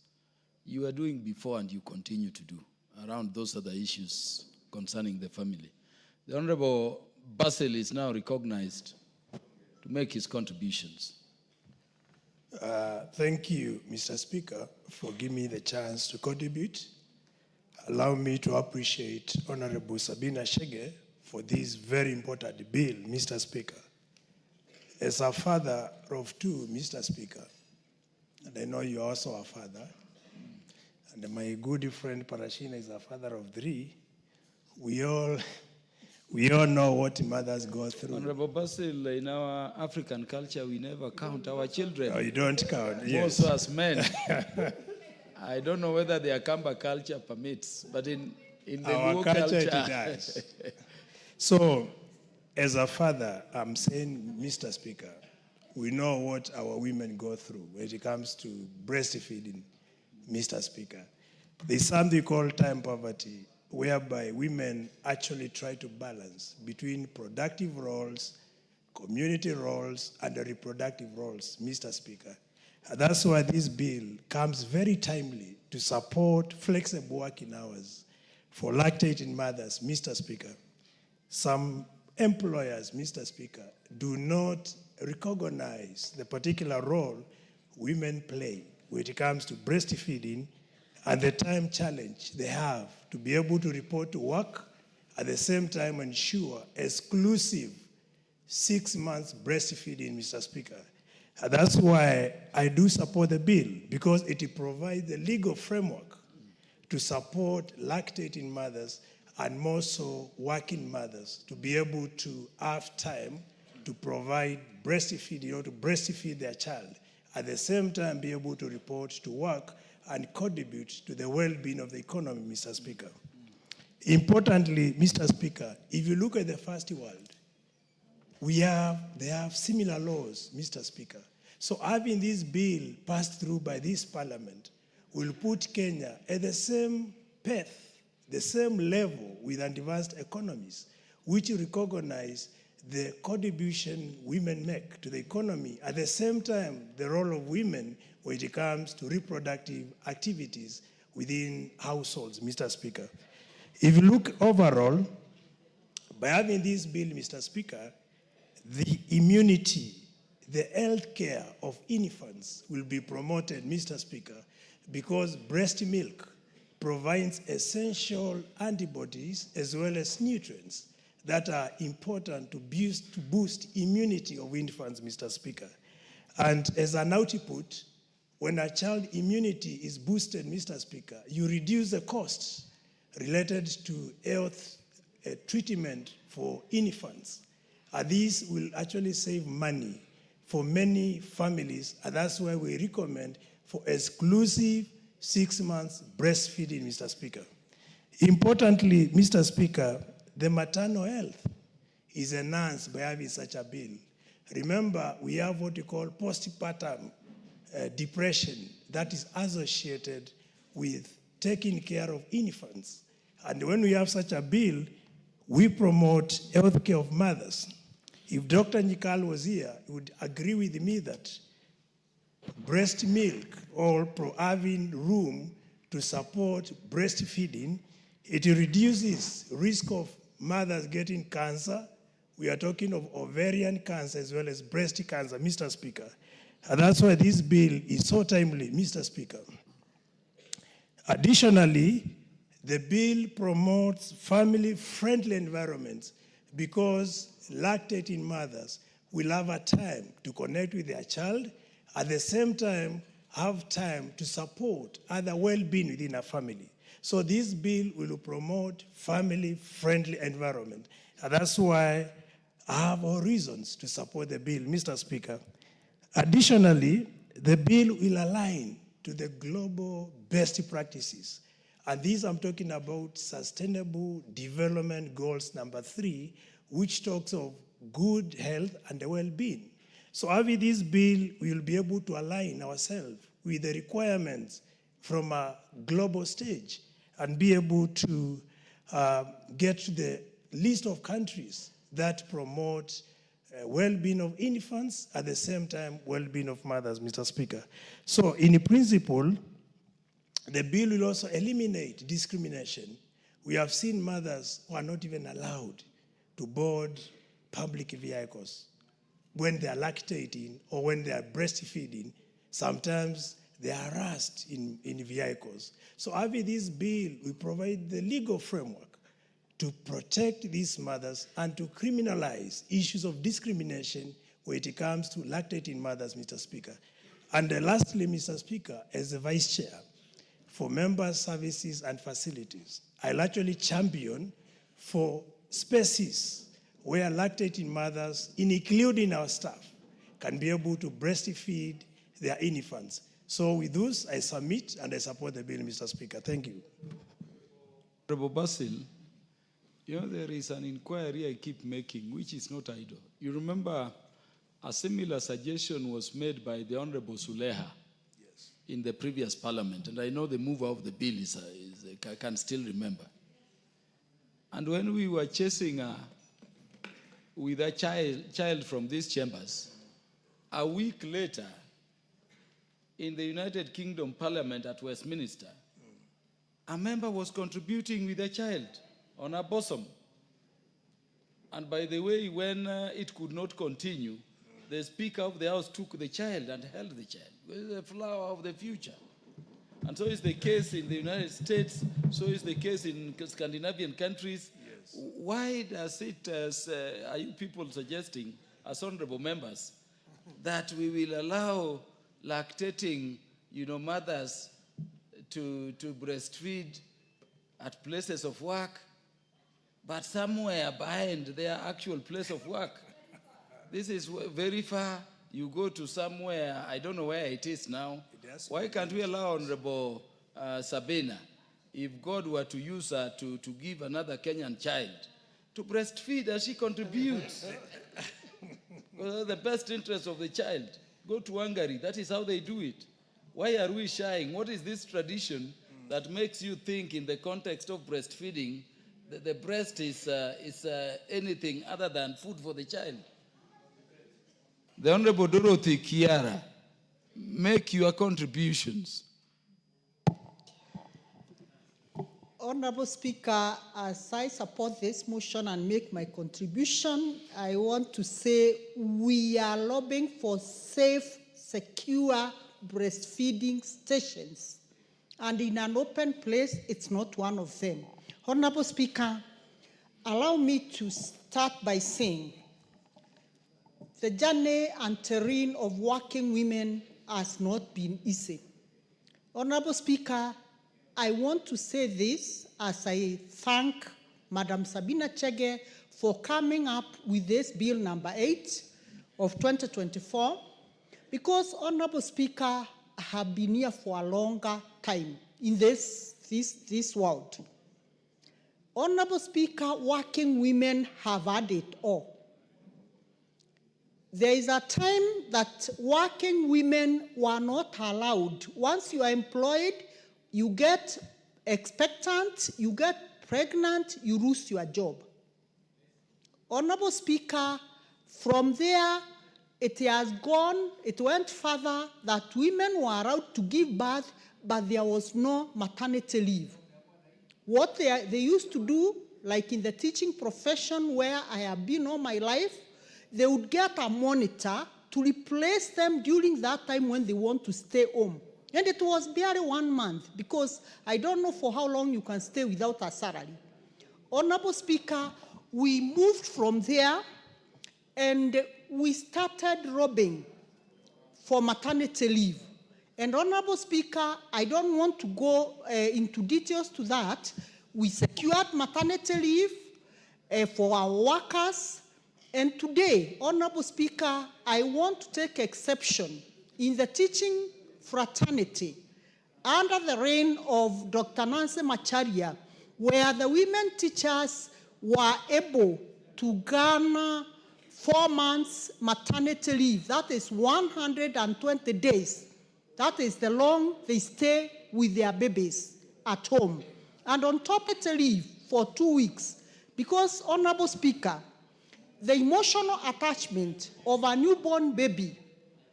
you are doing before and you continue to do around those other issues concerning the family. The Honorable Basil is now recognized to make his contributions. Thank you, Mr. Speaker, for giving me the chance to contribute. Allow me to appreciate Honorable Sabina Chege for this very important bill, Mr. Speaker. As a father of two, Mr. Speaker, and I know you're also a father, and my good friend Parashina is a father of three, we all know what mothers go through. Honorable Basil, in our African culture, we never count our children. No, you don't count, yes. Also as men. I don't know whether the Akamba culture permits, but in the our Luo culture, it does. So, as a father, I'm saying, Mr. Speaker, we know what our women go through when it comes to breastfeeding, Mr. Speaker. There's something called time poverty, whereby women actually try to balance between productive roles, community roles, and the reproductive roles, Mr. Speaker. And that's why this bill comes very timely to support flexible working hours for lactating mothers, Mr. Speaker. Some employers, Mr. Speaker, do not recognize the particular role women play when it comes to breastfeeding and the time challenge they have to be able to report to work At the same time, ensure exclusive 6 months breastfeeding, Mr. Speaker. And that's why I do support the bill, because it provides the legal framework to support lactating mothers and more so working mothers to be able to have time to provide breastfeeding or to breastfeed their child. At the same time, be able to report to work and contribute to the well-being of the economy, Mr. Speaker. Importantly, Mr. Speaker, if you look at the first world, they have similar laws, Mr. Speaker. So having this bill passed through by this parliament will put Kenya at the same path, the same level with advanced economies, which recognize the contribution women make to the economy. At the same time, the role of women when it comes to reproductive activities within households, Mr. Speaker. If you look overall, by having this bill, Mr. Speaker, the immunity, the health care of infants will be promoted, Mr. Speaker, because breast milk provides essential antibodies as well as nutrients that are important to boost immunity of infants, Mr. Speaker. And as an output, when a child immunity is boosted, Mr. Speaker, you reduce the costs related to health treatment for infants. These will actually save money for many families, and that's why we recommend for exclusive 6 months breastfeeding, Mr. Speaker. Importantly, Mr. Speaker, the maternal health is enhanced by having such a bill. Remember, we have what we call postpartum depression that is associated with taking care of infants. And when we have such a bill, we promote health care of mothers. If Dr. Nikal was here, he would agree with me that breast milk or having room to support breastfeeding, it reduces risk of mothers getting cancer. We are talking of ovarian cancer as well as breast cancer, Mr. Speaker. And that's why this bill is so timely, Mr. Speaker. Additionally, the bill promotes family-friendly environments because lactating mothers will have a time to connect with their child, at the same time have time to support other well-being within a family. So this bill will promote family-friendly environment. And that's why I have all reasons to support the bill, Mr. Speaker. Additionally, the bill will align to the global best practices. And these I'm talking about Sustainable Development Goals number 3, which talks of good health and well-being. So having this bill, we will be able to align ourselves with the requirements from a global stage and be able to get to the list of countries that promote well-being of infants, at the same time well-being of mothers, Mr. Speaker. So in principle, the bill will also eliminate discrimination. We have seen mothers who are not even allowed to board public vehicles when they are lactating or when they are breastfeeding. Sometimes they are harassed in vehicles. So having this bill, we provide the legal framework to protect these mothers and to criminalize issues of discrimination when it comes to lactating mothers, Mr. Speaker. And lastly, Mr. Speaker, as the Vice Chair for Member Services and Facilities, I'll actually champion for spaces where lactating mothers, including our staff, can be able to breastfeed their infants. So with this, I submit and I support the bill, Mr. Speaker. Thank you. Honorable Basil, you know, there is an inquiry I keep making, which is not idle. You remember a similar suggestion was made by the Honorable Suleha in the previous parliament, and I know the mover of the bill I can still remember. And when we were chasing with a child from these chambers, a week later, in the United Kingdom Parliament at Westminster, a member was contributing with a child on her bosom. And by the way, when it could not continue, the Speaker of the House took the child and held the child. The flower of the future. And so is the case in the United States, so is the case in Scandinavian countries. Yes. Why does it, are you people suggesting, as honorable members, that we will allow lactating, mothers to breastfeed at places of work, but somewhere behind their actual place of work? This is very far. You go to somewhere, I don't know where it is now. Why can't we allow Honorable Sabina, if God were to use her to give another Kenyan child, to breastfeed as she contributes? Well, the best interest of the child. Go to Hungary, that is how they do it. Why are we shying? What is this tradition that makes you think in the context of breastfeeding that the breast is anything other than food for the child? The Honorable Dorothy Kiara, make your contributions. Honorable Speaker, as I support this motion and make my contribution, I want to say we are lobbying for safe, secure breastfeeding stations. And in an open place, it's not one of them. Honorable Speaker, allow me to start by saying the journey and terrain of working women has not been easy. Honorable Speaker, I want to say this as I thank Madam Sabina Chege for coming up with this bill number 8 of 2024, because, Honorable Speaker, I have been here for a longer time in this world. Honorable Speaker, working women have had it all. There is a time that working women were not allowed. Once you are employed, you get expectant, you get pregnant, you lose your job. Honorable Speaker, from there, it went further that women were allowed to give birth, but there was no maternity leave. What they used to do, like in the teaching profession where I have been all my life, they would get a monitor to replace them during that time when they want to stay home. And it was barely 1 month, because I don't know for how long you can stay without a salary. Honorable Speaker, we moved from there and we started robbing for maternity leave. And Honorable Speaker, I don't want to go into details to that. We secured maternity leave for our workers. And today, Honorable Speaker, I want to take exception in the teaching fraternity under the reign of Dr. Nancy Macharia, where the women teachers were able to garner 4 months maternity leave. That is 120 days. That is the long they stay with their babies at home. And on top of the leave for 2 weeks, because, Honorable Speaker, the emotional attachment of a newborn baby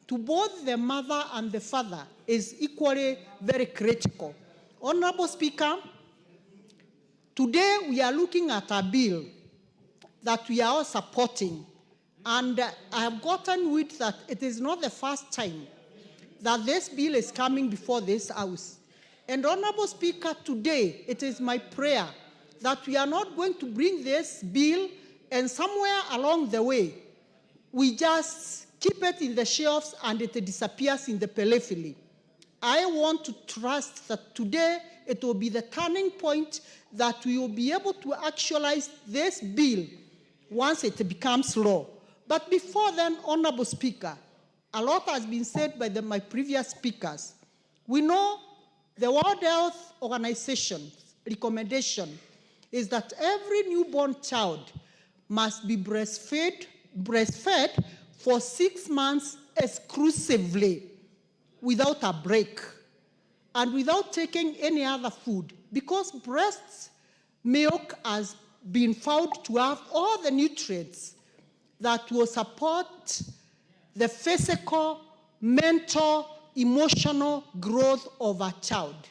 to both the mother and the father is equally very critical. Honorable Speaker, today we are looking at a bill that we are all supporting, and I have gotten word that it is not the first time that this bill is coming before this House. And Honorable Speaker, today it is my prayer that we are not going to bring this bill and somewhere along the way, we just keep it in the shelves and it disappears in the periphery. I want to trust that today it will be the turning point that we will be able to actualize this bill once it becomes law. But before then, Honorable Speaker, a lot has been said by my previous speakers. We know the World Health Organization's recommendation is that every newborn child must be breastfed for 6 months exclusively, without a break, and without taking any other food, because breast milk has been found to have all the nutrients that will support the physical, mental, emotional growth of a child.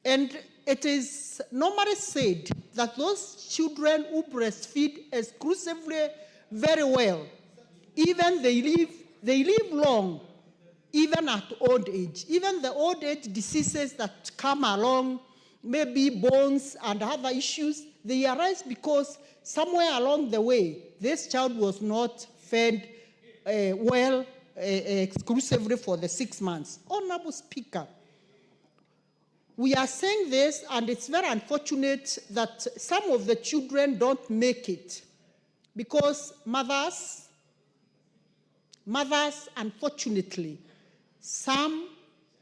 And it is normally said that those children who breastfeed exclusively very well, even they live long, even at old age. Even the old age diseases that come along, maybe bones and other issues, they arise because somewhere along the way, this child was not fed well exclusively for the 6 months. Honorable Speaker, we are saying this, and it's very unfortunate that some of the children don't make it because mothers, unfortunately, some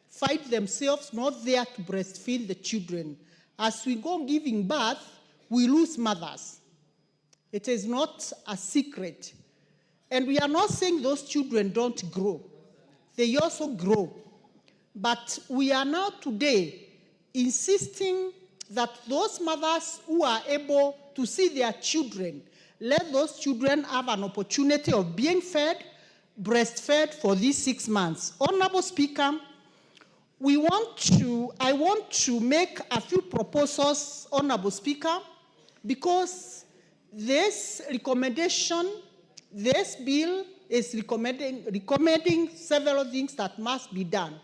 find themselves not there to breastfeed the children. As we go giving birth, we lose mothers. It is not a secret. And we are not saying those children don't grow. They also grow. But we are now today insisting that those mothers who are able to see their children, let those children have an opportunity of being fed, breastfed for these 6 months. Honorable Speaker, I want to make a few proposals, Honorable Speaker, because this recommendation, this bill is recommending several things that must be done.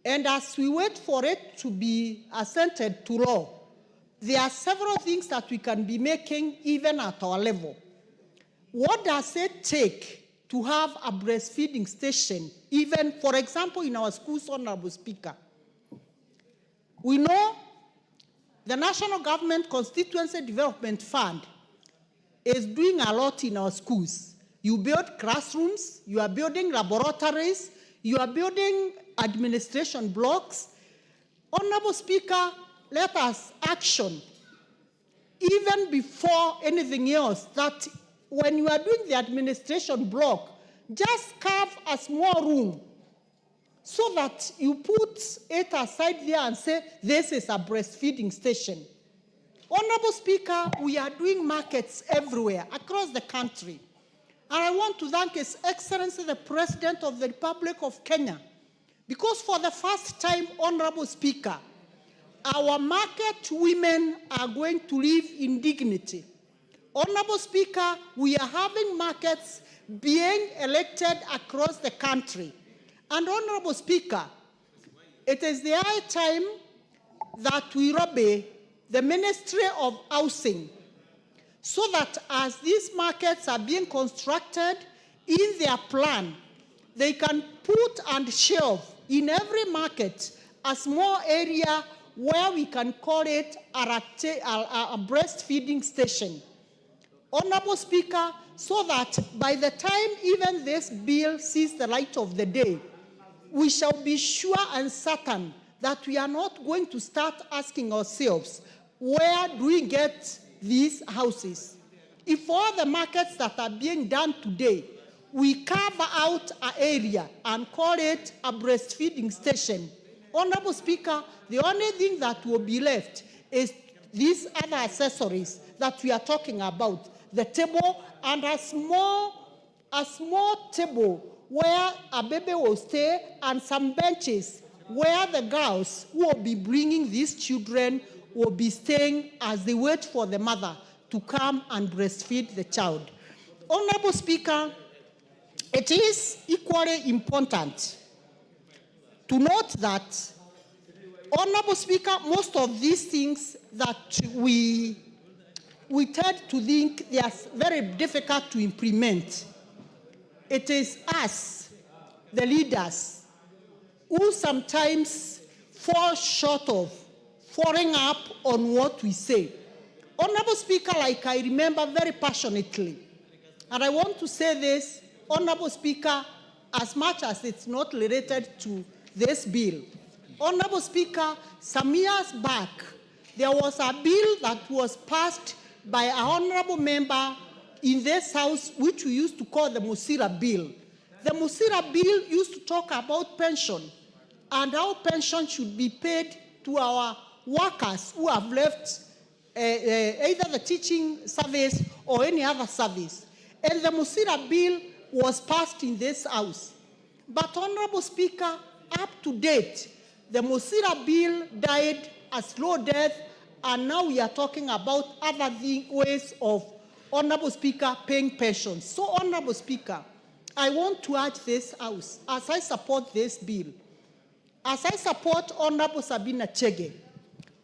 And as we wait for it to be assented to law, there are several things that we can be making even at our level. What does it take to have a breastfeeding station, even, for example, in our schools, Honorable Speaker? We know the National Government Constituency Development Fund is doing a lot in our schools. You build classrooms, you are building laboratories, you are building administration blocks. Honorable Speaker, let us action, even before anything else, that when you are doing the administration block, just carve a small room so that you put it aside there and say, this is a breastfeeding station. Honorable Speaker, we are doing markets everywhere across the country. And I want to thank His Excellency, the President of the Republic of Kenya, because for the first time, Honorable Speaker, our market women are going to live in dignity. Honorable Speaker, we are having markets being elected across the country. And Honorable Speaker, it is the high time that we lobby the Ministry of Housing so that as these markets are being constructed in their plan, they can put and shelve in every market a small area where we can call it a breastfeeding station. Honorable Speaker, so that by the time even this bill sees the light of the day, we shall be sure and certain that we are not going to start asking ourselves, where do we get these houses? If all the markets that are being done today, we carve out an area and call it a breastfeeding station, Honorable Speaker, the only thing that will be left is these other accessories that we are talking about, the table and a small table where a baby will stay and some benches where the girls who will be bringing these children will be staying as they wait for the mother to come and breastfeed the child. Honorable Speaker, it is equally important to note that, Honorable Speaker, most of these things that we tend to think they are very difficult to implement. It is us, the leaders, who sometimes fall short of following up on what we say. Honorable Speaker, like I remember very passionately, and I want to say this, Honorable Speaker, as much as it's not related to this bill. Honorable Speaker, some years back, there was a bill that was passed by an honorable member in this House, which we used to call the Musira Bill. The Musira Bill used to talk about pension and how pension should be paid to our workers who have left either the teaching service or any other service. And the Musira Bill was passed in this House. But Honorable Speaker, up to date, the Musira Bill died a slow death, and now we are talking about other ways of, Honorable Speaker, paying pensions. So, Honorable Speaker, I want to urge this House, as I support this bill, as I support Honorable Sabina Chege,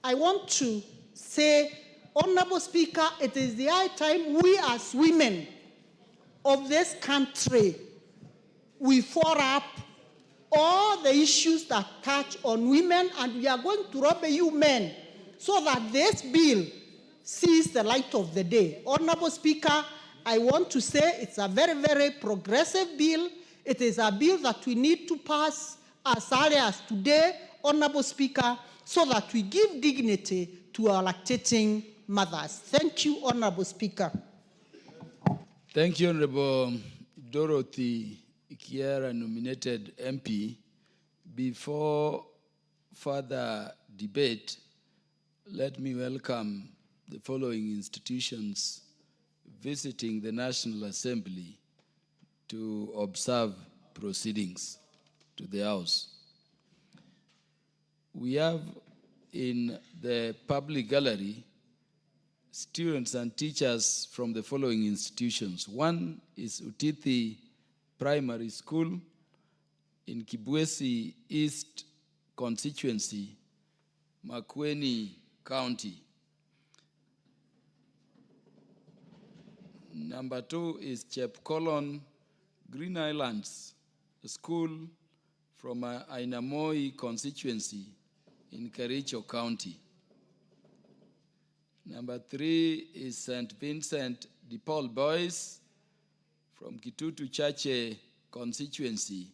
I want to say, Honorable Speaker, it is the high time we as women of this country, we fore up all the issues that touch on women, and we are going to lobby you men so that this bill sees the light of the day. Honorable Speaker, I want to say it's a very, very progressive bill. It is a bill that we need to pass as early as today, Honorable Speaker, so that we give dignity to our lactating mothers. Thank you, Honorable Speaker. Thank you, Honorable Dorothy Kiera, nominated MP. Before further debate, let me welcome the following institutions visiting the National Assembly to observe proceedings to the House. We have in the public gallery students and teachers from the following institutions. One is Utithi Primary School in Kibwezi East Constituency, Makueni County. Number two is Chepkolon Green Islands School from Ainamoi constituency in Kericho County. Number three is St. Vincent de Paul Boys from Kitutu Chache constituency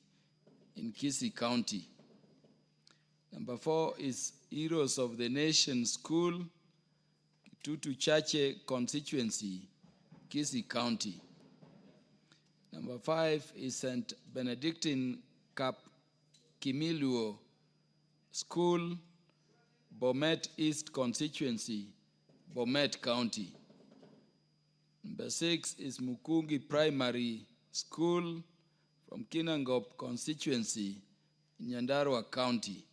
in Kisii County. Number four is Heroes of the Nation School, Kitutu Chache constituency, Kisii County. Number five is St. Benedictine Cap Kimiluo School, Bomet East constituency, Bomet County. Number six is Mukungi Primary School from Kinangop constituency, Nyandarua County.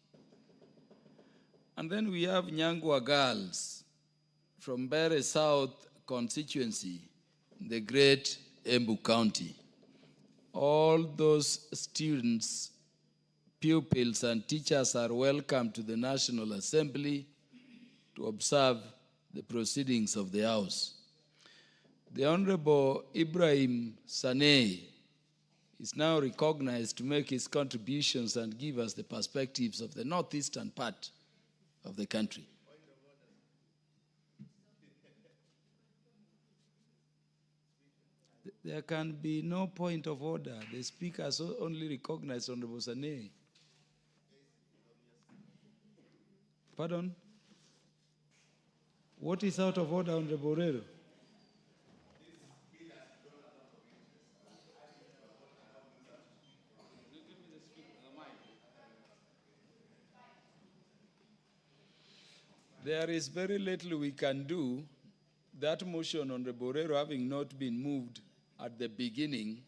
And then we have Nyangwa Girls from Bere South constituency, in the Great Embu County. All those students, pupils, and teachers are welcome to the National Assembly to observe the proceedings of the House. The Honorable Ibrahim Saneh is now recognized to make his contributions and give us the perspectives of the northeastern part of the country. There can be no point of order. The speaker has only recognized Honorable Saneh. Pardon? What is out of order, Honorable Borrero? There is very little we can do. That motion on the Borrero having not been moved at the beginning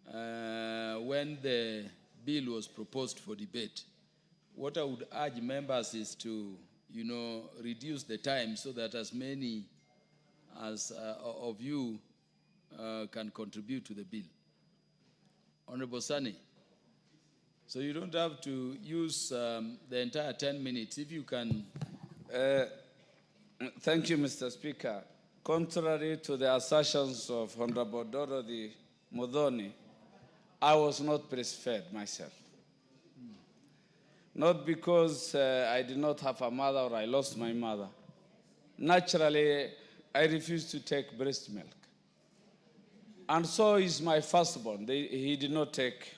when the bill was proposed for debate. What I would urge members is to, reduce the time so that as many as of you can contribute to the bill. Honorable Sani, so you don't have to use the entire 10 minutes. If you can. Thank you, Mr. Speaker. Contrary to the assertions of Honorable Dorothy Modoni, I was not breastfed myself. Not because I did not have a mother or I lost my mother. Naturally, I refused to take breast milk. And so is my firstborn. He did not take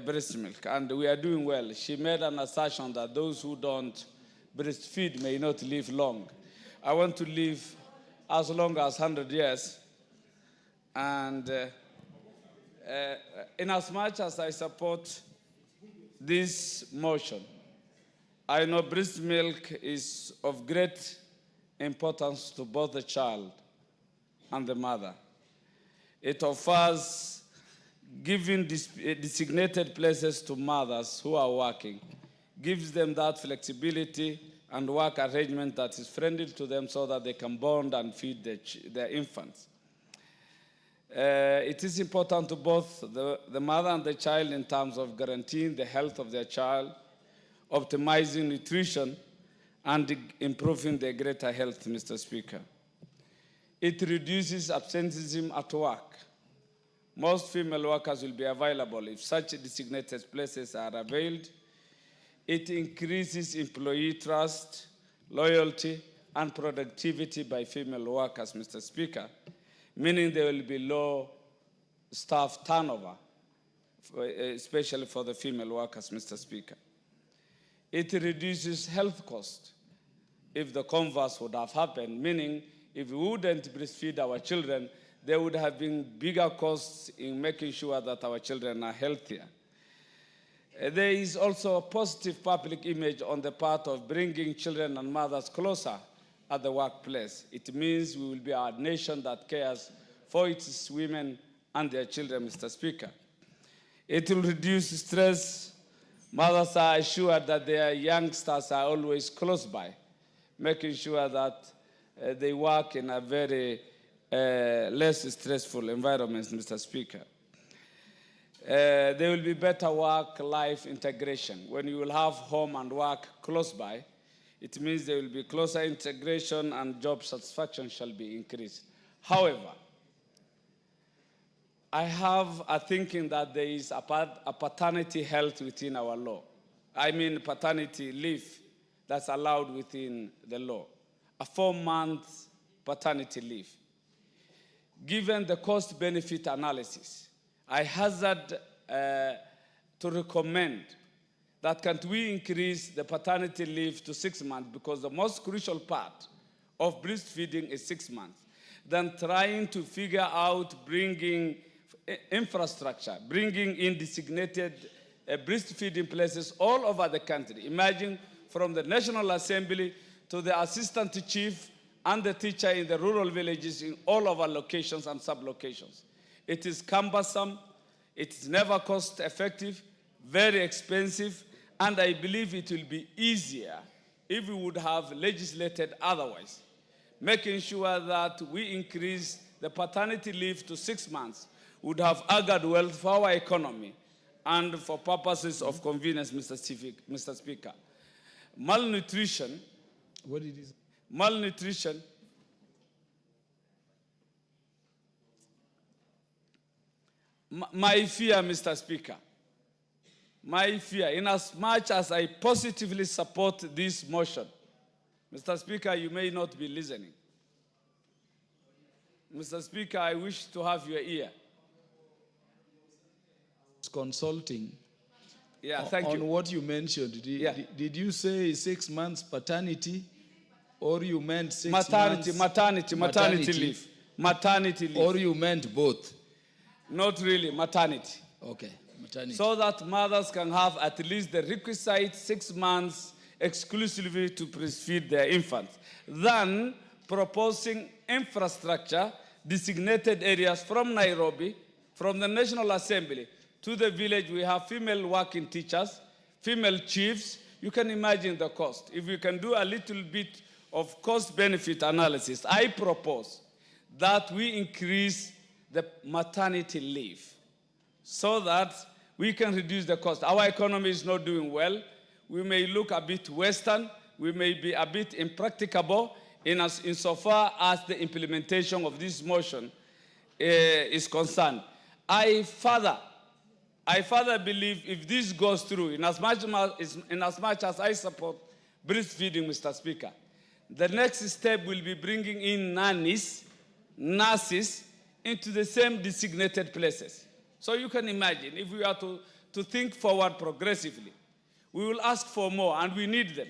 breast milk, and we are doing well. She made an assertion that those who don't breastfeed may not live long. I want to live as long as 100 years. And in as much as I support this motion, I know breast milk is of great importance to both the child and the mother. It offers giving designated places to mothers who are working, gives them that flexibility and work arrangement that is friendly to them so that they can bond and feed their infants. It is important to both the mother and the child in terms of guaranteeing the health of their child, optimizing nutrition, and improving their greater health, Mr. Speaker. It reduces absenteeism at work. Most female workers will be available if such designated places are availed. It increases employee trust, loyalty, and productivity by female workers, Mr. Speaker, meaning there will be low staff turnover, especially for the female workers, Mr. Speaker. It reduces health costs if the converse would have happened, meaning if we wouldn't breastfeed our children, there would have been bigger costs in making sure that our children are healthier. There is also a positive public image on the part of bringing children and mothers closer at the workplace. It means we will be a nation that cares for its women and their children, Mr. Speaker. It will reduce stress. Mothers are assured that their youngsters are always close by, making sure that they work in a very less stressful environment, Mr. Speaker. There will be better work-life integration. When you will have home and work close by, it means there will be closer integration and job satisfaction shall be increased. However, I have a thinking that there is a paternity health within our law. I mean paternity leave that's allowed within the law. A 4-month paternity leave. Given the cost-benefit analysis, I hazard to recommend that can't we increase the paternity leave to 6 months, because the most crucial part of breastfeeding is 6 months, than trying to figure out bringing infrastructure, bringing in designated breastfeeding places all over the country. Imagine from the National Assembly to the assistant chief and the teacher in the rural villages in all of our locations and sub-locations. It is cumbersome, it is never cost-effective, very expensive, and I believe it will be easier if we would have legislated otherwise, making sure that we increase the paternity leave to 6 months would have augured wealth for our economy and for purposes of convenience, Mr. Speaker. Malnutrition, what it is? Malnutrition my fear, Mr. Speaker, my fear, in as much as I positively support this motion, Mr. Speaker, you may not be listening. Mr. Speaker, I wish to have your ear. Consulting. Yeah, thank you. On what you mentioned, did you say 6 months paternity, or you meant 6 months? Maternity leave. Maternity leave. Or you meant both? Not really, maternity. Okay, maternity. So that mothers can have at least the requisite 6 months exclusively to breastfeed their infants. Then proposing infrastructure, designated areas from Nairobi, from the National Assembly to the village. We have female working teachers, female chiefs. You can imagine the cost. If we can do a little bit of cost-benefit analysis, I propose that we increase the maternity leave so that we can reduce the cost. Our economy is not doing well. We may look a bit Western. We may be a bit impracticable insofar as the implementation of this motion is concerned. I further believe if this goes through, in as much as I support breastfeeding, Mr. Speaker, the next step will be bringing in nannies, nurses, into the same designated places. So you can imagine, if we are to think forward progressively, we will ask for more, and we need them.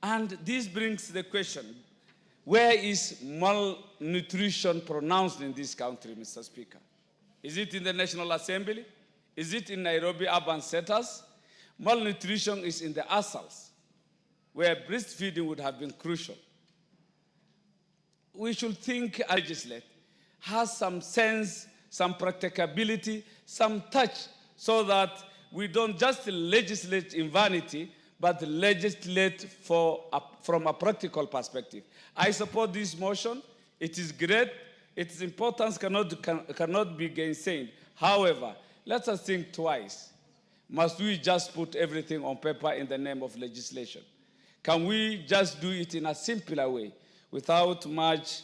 And this brings the question, where is malnutrition pronounced in this country, Mr. Speaker? Is it in the National Assembly? Is it in Nairobi urban centers? Malnutrition is in the ursals, where breastfeeding would have been crucial. We should think and legislate has some sense, some practicability, some touch, so that we don't just legislate in vanity, but legislate from a practical perspective. I support this motion. It is great. its importance cannot be gainsaid. However, let us think twice. Must we just put everything on paper in the name of legislation? Can we just do it in a simpler way without much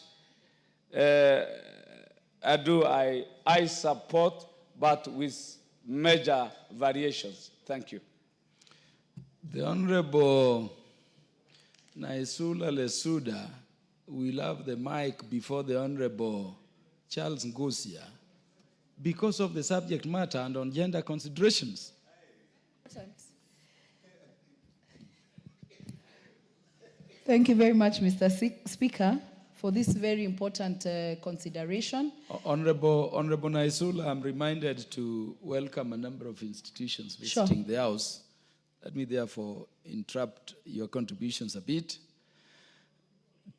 ado? I support, but with major variations. Thank you. The Honorable Naisula Lesuda will have the mic before the Honorable Charles Ngusia because of the subject matter and on gender considerations. Thank you very much, Mr. Speaker, for this very important consideration. Honorable Naisula, I'm reminded to welcome a number of institutions visiting the House. Let me therefore interrupt your contributions a bit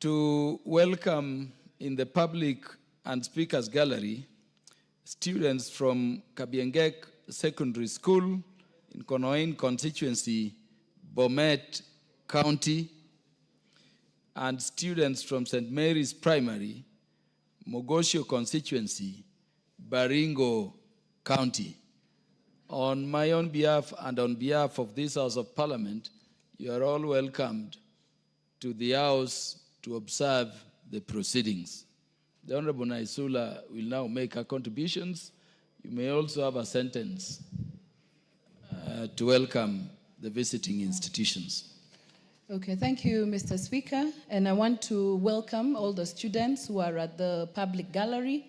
to welcome in the public and speakers gallery students from Kabiengek Secondary School in Konoin constituency, Bomet County, and students from St. Mary's Primary, Mogosho constituency, Baringo County. On my own behalf and on behalf of this House of Parliament, you are all welcomed to the House to observe the proceedings. The Honorable Naisula will now make her contributions. You may also have a sentence to welcome the visiting institutions. Okay, thank you, Mr. Speaker. And I want to welcome all the students who are at the public gallery.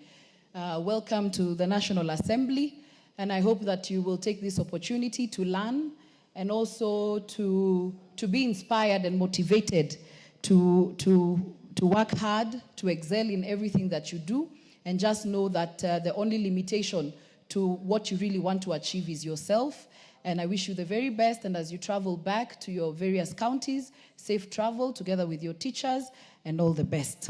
Welcome to the National Assembly. And I hope that you will take this opportunity to learn and also to be inspired and motivated to work hard, to excel in everything that you do. And just know that the only limitation to what you really want to achieve is yourself. And I wish you the very best. And as you travel back to your various counties, safe travel together with your teachers, and all the best.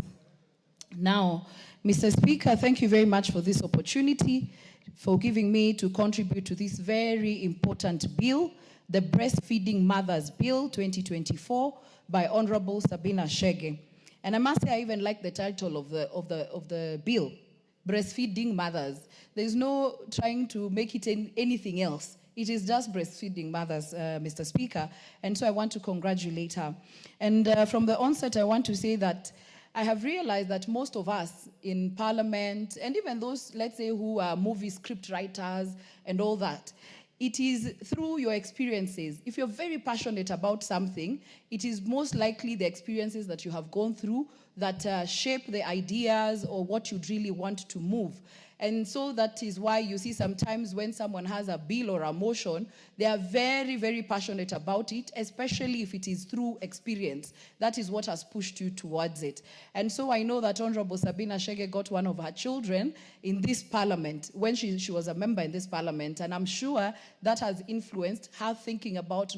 Now, Mr. Speaker, thank you very much for this opportunity, for giving me to contribute to this very important bill, the Breastfeeding Mothers Bill 2024 by Honorable Sabina Chege. And I must say I even like the title of the bill, Breastfeeding Mothers. There's no trying to make it anything else. It is just breastfeeding mothers, Mr. Speaker. And so I want to congratulate her. And from the onset, I want to say that I have realized that most of us in Parliament, and even those, let's say, who are movie script writers and all that, it is through your experiences. If you're very passionate about something, it is most likely the experiences that you have gone through that shape the ideas or what you'd really want to move. And so that is why you see sometimes when someone has a bill or a motion, they are very, very passionate about it, especially if it is through experience. That is what has pushed you towards it. And so I know that Honorable Sabina Chege got one of her children in this parliament when she was a member in this parliament. And I'm sure that has influenced her thinking about not